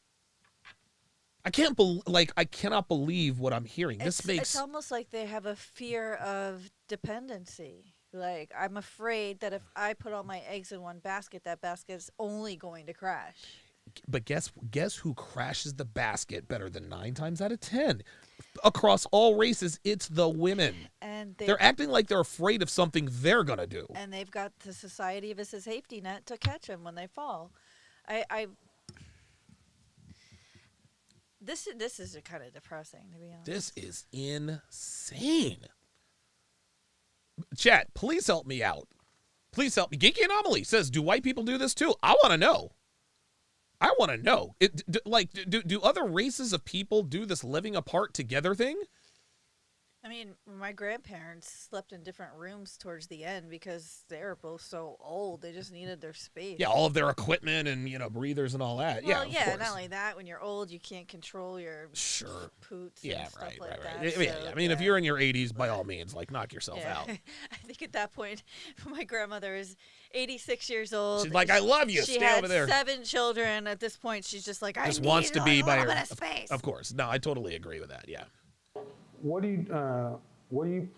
I cannot believe what I'm hearing. It's almost like they have a fear of dependency. Like, I'm afraid that if I put all my eggs in one basket, that basket is only going to crash. But guess who crashes the basket better than 9 times out of 10? Across all races, it's the women. And They're acting like they're afraid of something they're going to do. And they've got the society as a safety net to catch them when they fall. This is kind of depressing, to be honest. This is insane. Chat, please help me out. Please help me. Geeky Anomaly says, do white people do this too? I want to know. Do other races of people do this living apart together thing? I mean, my grandparents slept in different rooms towards the end because they were both so old. They just needed their space. Yeah, all of their equipment and, breathers and all that. Well, yeah, of course. not only that, when you're old, you can't control your poots and stuff like that. Yeah. I mean, if you're in your 80s, by all means, knock yourself out. I think at that point, my grandmother is 86 years old. She's like, I love you. She Stay had over there. 7 children. At this point, she's just like, I Just need wants to be by a little her. bit of space. Of course. No, I totally agree with that. Yeah. What do you,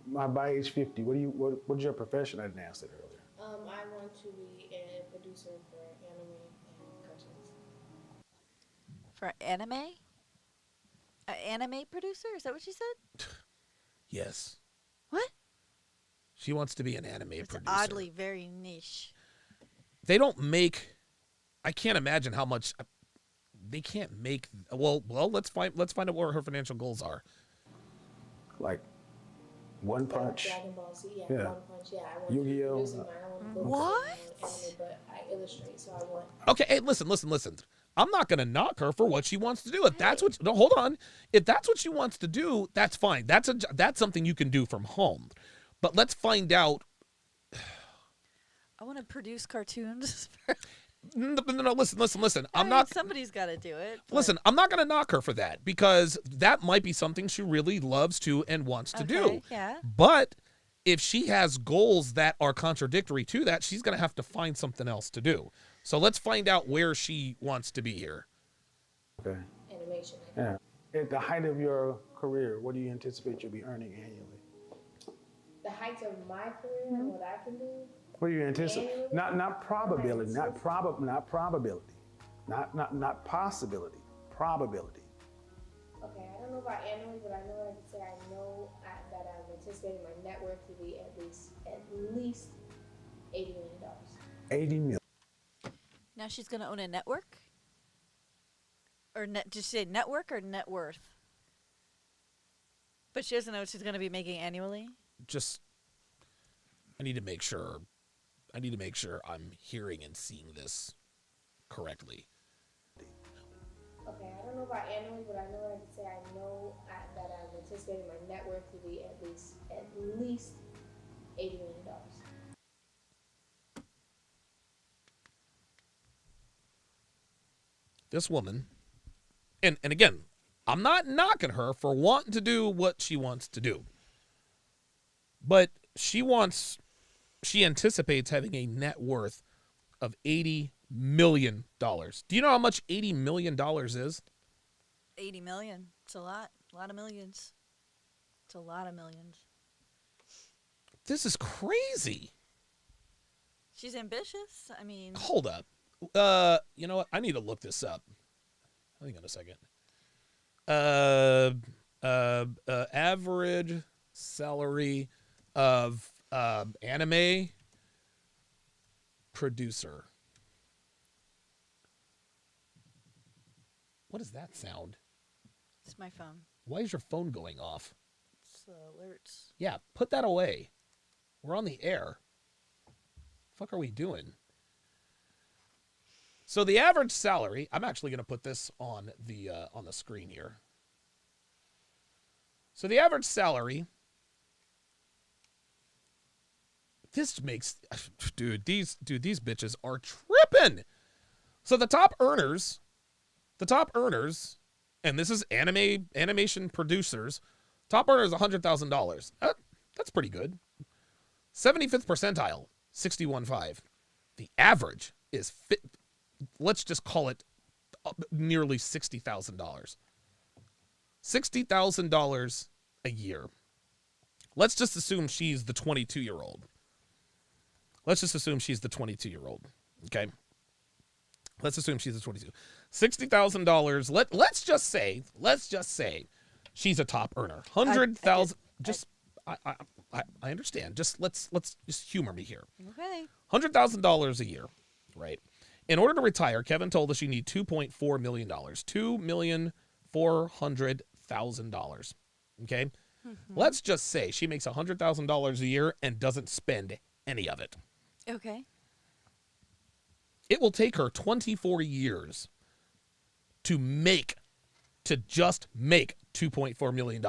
by age 50, what's your profession? I didn't ask that earlier. I want to be a producer for anime and cartoons. For anime? An anime producer? Is that what she said? Yes. What? She wants to be an anime producer. Oddly very niche. They don't make. I can't imagine how much. They can't make. Well, let's find out what her financial goals are. Like One Punch. Dragon Ball Z, Yeah. One Punch, yeah. I want Yu-Gi-Oh. to produce mine. I want to What? anime, but I illustrate, so I want. Okay, hey, listen. I'm not gonna knock her for what she wants to do. If that's what, no, hold on. If that's what she wants to do, that's fine. That's something you can do from home. But let's find out. I want to produce cartoons. No, listen. I'm I mean, not. Somebody's got to do it. but- Listen, I'm not gonna knock her for that because that might be something she really loves to and wants to do. Okay, yeah. But if she has goals that are contradictory to that, she's gonna have to find something else to do. So let's find out where she wants to be here. Okay. Animation. Yeah. At the height of your career, what do you anticipate you'll be earning annually? The heights of my career and what I can do. What do you anticipate? Not probability, not probability, not possibility, probability. Okay, I don't know about annually, but I know what I can say. I know that I'm anticipating my net worth to be at least $80 million. 80 million. Now she's going to own a network? Or did you say network or net worth? But she doesn't know what she's going to be making annually? Just, I need to make sure I'm hearing and seeing this correctly. Okay, I don't know about annually, but I know what I can say. I know that I'm anticipating my net worth to be at least $80 million. This woman, and again, I'm not knocking her for wanting to do what she wants to do. But she anticipates having a net worth of $80 million. Do you know how much $80 million is? 80 million. It's a lot. A lot of millions. It's a lot of millions. This is crazy. She's ambitious. I mean... Hold up. You know what? I need to look this up. Hang on a second. Average salary of anime producer. What is that sound? It's my phone. Why is your phone going off? It's alerts. Yeah, put that away. We're on the air. Fuck are we doing? So the average salary, I'm actually going to put this on the screen here. So the average salary, this makes, dude, these bitches are tripping. So the top earners, and this is animation producers, top earners $100,000. That's pretty good. 75th percentile, 61.5. The average is let's just call it nearly $60,000. $60,000 a year. Let's just assume she's the 22-year-old. Okay? Let's assume she's a 22. $60,000. Let's just say she's a top earner. 100,000. I understand. Let's just humor me here. Okay. $100,000 a year, right? In order to retire, Kevin told us you need $2.4 million. $2,400,000. Okay? Mm-hmm. Let's just say she makes $100,000 a year and doesn't spend any of it. Okay. It will take her 24 years to just make $2.4 million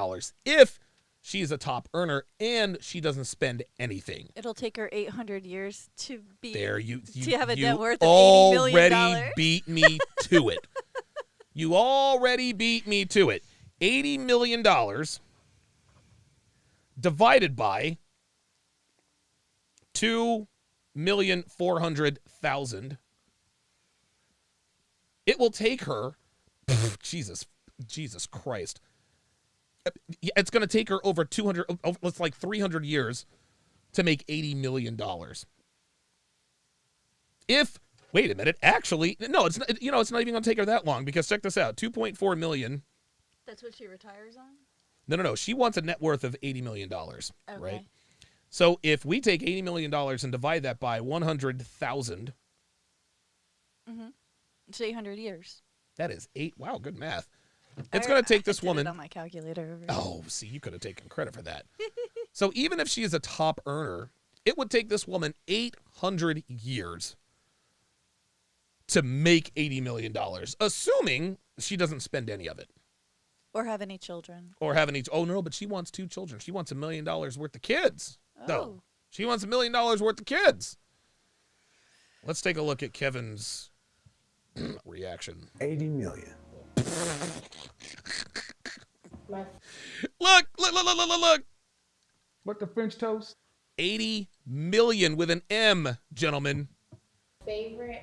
if she's a top earner and she doesn't spend anything. It'll take her 800 years to be to have a net worth of $80 million. You already beat me to it. You already beat me to it. $80 million divided by 2,400,000. It will take her, Jesus Christ. It's going to take her over 300 years to make $80 million. Wait a minute, actually, no, it's not, it's not even going to take her that long because check this out, 2.4 million. That's what she retires on? No. She wants a net worth of $80 million, okay. Right? So if we take $80 million and divide that by 100,000. Mm-hmm. It's 800 years. That is wow, good math. It's going to take this woman. On my calculator. Oh, see, you could have taken credit for that. So even if she is a top earner, it would take this woman 800 years to make $80 million, assuming she doesn't spend any of it. Or have any children. Oh, no, but she wants 2 children. She wants $1 million worth of kids. Oh. No, she wants $1 million worth of kids. Let's take a look at Kevin's reaction. 80 million. Look. What the French toast? 80 million with an M, gentlemen. Favorite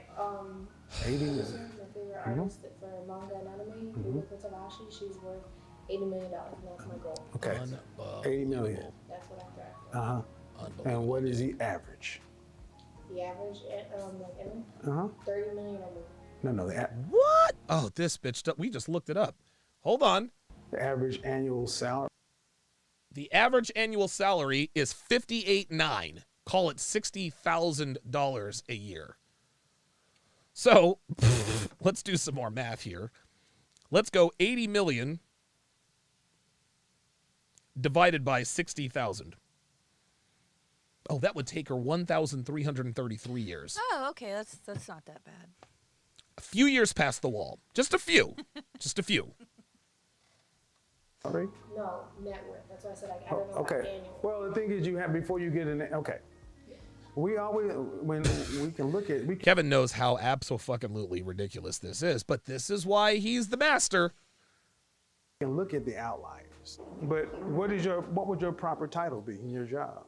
80 million. My favorite artist for manga and anime, Yuriko Takahashi. She's worth $80 million, and that's my goal. Okay. 80 million. That's what I strive for. And what is the average? The average, like 30 million or more. No. What? Oh, this bitch. We just looked it up. Hold on. The average annual salary. The average annual salary is $58,900. Call it $60,000 a year. So let's do some more math here. Let's go 80 million divided by 60,000. Oh, that would take her 1,333 years. Oh, okay. That's not that bad. A few years past the wall. Just a few. Just a few. Sorry? No, net worth. That's why I said I don't know about Okay. annual. Well, the thing is, you have before you get in. Okay. We always when we can look at Kevin knows how abso-fucking-lutely ridiculous this is, but this is why he's the master. We can look at the outliers. But what would your proper title be in your job?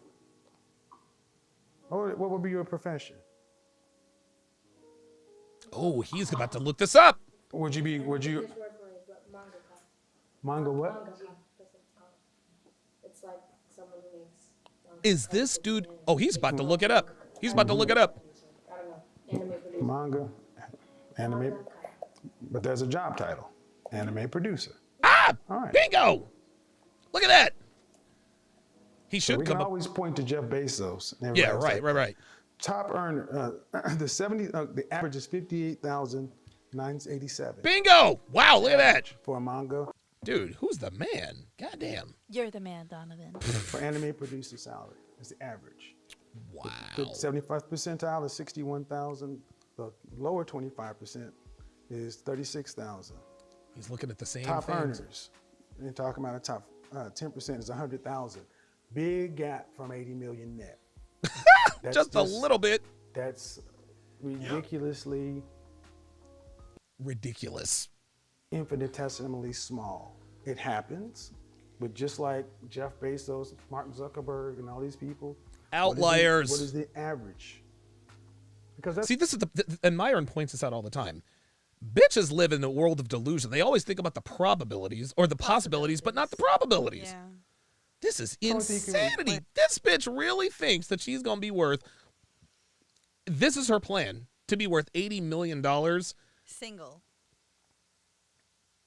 What would be your profession? Oh, he's about to look this up. Would you? This word for it is what manga cop. Manga what? Manga cop. That's what it's called. It's like someone who makes. Is this dude? Oh, he's about to look it up. He's about to look it up. I don't know. Anime producer. Manga, anime. But there's a job title, anime producer. Ah, all right. Bingo! Look at that. He So should we come can up. always point to Jeff Bezos. And Yeah, everybody else right. Top earner, the average is 58,987. Bingo! Wow, look at that. For a manga. Dude, who's the man? Goddamn. You're the man, Donovan. For anime producer salary, is the average. Wow. The 75th percentile is 61,000. The lower 25% is 36,000. He's looking at the same Top things. earners, and talking about a top 10% is 100,000. Big gap from 80 million net. That's Just a little bit. That's ridiculously ridiculous. Infinitesimally small. It happens, but just like Jeff Bezos, Mark Zuckerberg, and all these people, Outliers. What is the average? Because that's See, this is and Myron points this out all the time. Bitches live in a world of delusion. They always think about the probabilities or the possibilities, but not the probabilities. Yeah. This is Oh, so you can insanity. This bitch really thinks that she's going to be worth. This is her plan to be worth $80 million Single.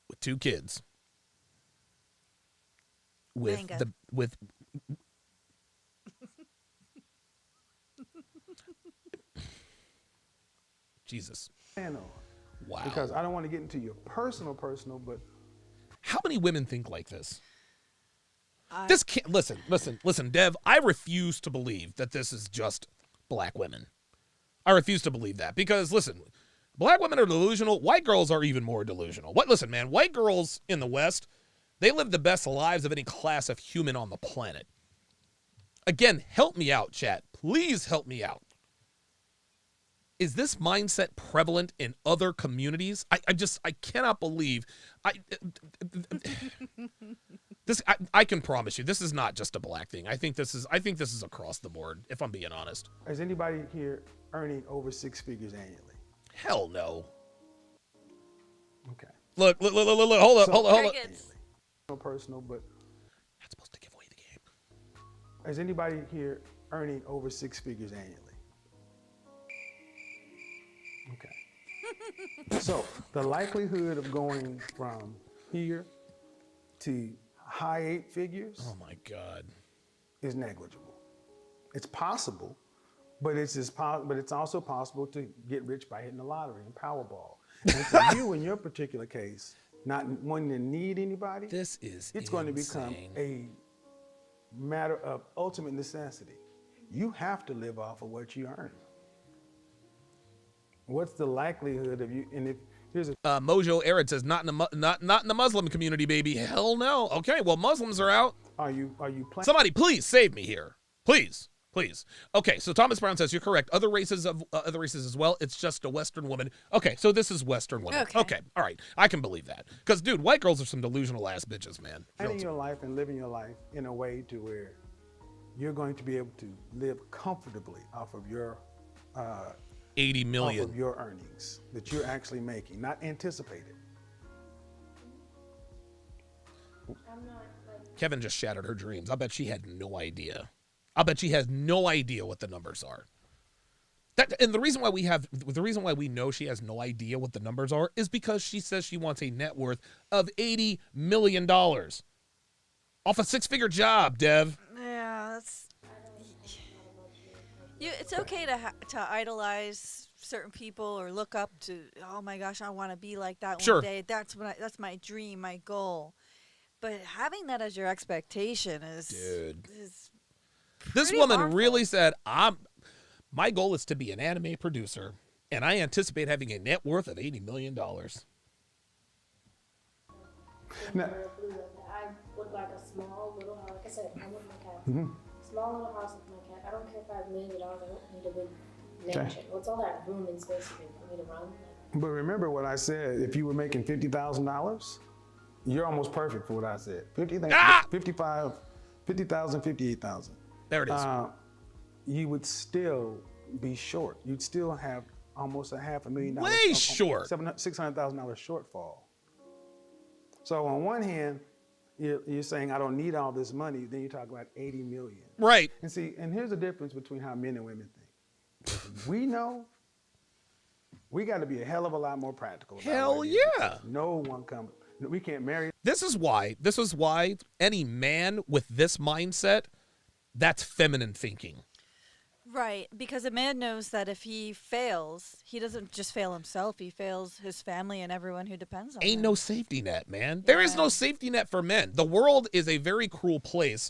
with 2 kids. With Manga. with Jesus. Wow. Because I don't want to get into your personal, but How many women think like this? This can't listen, Dev. I refuse to believe that this is just black women. I refuse to believe that because listen, black women are delusional. White girls are even more delusional. Listen, man, white girls in the West, they live the best lives of any class of human on the planet. Again, help me out, chat. Please help me out. Is this mindset prevalent in other communities? I cannot believe. I can promise you, this is not just a black thing. I think this is across the board, if I'm being honest. is anybody here earning over 6 figures annually? Hell no. Okay. Look, hold up. No personal, but not supposed to give away the game. Is anybody here earning over 6 figures annually? Okay. So the likelihood of going from here to high 8 figures. Oh my God. Is negligible. It's possible, but it's also possible to get rich by hitting the lottery and Powerball. And for you, in your particular case, not wanting to need anybody, it's going to become a matter of ultimate necessity. You have to live off of what you earn. What's the likelihood of you? And if here's a Mojo Arid says not in the Muslim community, baby. Hell no. Okay, well Muslims are out. Are you planning? Somebody please save me here, please. Okay, so Thomas Brown says you're correct. Other races as well. It's just a Western woman. Okay, so this is Western woman. Okay, all right, I can believe that. Because dude, white girls are some delusional ass bitches, man. Planning your life and living your life in a way to where you're going to be able to live comfortably off of your 80 million. Off of your earnings that you're actually making, not anticipated. Kevin just shattered her dreams. I bet she had no idea. I bet she has no idea what the numbers are. And the reason why we know she has no idea what the numbers are is because she says she wants a net worth of $80 million off a 6-figure job, Dev. Yeah, that's. It's okay to idolize certain people or look up to. Oh my gosh, I want to be like that Sure. one day. That's my dream, my goal. But having that as your expectation is Dude. is This pretty woman harmful. really said, my goal is to be an anime producer, and I anticipate having a net worth of $80 million. I would like a small little house. Like I said, I'm with my cat. Mhm. Small little house with my cat. I don't care if I have $1 million. I don't need a big Okay. mansion. What's all that room and space for me to run? But remember what I said. If you were making $50,000, you're almost perfect for what I said. 55, 50,000, 58,000. There it is. You would still be short. You'd still have almost $500,000. Way short. $600,000 shortfall. So on one hand, you're saying I don't need all this money. Then you talk about 80 million. Right. And see, and here's the difference between how men and women think. We know we got to be a hell of a lot more practical. About Hell it yeah. because no one comes. We can't marry. This is why any man with this mindset, that's feminine thinking. Right, because a man knows that if he fails, he doesn't just fail himself, he fails his family and everyone who depends on him. Ain't no safety net, man. There is no safety net for men. The world is a very cruel place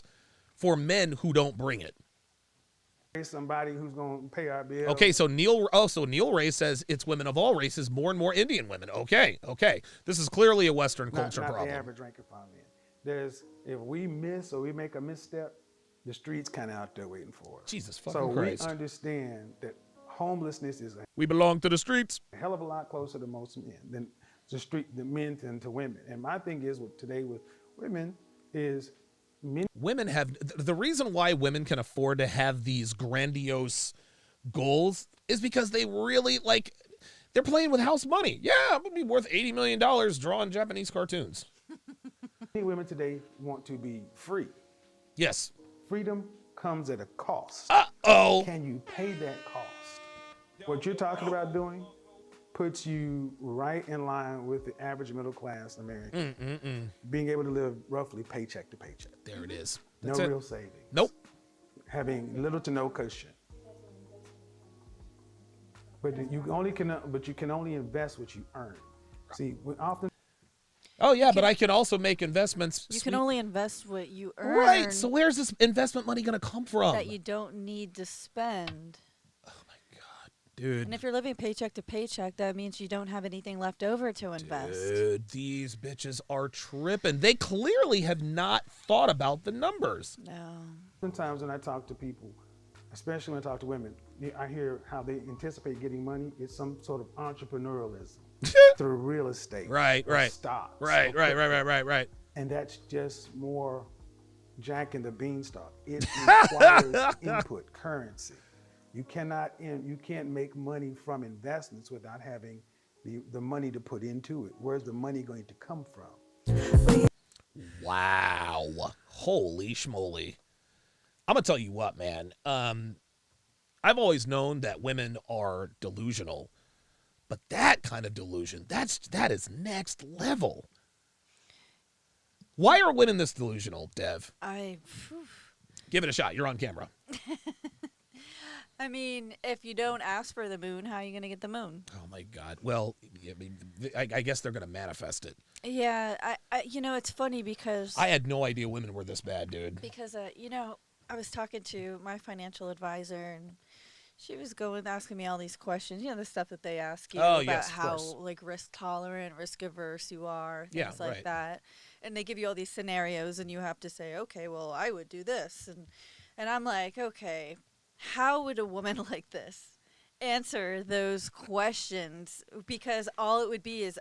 for men who don't bring it. Somebody who's going to pay our bills. Okay, so Neil Ray says it's women of all races, more and more Indian women. Okay. This is clearly a Western culture not problem. the average rank and file men. If we miss or we make a misstep, the street's kind of out there waiting for us. Jesus fucking so Christ. we understand that homelessness is We belong to the streets. a hell of a lot closer to most men than the men than to women. And my thing is today with women is Women have the reason why women can afford to have these grandiose goals is because they really they're playing with house money. Yeah, I'm gonna be worth $80 million drawing Japanese cartoons. many women today want to be free. Yes. Freedom comes at a cost. Uh-oh. Can you pay that cost? What you're talking about doing puts you right in line with the average middle class American. Being able to live roughly paycheck to paycheck. There it is. No That's it. real savings. Nope. Having little to no cushion. But you can only invest what you earn. See, we often. Oh yeah, but I can also make investments. You can only invest what you earn. Right. So where's this investment money gonna come from? That you don't need to spend. Dude. And if you're living paycheck to paycheck, that means you don't have anything left over to invest. Dude, these bitches are tripping. They clearly have not thought about the numbers. No. Sometimes when I talk to people, especially when I talk to women, I hear how they anticipate getting money. It's some sort of entrepreneurialism through real estate. Right. Stocks. Right. And that's just more Jack and the Beanstalk. It requires input, currency. You can't make money from investments without having the money to put into it. Where's the money going to come from? Wow. Holy schmoly. I'm going to tell you what, man. I've always known that women are delusional. But that kind of delusion, that is next level. Why are women this delusional, Dev? Give it a shot. You're on camera. I mean, if you don't ask for the moon, how are you going to get the moon? Oh, my God. Well, I mean, I guess they're going to manifest it. Yeah, it's funny because... I had no idea women were this bad, dude. Because, I was talking to my financial advisor, and she was asking me all these questions, the stuff that they ask you about how, risk tolerant, risk averse you are, things like that. And they give you all these scenarios, and you have to say, okay, well, I would do this. And I'm like, okay, how would a woman like this answer those questions? Because all it would be is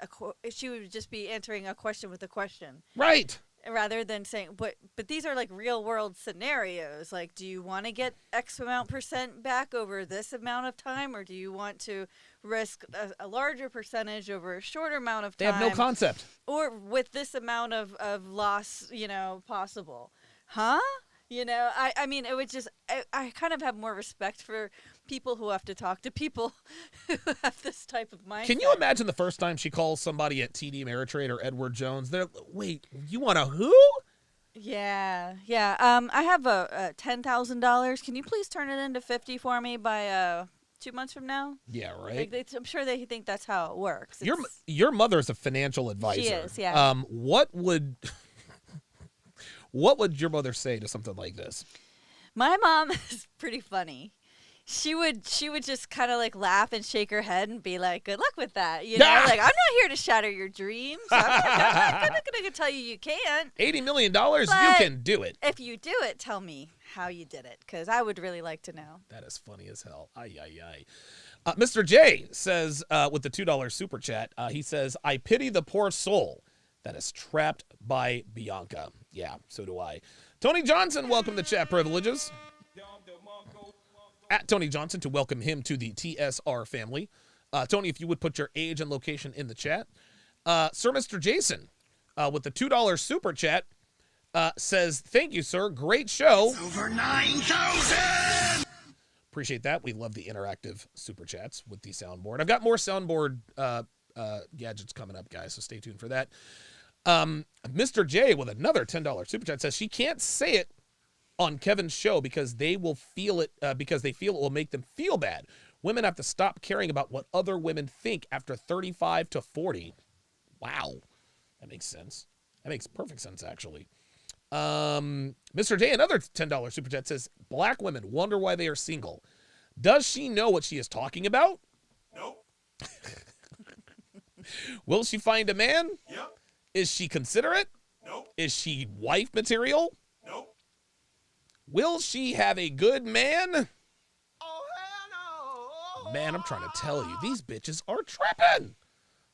she would just be answering a question with a question. Right. Rather than saying, but these are like real world scenarios. Like, do you want to get X amount % back over this amount of time? Or do you want to risk a larger percentage over a shorter amount of time? They have no concept. Or with this amount of loss, possible. Huh? I mean, it would just, I kind of have more respect for people who have to talk to people who have this type of mindset. Can you imagine the first time she calls somebody at TD Ameritrade or Edward Jones? They're, wait, you want a who? Yeah. I have a $10,000. Can you please turn it into 50 for me by 2 months from now. Yeah, right. Like, I'm sure they think that's how it works. Your mother's a financial advisor. She is, yeah. What would your mother say to something like this? My mom is pretty funny. She would just kind of like laugh and shake her head and be like, "Good luck with that." You know, like, I'm not here to shatter your dreams. I'm not gonna tell you can't. $80 million, you can do it. If you do it, tell me how you did it, because I would really like to know. That is funny as hell. Ay, ay, ay. Mr. J says, with the $2 super chat, he says, I pity the poor soul that is trapped by Bianca. Yeah, so do I. Tony Johnson, welcome to Chat Privileges. At Tony Johnson to welcome him to the TSR family. Tony, if you would put your age and location in the chat. Sir Mr. Jason, with the $2 super chat, says, thank you, sir. Great show. Over 9,000! Appreciate that. We love the interactive super chats with the soundboard. I've got more soundboard gadgets coming up, guys, so stay tuned for that. Mr. J with another $10 super chat says she can't say it on Kevin's show because they will feel it because they feel it will make them feel bad. Women have to stop caring about what other women think after 35 to 40. Wow. That makes sense. That makes perfect sense, actually. Mr. J, another $10 super chat says, black women wonder why they are single. Does she know what she is talking about? Nope. Will she find a man? Yep. Is she considerate? Nope. Is she wife material? Nope. Will she have a good man? Oh, hell no. Man, I'm trying to tell you, these bitches are tripping.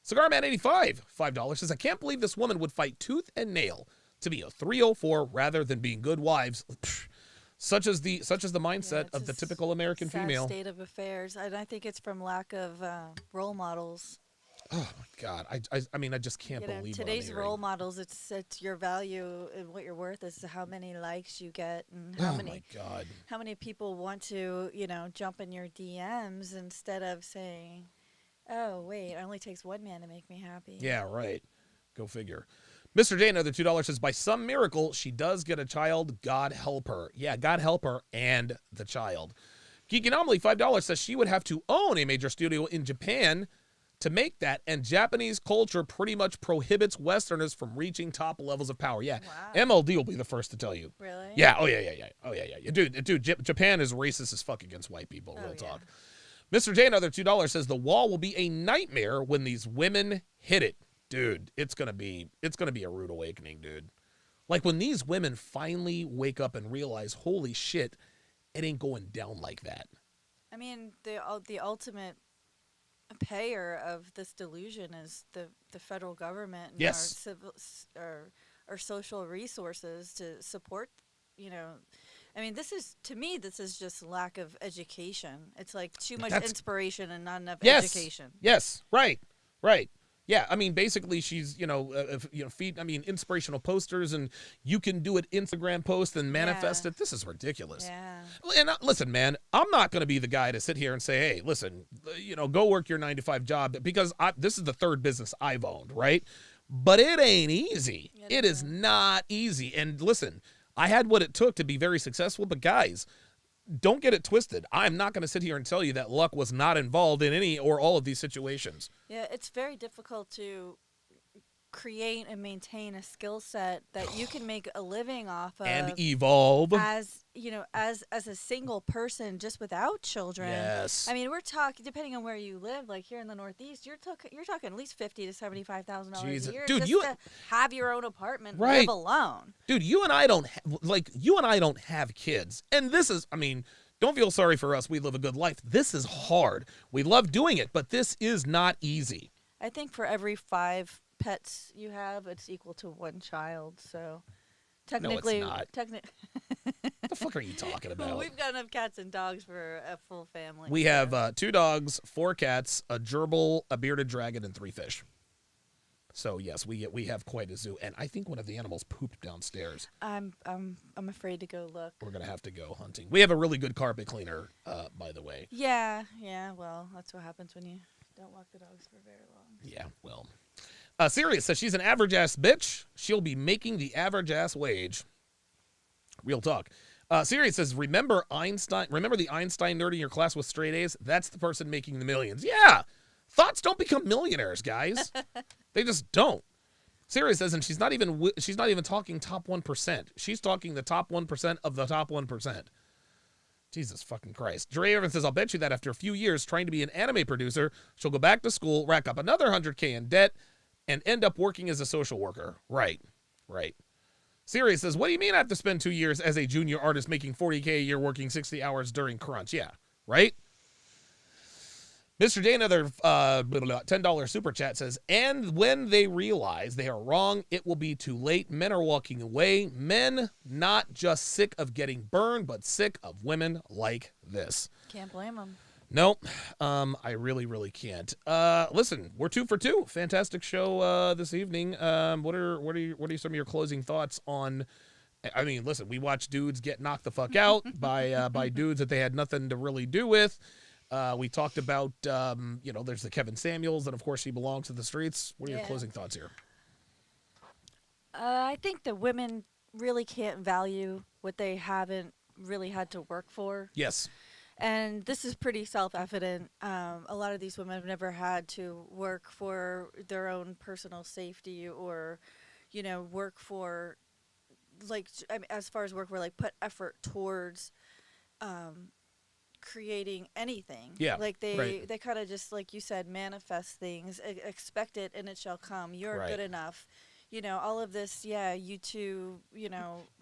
Cigarman85, $5, says, I can't believe this woman would fight tooth and nail to be a 304 rather than being good wives. Such is the mindset of the typical American sad female. State of affairs, and I think it's from lack of role models. Oh my God, I mean, I just can't believe today's what I'm role models. It's your value and what you're worth is how many likes you get and how many. My God. How many people want to jump in your DMs instead of saying, "Oh wait, it only takes one man to make me happy." Yeah, right. Go figure. Mr. J, another $2 says, by some miracle, she does get a child. God help her. Yeah, God help her and the child. Geek Anomaly, $5 says she would have to own a major studio in Japan to make that, and Japanese culture pretty much prohibits Westerners from reaching top levels of power. Yeah, wow. MLD will be the first to tell you. Really? Yeah, oh yeah. Oh yeah. Dude, Japan is racist as fuck against white people, real talk. Mr. J, another $2 says, the wall will be a nightmare when these women hit it. Dude, it's gonna be a rude awakening, dude. Like when these women finally wake up and realize, holy shit, it ain't going down like that. I mean, the ultimate payer of this delusion is the federal government and yes. our social resources to support. I mean, this is just lack of education. It's like too much inspiration and not enough education. Yes, right. Yeah, I mean, basically, she's inspirational posters, and you can do an Instagram post and manifest it. This is ridiculous. Yeah. And listen, man, I'm not going to be the guy to sit here and say, hey, listen, go work your 9-to-5 job, because this is the third business I've owned, right? But it ain't easy. It is not easy. And listen, I had what it took to be very successful, but guys, don't get it twisted. I'm not going to sit here and tell you that luck was not involved in any or all of these situations. Yeah, it's very difficult to create and maintain a skill set that you can make a living off of and evolve as a single person just without children. Yes. I mean, we're talking, depending on where you live, like here in the Northeast, you're talking at least $50,000 to $75,000 a year, dude, just to have your own apartment, right. live alone. Dude, you and I don't have kids, and this is, I mean, don't feel sorry for us. We live a good life. This is hard. We love doing it, but this is not easy. I think for every 5 pets you have, it's equal to 1 child. So technically, no, it's not. What the fuck are you talking about? We've got enough cats and dogs for a full family. We have 2 dogs, 4 cats, a gerbil, a bearded dragon, and 3 fish. So yes, we have quite a zoo, and I think one of the animals pooped downstairs. I'm afraid to go look. We're gonna have to go hunting. We have a really good carpet cleaner, by the way. Yeah. Well, that's what happens when you don't walk the dogs for very long. Yeah. Well, Sirius says she's an average ass bitch. She'll be making the average ass wage. Real talk. Sirius says, remember Einstein? Remember the Einstein nerd in your class with straight A's? That's the person making the millions. Yeah. Thoughts don't become millionaires, guys. They just don't. Sirius says, and she's not even talking top 1%. She's talking the top 1% of the top 1%. Jesus fucking Christ. Dre Irvin says, I'll bet you that after a few years trying to be an anime producer, she'll go back to school, rack up another $100K in debt, and end up working as a social worker. Right. Sirius says, what do you mean I have to spend 2 years as a junior artist making $40K a year working 60 hours during crunch? Yeah, right? Mr. J, another $10 super chat says, and when they realize they are wrong, it will be too late. Men are walking away. Men not just sick of getting burned, but sick of women like this. Can't blame them. Nope, I really, really can't. Listen, we're 2 for 2. Fantastic show this evening. What are some of your closing thoughts on? I mean, listen, we watched dudes get knocked the fuck out by dudes that they had nothing to really do with. We talked about, there's the Kevin Samuels, and of course he belongs to the streets. What are your closing thoughts here? I think that women really can't value what they haven't really had to work for. Yes. And this is pretty self-evident. A lot of these women have never had to work for their own personal safety or, work for, as far as work for, put effort towards creating anything. Yeah. They kind of just, like you said, manifest things, expect it and it shall come. You're good enough. All of this, you two,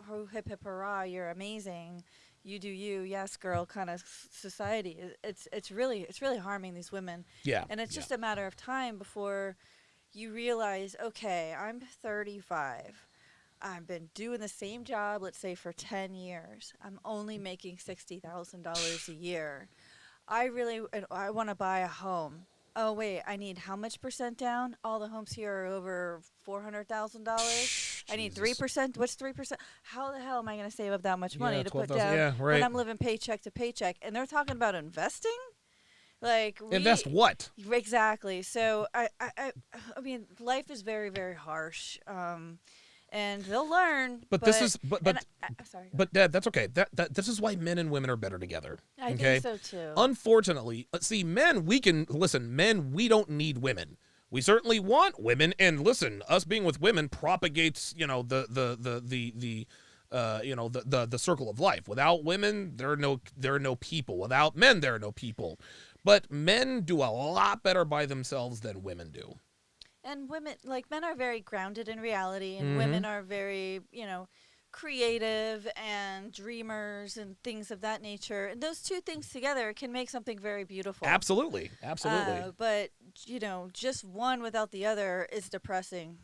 ho hip hip hurrah, you're amazing. You do you, yes, girl, kind of society. It's really harming these women. Yeah. And it's just a matter of time before you realize, okay, I'm 35. I've been doing the same job, let's say, for 10 years. I'm only making $60,000 a year. I want to buy a home. Oh, wait, I need how much % down? All the homes here are over $400,000. I need 3%. What's 3%? How the hell am I going to save up that much money to put down when I'm living paycheck to paycheck? And they're talking about investing? Invest what? Exactly. So, I mean, life is very, very harsh. And they'll learn. But that's okay. This is why men and women are better together. I think so too. Unfortunately, see, men, we don't need women. We certainly want women, and listen, us being with women propagates, the circle of life. Without women, there are no people. Without men, there are no people. But men do a lot better by themselves than women do. And women, men are very grounded in reality, and women are very, creative and dreamers and things of that nature. And those two things together can make something very beautiful. Absolutely. But, just one without the other is depressing.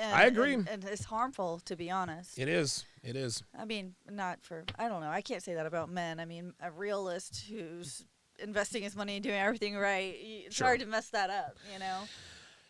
I agree. And it's harmful, to be honest. It is. I mean, I don't know. I can't say that about men. I mean, a realist who's investing his money and doing everything right, it's hard to mess that up,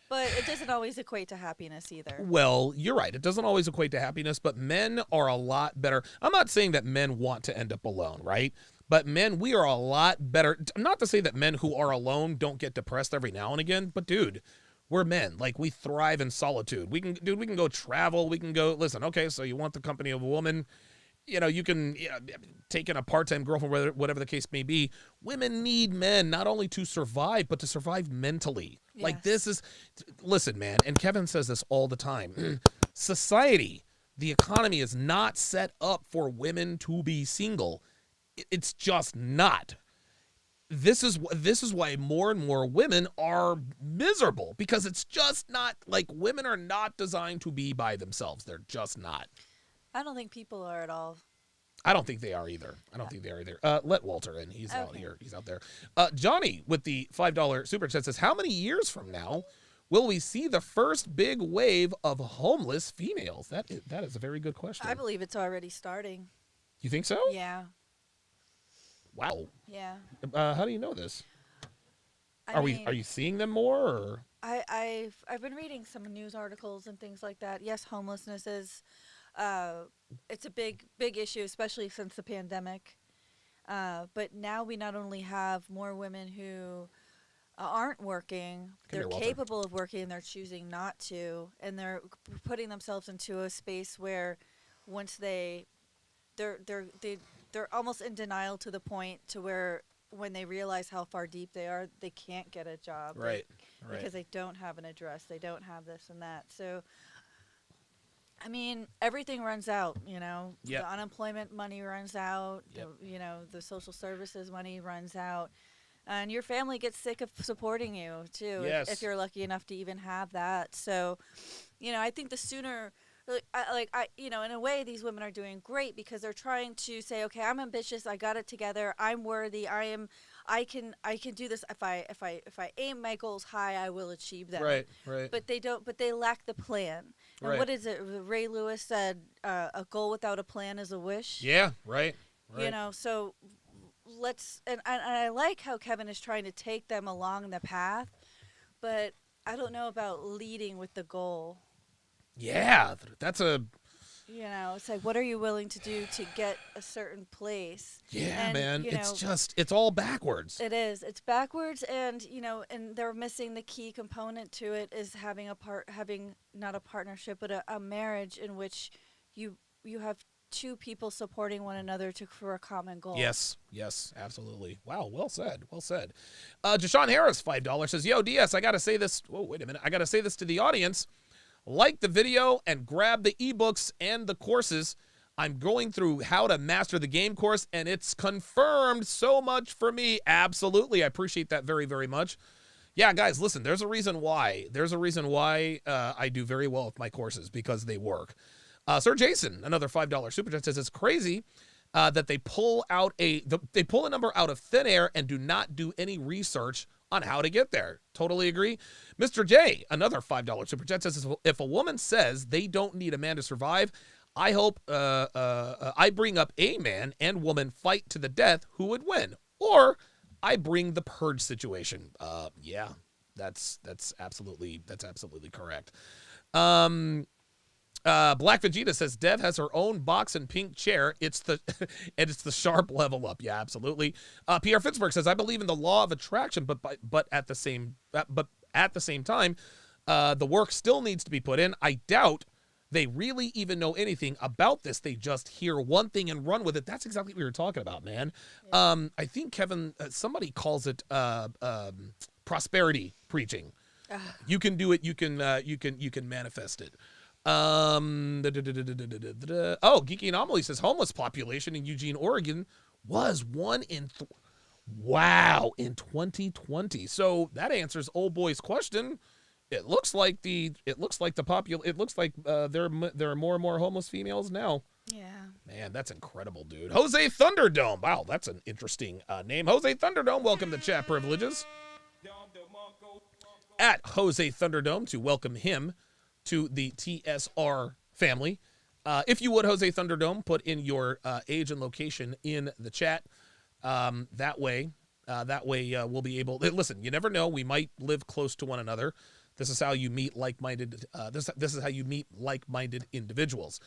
But it doesn't always equate to happiness either. Well, you're right. It doesn't always equate to happiness, but men are a lot better. I'm not saying that men want to end up alone, right? But men, we are a lot better. Not to say that men who are alone don't get depressed every now and again, but dude, we're men. We thrive in solitude. We can go travel. We can go, listen, okay, so you want the company of a woman. You can take in a part-time girlfriend, whatever the case may be. Women need men not only to survive, but to survive mentally. Yes. Listen, man, and Kevin says this all the time. Society, the economy is not set up for women to be single. It's just not. This is why more and more women are miserable, because it's just not, women are not designed to be by themselves. They're just not. I don't think people are at all. I don't think they are either. Let Walter in. He's out here. He's out there. Johnny with the $5 super chat says, how many years from now will we see the first big wave of homeless females? That is a very good question. I believe it's already starting. You think so? Yeah. Wow. Yeah. How do you know this? Are you seeing them more? Or? I've been reading some news articles and things like that. Yes, homelessness is it's a big issue, especially since the pandemic. But now we not only have more women who aren't working, they're capable of working, and they're choosing not to, and they're putting themselves into a space where once they they're almost in denial to the point to where when they realize how far deep they are, they can't get a job. Right. Because they don't have an address, they don't have this and that. So, I mean, everything runs out, you know. Yep. The unemployment money runs out. Yep. The social services money runs out. And your family gets sick of supporting you, too, if you're lucky enough to even have that. So, I think the sooner, in a way, these women are doing great because they're trying to say, okay, I'm ambitious, I got it together, I'm worthy, I can do this. If I aim my goals high, I will achieve them. Right. But they lack the plan. And Right. what is it? Ray Lewis said, a goal without a plan is a wish. Yeah, right. So let's, and I like how Kevin is trying to take them along the path, but I don't know about leading with the goal. Yeah, that's a... It's like, what are you willing to do to get a certain place? Yeah, and, man, it's all backwards. It is. It's backwards, and and they're missing the key component to it is having not a partnership, but a marriage in which you have two people supporting one another for a common goal. Yes, absolutely. Wow, well said. Jashawn Harris, $5 says, "Yo, DS, I gotta say this. Whoa, wait a minute. I gotta say this to the audience. Like the video and grab the ebooks and the courses. I'm going through how to master the game course, and it's confirmed so much for me." Absolutely, I appreciate that very, very much. Yeah, guys, listen. There's a reason why. I do very well with my courses because they work. Sir Jason, another $5 super chat, says it's crazy that they pull a number out of thin air and do not do any research on how to get there. Totally agree. Mr. J, another $5 super chat, says if a woman says they don't need a man to survive, I hope I bring up a man and woman fight to the death, who would win? Or I bring the purge situation. Yeah, that's absolutely correct. Black Vegeta says Dev has her own box and pink chair. It's the sharp level up. Yeah, absolutely. Pierre Fitzberg says I believe in the law of attraction, but at the same time, the work still needs to be put in. I doubt they really even know anything about this. They just hear one thing and run with it. That's exactly what we were talking about, man. Yeah. I think Kevin, somebody calls it prosperity preaching. You can do it. You can manifest it. Geeky Anomaly says homeless population in Eugene, Oregon was 1 in 3. Wow, in 2020. So that answers old boy's question. It looks like there are more and more homeless females now. Yeah. Man, that's incredible, dude. Jose Thunderdome. Wow, that's an interesting name. Jose Thunderdome, welcome to Chat Privileges. At Jose Thunderdome to welcome him to the TSR family. If you would, Jose Thunderdome, put in your age and location in the chat. That way we'll be able. Listen, you never know. We might live close to one another. This is how you meet like-minded. This is how you meet like-minded individuals.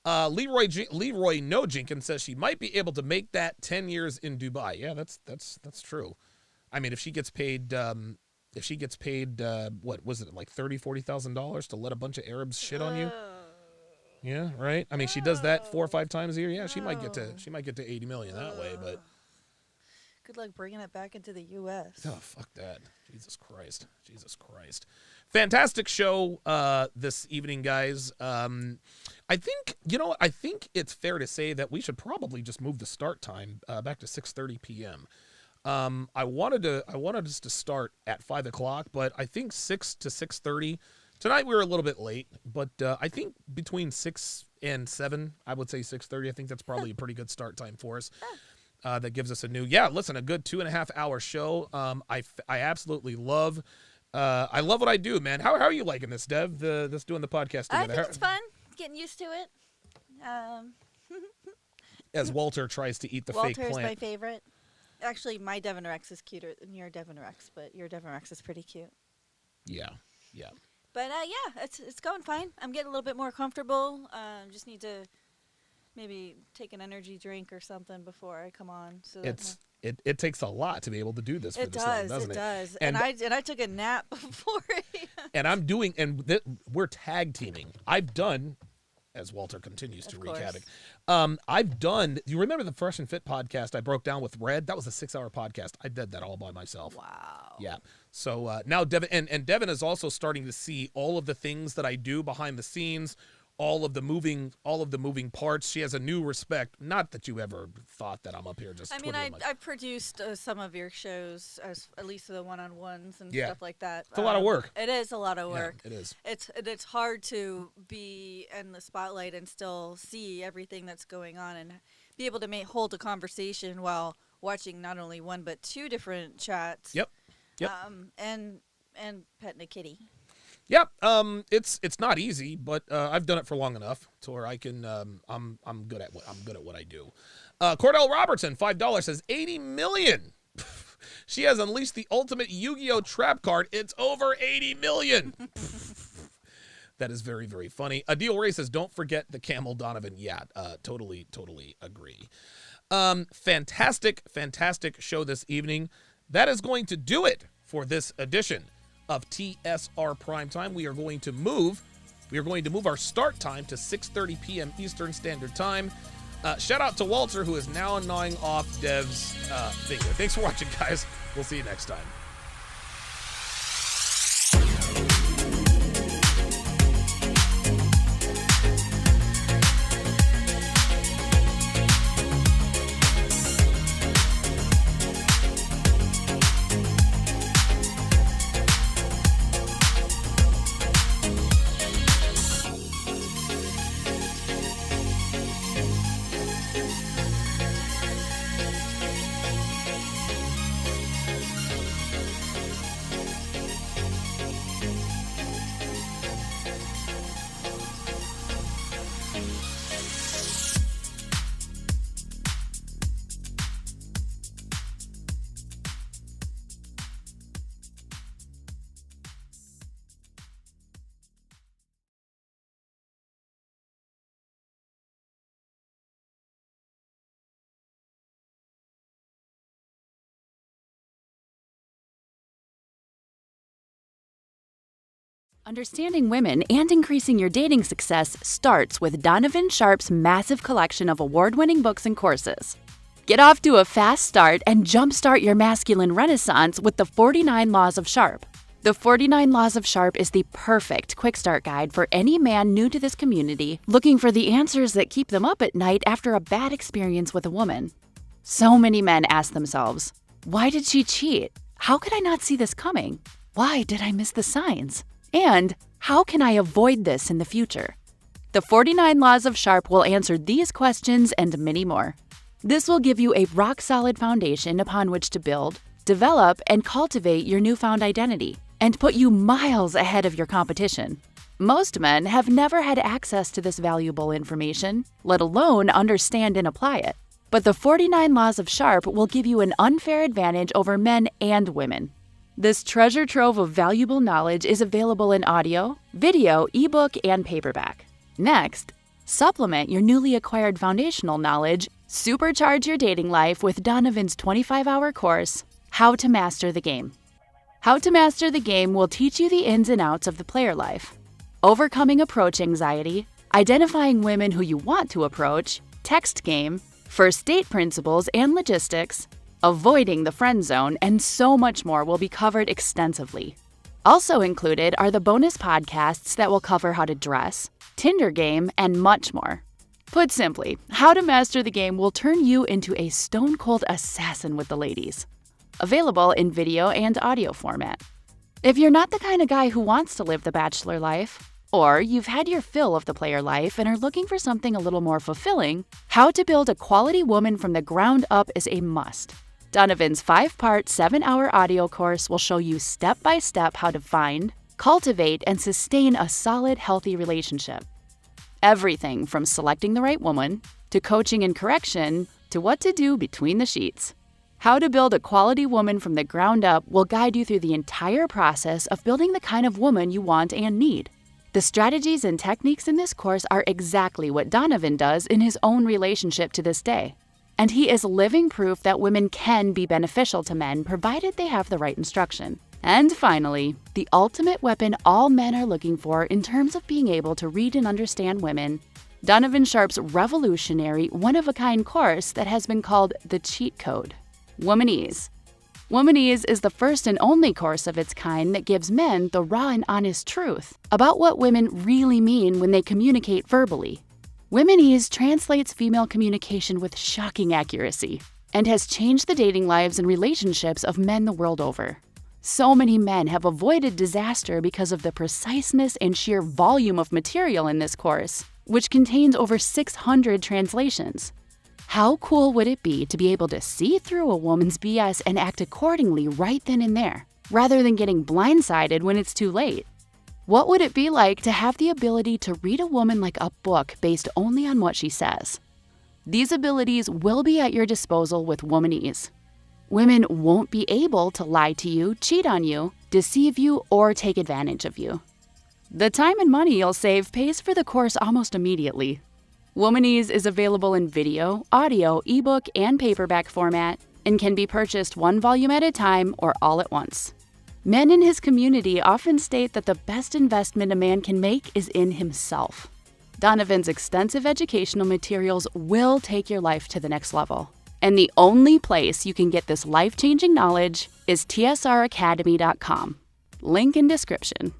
Leroy No Jenkins says she might be able to make that 10 years in Dubai. Yeah, that's true. I mean, if she gets paid. What was it, like $30,000-$40,000 to let a bunch of Arabs shit on you? Yeah, right. I mean, she does that 4 or 5 times a year. Yeah, she might get to 80 million that way. But good luck bringing it back into the U.S. Oh, fuck that! Jesus Christ! Fantastic show this evening, guys. I think it's fair to say that we should probably just move the start time back to 6:30 p.m. I wanted us to start at 5 o'clock, but I think 6 to 6:30. Tonight we were a little bit late, but I think between 6 and 7, I would say 6:30. I think that's probably a pretty good start time for us. That gives us a good 2.5 hour show. I absolutely love. I love what I do, man. How are you liking this, Dev? This doing the podcast together. I think it's fun. Getting used to it. As Walter tries to eat the fake plant. Walter's my favorite. Actually, my Devon Rex is cuter than your Devon Rex, but your Devon Rex is pretty cute. Yeah. But it's going fine. I'm getting a little bit more comfortable. Just need to maybe take an energy drink or something before I come on. So it takes a lot to be able to do this. For this long, doesn't it? It does. And I took a nap before. And we're tag teaming. I've done as Walter continues to wreak course. havoc. I've done. You remember the Fresh and Fit podcast I broke down with Red? That was a 6-hour podcast. I did that all by myself. Wow. Yeah. So now Devin and Devin is also starting to see all of the things that I do behind the scenes, all of the moving parts. She has a new respect. Not that you ever thought that I'm up here just. I mean, twiddling my- I produced some of your shows, at least the one-on-ones and Yeah. stuff like that. It's a lot of work. It is a lot of Yeah, work. it is. It's hard to be in the spotlight and still see everything that's going on and be able to hold a conversation while watching not only one but two different chats. Yep. And petting a kitty. Yep. It's not easy, but I've done it for long enough to where I can. I'm good at what I do. Cordell Robertson, $5 says 80 million. She has unleashed the ultimate Yu-Gi-Oh trap card. It's over 80 million. That is very, very funny. Adil Ray says, don't forget the Camel Donovan. Yeah, totally agree. Fantastic show this evening. That is going to do it for this edition of TSR Primetime. We are going to move our start time to 6:30 p.m. Eastern Standard Time. Shout out to Walter, who is now gnawing off Dev's finger. Thanks for watching, guys. We'll see you next time. Understanding women and increasing your dating success starts with Donovan Sharp's massive collection of award-winning books and courses. Get off to a fast start and jumpstart your masculine renaissance with the 49 Laws of Sharp. The 49 Laws of Sharp is the perfect quick start guide for any man new to this community looking for the answers that keep them up at night after a bad experience with a woman. So many men ask themselves, why did she cheat? How could I not see this coming? Why did I miss the signs? And how can I avoid this in the future? The 49 Laws of Sharp will answer these questions and many more. This will give you a rock-solid foundation upon which to build, develop, and cultivate your newfound identity, and put you miles ahead of your competition. Most men have never had access to this valuable information, let alone understand and apply it. But the 49 Laws of Sharp will give you an unfair advantage over men and women. This treasure trove of valuable knowledge is available in audio, video, ebook, and paperback. Next, supplement your newly acquired foundational knowledge, supercharge your dating life with Donovan's 25-hour course, How to Master the Game. How to Master the Game will teach you the ins and outs of the player life, overcoming approach anxiety, identifying women who you want to approach, text game, first date principles and logistics, avoiding the friend zone, and so much more will be covered extensively. Also included are the bonus podcasts that will cover how to dress, Tinder game, and much more. Put simply, How to Master the Game will turn you into a stone-cold assassin with the ladies. Available in video and audio format. If you're not the kind of guy who wants to live the bachelor life, or you've had your fill of the player life and are looking for something a little more fulfilling, How to Build a Quality Woman from the Ground Up is a must. Donovan's 5-part, 7-hour audio course will show you step-by-step how to find, cultivate, and sustain a solid, healthy relationship. Everything from selecting the right woman, to coaching and correction, to what to do between the sheets. How to Build a Quality Woman from the Ground Up will guide you through the entire process of building the kind of woman you want and need. The strategies and techniques in this course are exactly what Donovan does in his own relationship to this day. And he is living proof that women can be beneficial to men provided they have the right instruction. And finally, the ultimate weapon all men are looking for in terms of being able to read and understand women, Donovan Sharp's revolutionary, one-of-a-kind course that has been called the cheat code, Womanese. Womanese is the first and only course of its kind that gives men the raw and honest truth about what women really mean when they communicate verbally. Womanese translates female communication with shocking accuracy and has changed the dating lives and relationships of men the world over. So many men have avoided disaster because of the preciseness and sheer volume of material in this course, which contains over 600 translations. How cool would it be to be able to see through a woman's BS and act accordingly right then and there, rather than getting blindsided when it's too late? What would it be like to have the ability to read a woman like a book based only on what she says? These abilities will be at your disposal with Womanese. Women won't be able to lie to you, cheat on you, deceive you, or take advantage of you. The time and money you'll save pays for the course almost immediately. Womanese is available in video, audio, ebook, and paperback format and can be purchased one volume at a time or all at once. Men in his community often state that the best investment a man can make is in himself. Donovan's extensive educational materials will take your life to the next level. And the only place you can get this life-changing knowledge is tsracademy.com. Link in description.